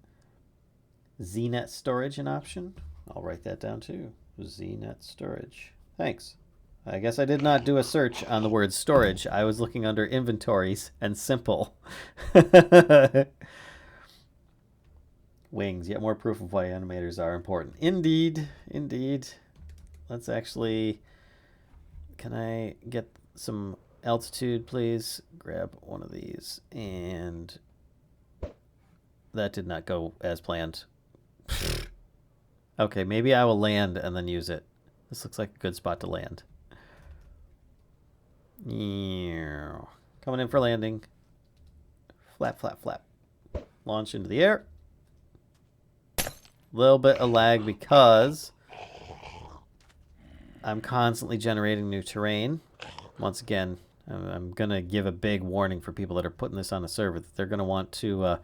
ZNet storage an option? I'll write that down too. ZNet storage. Thanks. I guess I did not do a search on the word storage. I was looking under inventories and simple. Wings, yet more proof of why animators are important. Indeed, indeed. Let's actually... Can I get some altitude, please? Grab one of these. And... That did not go as planned. Okay, maybe I will land and then use it. This looks like a good spot to land. Coming in for landing. Flap, flap, flap. Launch into the air. Little bit of lag because I'm constantly generating new terrain. once again, I'm going to give a big warning for people that are putting this on a server that they're going to want to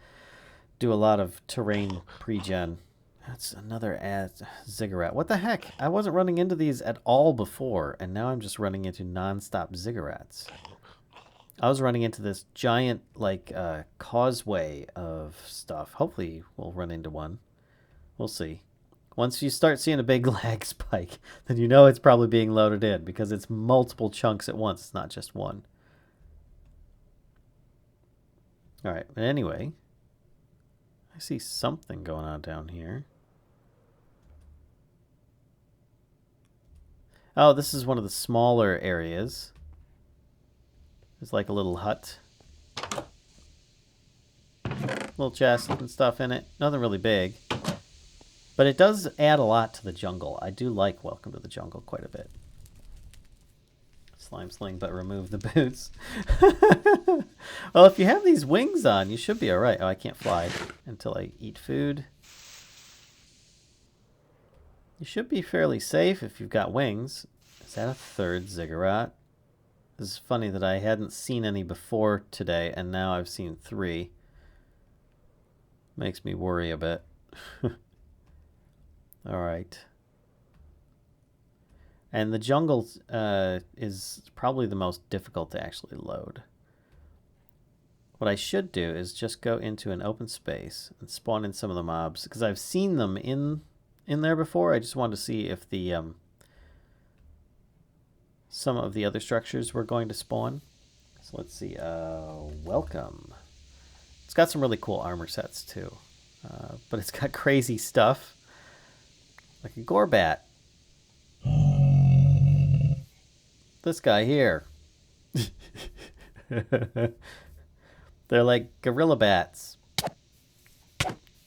do a lot of terrain pre-gen. That's another ziggurat. What the heck? I wasn't running into these at all before, and now I'm just running into non-stop ziggurats. I was running into this giant, like, causeway of stuff. Hopefully we'll run into one. We'll see. Once you start seeing a big lag spike, then you know it's probably being loaded in, because it's multiple chunks at once. It's not just one. All right, but anyway, I see something going on down here. Oh, this is one of the smaller areas. There's like a little hut. Little chest and stuff in it. Nothing really big. But it does add a lot to the jungle. I do like Welcome to the Jungle quite a bit. Slime sling, but remove the boots. Well, if you have these wings on, you should be alright. Oh, I can't fly until I eat food. You should be fairly safe if you've got wings. Is that a third ziggurat? This is funny that I hadn't seen any before today, and now I've seen 3. Makes me worry a bit. Alright. And the jungle is probably the most difficult to actually load. What I should do is just go into an open space and spawn in some of the mobs, because I've seen them in there before. I just wanted to see if the some of the other structures were going to spawn. So let's see. Welcome. It's got some really cool armor sets too, but it's got crazy stuff like a Gorbat. This guy here. They're like gorilla bats.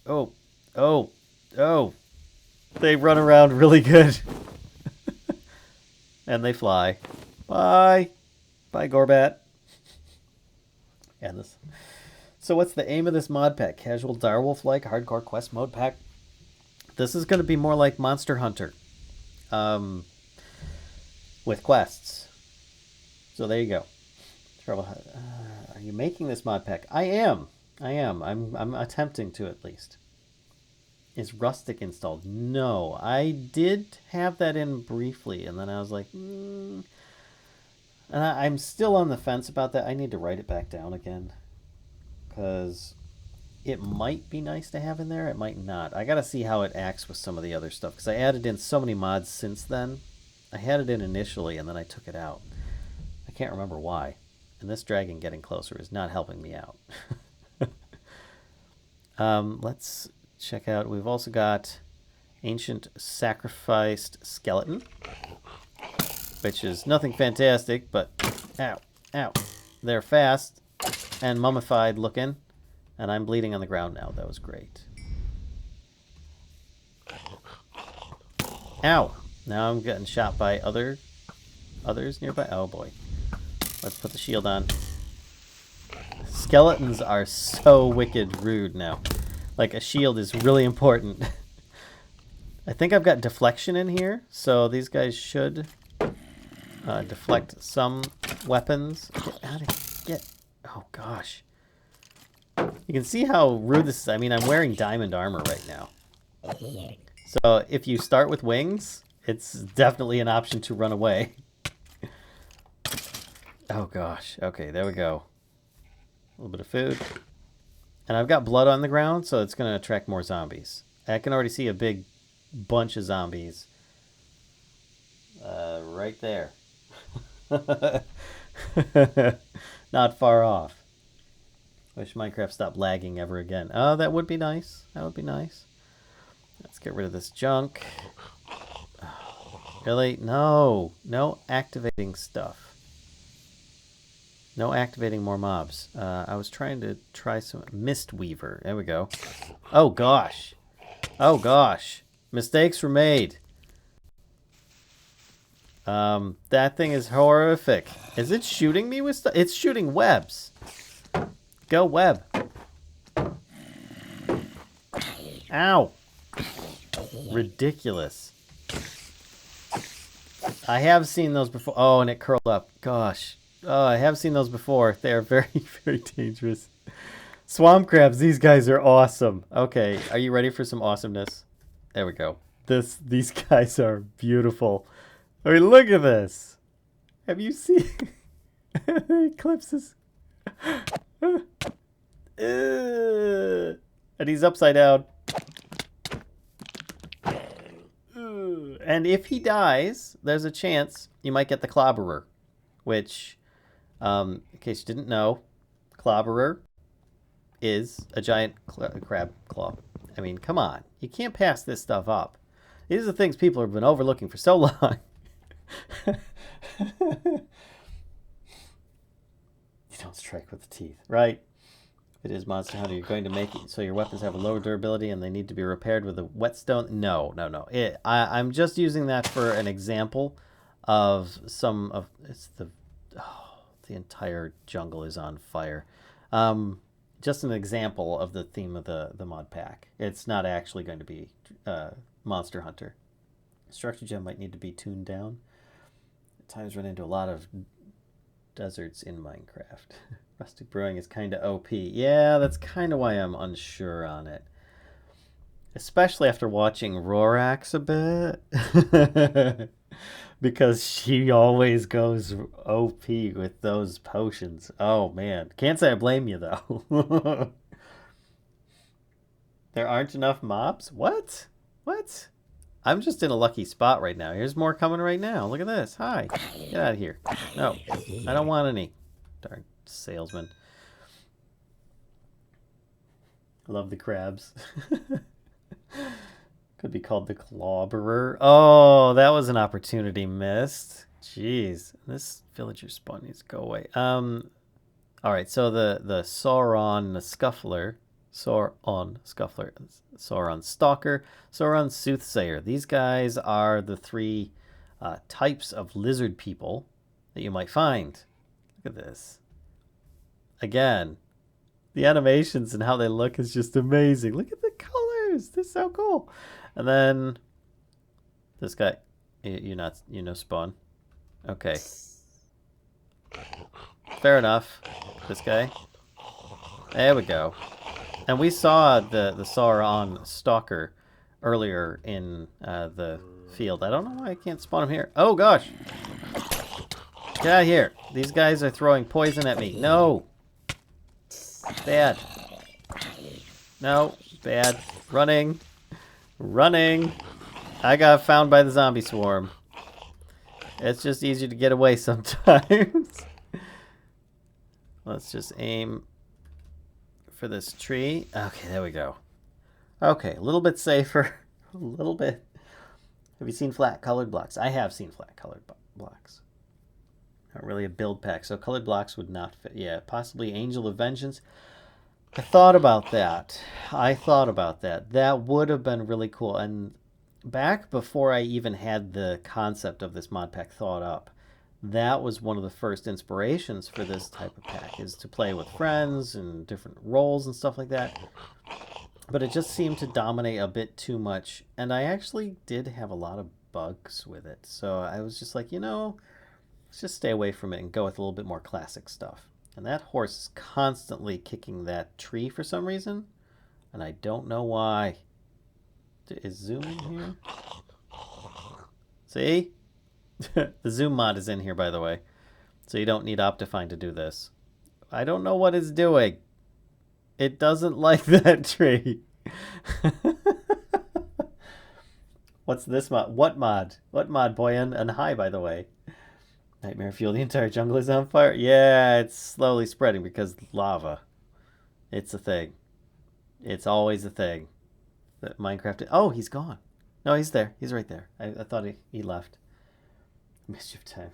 Oh, oh, oh. They run around really good. And they fly. Bye. Bye, Gorbat. And this. So what's the aim of this mod pack? Casual direwolf-like hardcore quest mode pack? This is going to be more like Monster Hunter. With quests. So there you go. Are you making this mod pack? I am. I'm attempting to, at least. Is Rustic installed? No. I did have that in briefly, and then I was like, And I'm still on the fence about that. I need to write it back down again. Because it might be nice to have in there. It might not. I got to see how it acts with some of the other stuff. Because I added in so many mods since then. I had it in initially, and then I took it out. I can't remember why. And this dragon getting closer is not helping me out. Let's check out. We've also got Ancient Sacrificed Skeleton, which is nothing fantastic, but ow, ow. They're fast and mummified looking, and I'm bleeding on the ground now. That was great. Ow. Now I'm getting shot by others nearby. Oh boy. Let's put the shield on. Skeletons are so wicked rude now. Like, a shield is really important. I think I've got deflection in here, so these guys should deflect some weapons. Get out of here. Oh gosh. You can see how rude this is. I mean, I'm wearing diamond armor right now. So if you start with wings, it's definitely an option to run away. Oh gosh. Okay, there we go. A little bit of food. And I've got blood on the ground, so it's going to attract more zombies. I can already see a big bunch of zombies. Right there. Not far off. Wish Minecraft stopped lagging ever again. Oh, that would be nice. That would be nice. Let's get rid of this junk. Really? No. No activating stuff. No activating more mobs. I was trying to try some Mistweaver. There we go. Oh gosh. Oh gosh. Mistakes were made. That thing is horrific. Is it shooting me with stuff? It's shooting webs. Go web. Ow. Ridiculous. I have seen those before. Oh, and it curled up. Gosh. Oh, I have seen those before. They are very, very dangerous. Swamp crabs, these guys are awesome. Okay, are you ready for some awesomeness? There we go. These guys are beautiful. I mean, look at this. Have you seen eclipses? And he's upside down. And if he dies, there's a chance you might get the Clobberer, which, in case you didn't know, Clobberer is a giant crab claw. I mean, come on. You can't pass this stuff up. These are the things people have been overlooking for so long. You don't strike with the teeth, right? If it is Monster Hunter, you're going to make it so your weapons have a lower durability and they need to be repaired with a whetstone. No. I'm just using that for an example of some of the entire jungle is on fire. Just an example of the theme of the mod pack. It's not actually going to be Monster Hunter. Structure gem might need to be tuned down. At times run into a lot of deserts in Minecraft. Rustic brewing is kind of OP. Yeah, that's kind of why I'm unsure on it. Especially after watching Rorax a bit. Because she always goes OP with those potions. Oh, man. Can't say I blame you, though. There aren't enough mobs? What? What? I'm just in a lucky spot right now. Here's more coming right now. Look at this. Hi. Get out of here. No. I don't want any. Darn salesman. I love the crabs. Could be called the Clobberer. Oh, that was an opportunity missed. Jeez. This villager spawn needs to go away. Alright, so the Sauron Scuffler. Sauron Stalker, Sauron Soothsayer. These guys are the three types of lizard people that you might find. Look at this. Again, the animations and how they look is just amazing. Look at the colors. They're so cool. And then this guy, you know Spawn. Okay. Fair enough. This guy. There we go. And we saw the Sauron Stalker earlier in the field. I don't know why I can't spawn him here. Oh, gosh. Get out of here. These guys are throwing poison at me. No. Bad. No. Bad. Running. Running. I got found by the zombie swarm. It's just easier to get away sometimes. Let's just aim for this tree. Okay, there we go. Okay, a little bit safer. A little bit. Have you seen flat colored blocks? I have seen flat colored blocks. Not really a build pack, so colored blocks would not fit. Yeah, possibly Angel of Vengeance. I thought about that. That would have been really cool. And back before I even had the concept of this mod pack thought up, that was one of the first inspirations for this type of pack, is to play with friends and different roles and stuff like that. But it just seemed to dominate a bit too much, and I actually did have a lot of bugs with it. So I was just like, let's just stay away from it and go with a little bit more classic stuff. And that horse is constantly kicking that tree for some reason, and I don't know why. Is zoom in here? See? The zoom mod is in here, by the way. So you don't need Optifine to do this. I don't know what it's doing. It doesn't like that tree. What's this mod? What mod? What mod, Boyan? And hi, by the way. Nightmare fuel. The entire jungle is on fire. Yeah, it's slowly spreading because lava. It's a thing. It's always a thing. That Minecraft... Oh, he's gone. No, he's there. He's right there. I thought he left. Mischief time.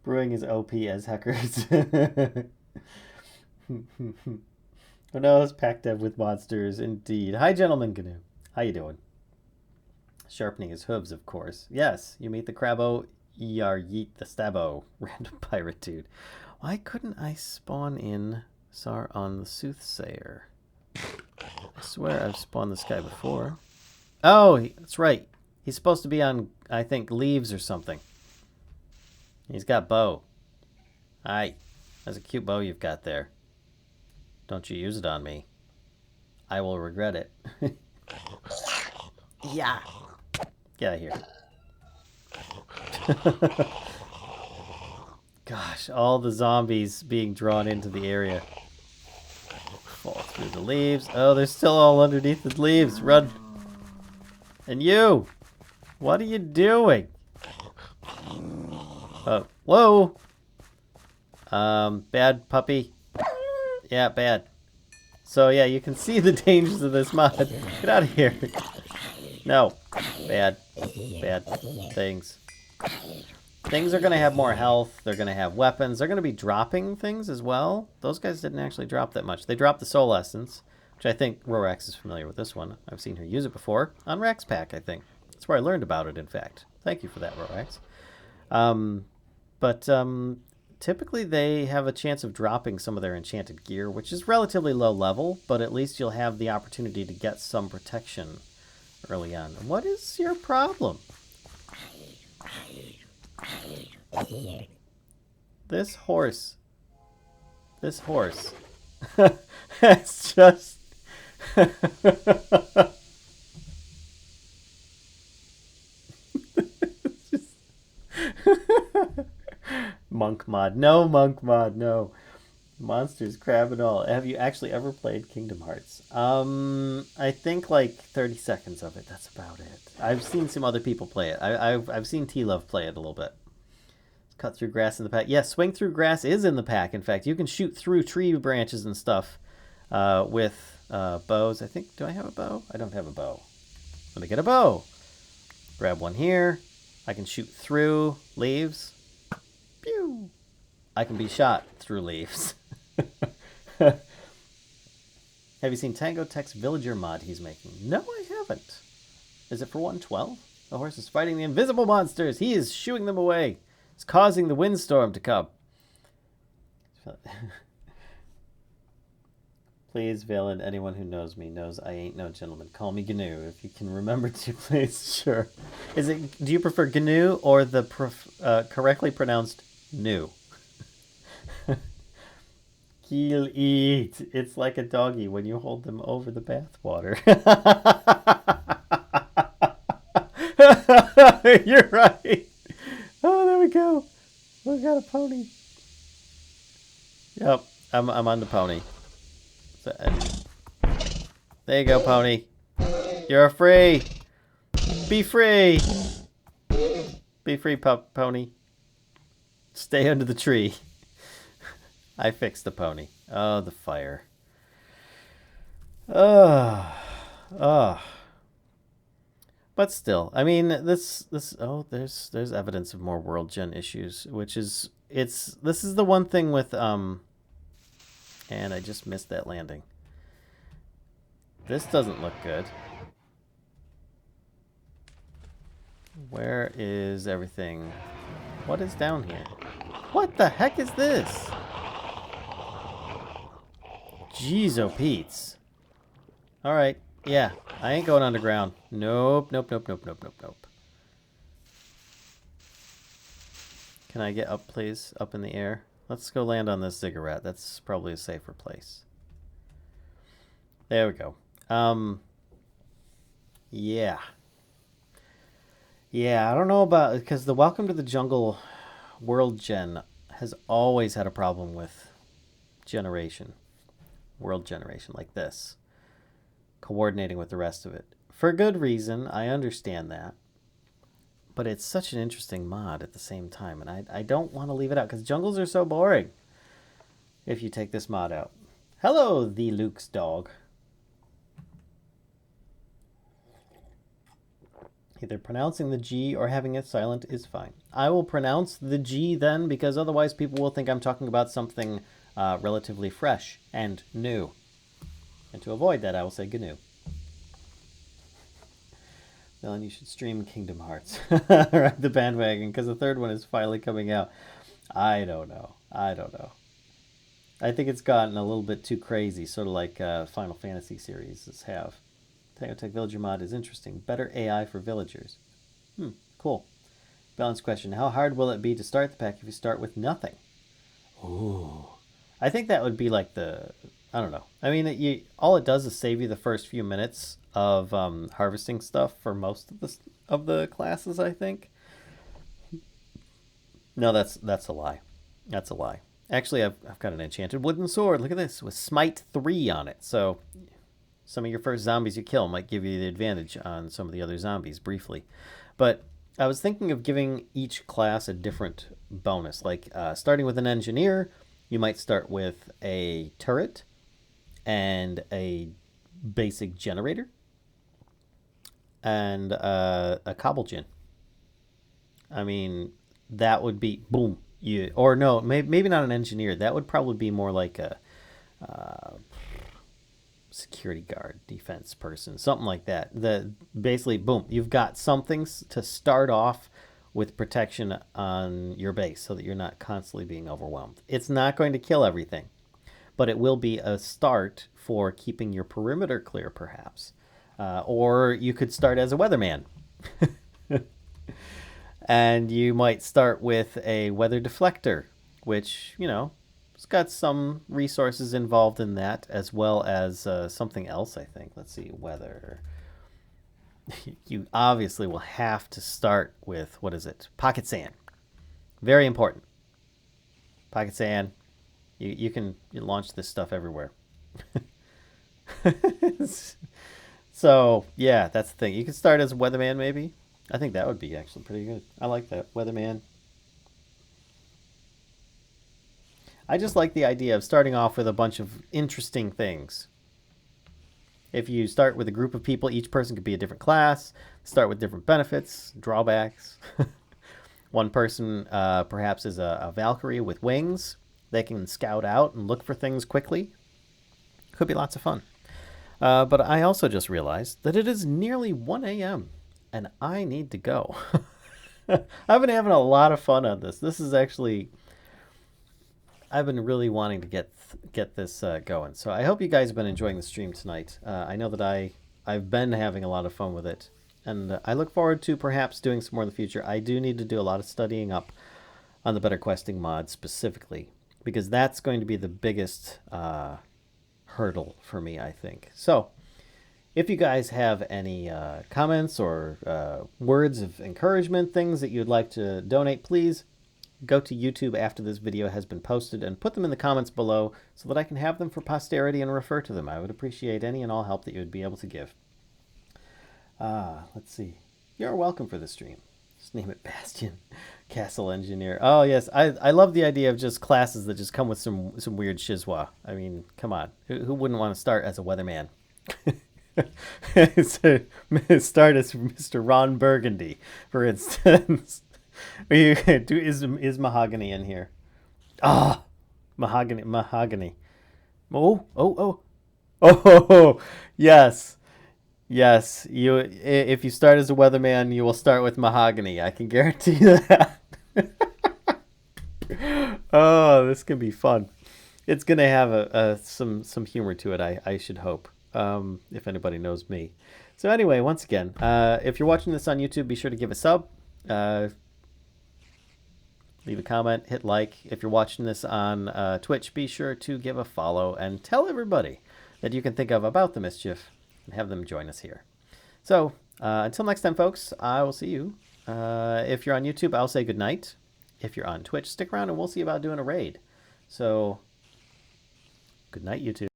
Brewing is OP as hackers. Who knows? Pack dev with monsters, indeed. Hi, Gentleman Canoe. How you doing? Sharpening his hooves, of course. Yes, you meet the Crabbo, Yar Yeet the Stabbo. Random pirate dude. Why couldn't I spawn in Sauron the Soothsayer? I swear I've spawned this guy before. Oh, that's right. He's supposed to be on, I think, leaves or something. He's got bow. Hi. That's a cute bow you've got there. Don't you use it on me. I will regret it. Yeah. Get out of here. Gosh, all the zombies being drawn into the area. Fall through the leaves. Oh, they're still all underneath the leaves. Run. And you! What are you doing? Oh, whoa! Bad puppy. Yeah, bad. So yeah, you can see the dangers of this mod. Get out of here. No. Bad. Bad things. Things are going to have more health. They're going to have weapons. They're going to be dropping things as well. Those guys didn't actually drop that much. They dropped the soul essence, which I think Rorax is familiar with this one. I've seen her use it before on Rax Pack, I think. That's where I learned about it, in fact. Thank you for that, Rorax. Typically they have a chance of dropping some of their enchanted gear, which is relatively low level, but at least you'll have the opportunity to get some protection early on. What is your problem? This horse. It's just... Monk mod. No, monk mod, no. Monsters, crab and all. Have you actually ever played Kingdom Hearts? I think like 30 seconds of it. That's about it. I've seen some other people play it. I've seen T-Love play it a little bit. Cut through grass in the pack. Yes, swing through grass is in the pack. In fact, you can shoot through tree branches and stuff with bows. I think, do I have a bow? I don't have a bow. Let me get a bow. Grab one here. I can shoot through leaves. Pew! I can be shot through leaves. Have you seen Tango Tech's villager mod he's making? No, I haven't. Is it for 112? The horse is fighting the invisible monsters. He is shooing them away. It's causing the windstorm to come. Please, Valen, anyone who knows me knows I ain't no gentleman. Call me GNU. If you can remember to, please, sure. Is it? Do you prefer GNU or the correctly pronounced new? He'll eat. It's like a doggy when you hold them over the bathwater. You're right. Oh, there we go. We got a pony. Yep, I'm on the pony. There you go, pony. You're free. Be free. Be free, pony. Stay under the tree. I fixed the pony. Oh, the fire. Oh. But still, I mean, this. Oh, there's evidence of more world gen issues, which is this is the one thing with and I just missed that landing. This doesn't look good. Where is everything? What is down here? What the heck is this? Jeez, oh Pete's. Alright, yeah, I ain't going underground. Nope. Can I get up, please? Up in the air? Let's go land on this ziggurat. That's probably a safer place. There we go. Yeah. Yeah, I don't know about... Because the Welcome to the Jungle world gen has always had a problem with generation. World generation, like this. Coordinating with the rest of it. For good reason, I understand that. But it's such an interesting mod at the same time, and I don't want to leave it out, because jungles are so boring if you take this mod out. Hello, the Luke's dog. Either pronouncing the G or having it silent is fine. I will pronounce the G then, because otherwise people will think I'm talking about something relatively fresh and new. And to avoid that, I will say GNU. Dylan, you should stream Kingdom Hearts. Ride the bandwagon, because the third one is finally coming out. I don't know. I think it's gotten a little bit too crazy, sort of like Final Fantasy series have. Tango Tech Villager mod is interesting. Better AI for villagers. Cool. Balanced question. How hard will it be to start the pack if you start with nothing? Ooh. I think that would be like the... I don't know. I mean, all it does is save you the first few minutes of harvesting stuff for most of the classes, I think. No, that's a lie. That's a lie. Actually, I've got an enchanted wooden sword. Look at this, with Smite 3 on it. So some of your first zombies you kill might give you the advantage on some of the other zombies briefly. But I was thinking of giving each class a different bonus. Like starting with an engineer, you might start with a turret and a basic generator and a cobble gin. I mean, that would be boom. Or no, maybe not an engineer. That would probably be more like a security guard, defense person, something like that. Basically, boom, you've got something to start off with protection on your base so that you're not constantly being overwhelmed. It's not going to kill everything, but it will be a start for keeping your perimeter clear, perhaps. Or you could start as a weatherman. And you might start with a weather deflector, which, you know, it's got some resources involved in that, as well as something else, I think. Let's see, weather. You obviously will have to start with, what is it? Pocket sand. Very important. Pocket sand. You can launch this stuff everywhere. So, yeah, that's the thing. You can start as a weatherman, maybe. I think that would be actually pretty good. I like that. Weatherman. I just like the idea of starting off with a bunch of interesting things. If you start with a group of people, each person could be a different class, start with different benefits, drawbacks. One person perhaps is a Valkyrie with wings. They can scout out and look for things quickly. Could be lots of fun. But I also just realized that it is nearly 1 a.m. and I need to go. I've been having a lot of fun on this. This is actually... I've been really wanting to get this going. So I hope you guys have been enjoying the stream tonight. I know that I've been having a lot of fun with it. And I look forward to perhaps doing some more in the future. I do need to do a lot of studying up on the Better Questing mod specifically, because that's going to be the biggest hurdle for me, I think. So if you guys have any comments or words of encouragement, things that you'd like to donate, please go to YouTube after this video has been posted and put them in the comments below so that I can have them for posterity and refer to them. I would appreciate any and all help that you would be able to give. Let's see. You're welcome for the stream. Just name it Bastion. Castle Engineer. Oh, yes. I love the idea of just classes that just come with some weird shizwa. I mean, come on. Who wouldn't want to start as a weatherman? Start as Mr. Ron Burgundy, for instance. Is mahogany in here? Ah, mahogany. Oh, yes. If you start as a weatherman, you will start with mahogany. I can guarantee that. Oh, this can be fun. It's gonna have some humor to it. I should hope. If anybody knows me. So anyway, once again, if you're watching this on YouTube, be sure to give a sub. Leave a comment, hit like. If you're watching this on Twitch, be sure to give a follow and tell everybody that you can think of about the Mischief and have them join us here. So until next time, folks, I will see you. If you're on YouTube, I'll say good night. If you're on Twitch, stick around and we'll see about doing a raid. So good night, YouTube.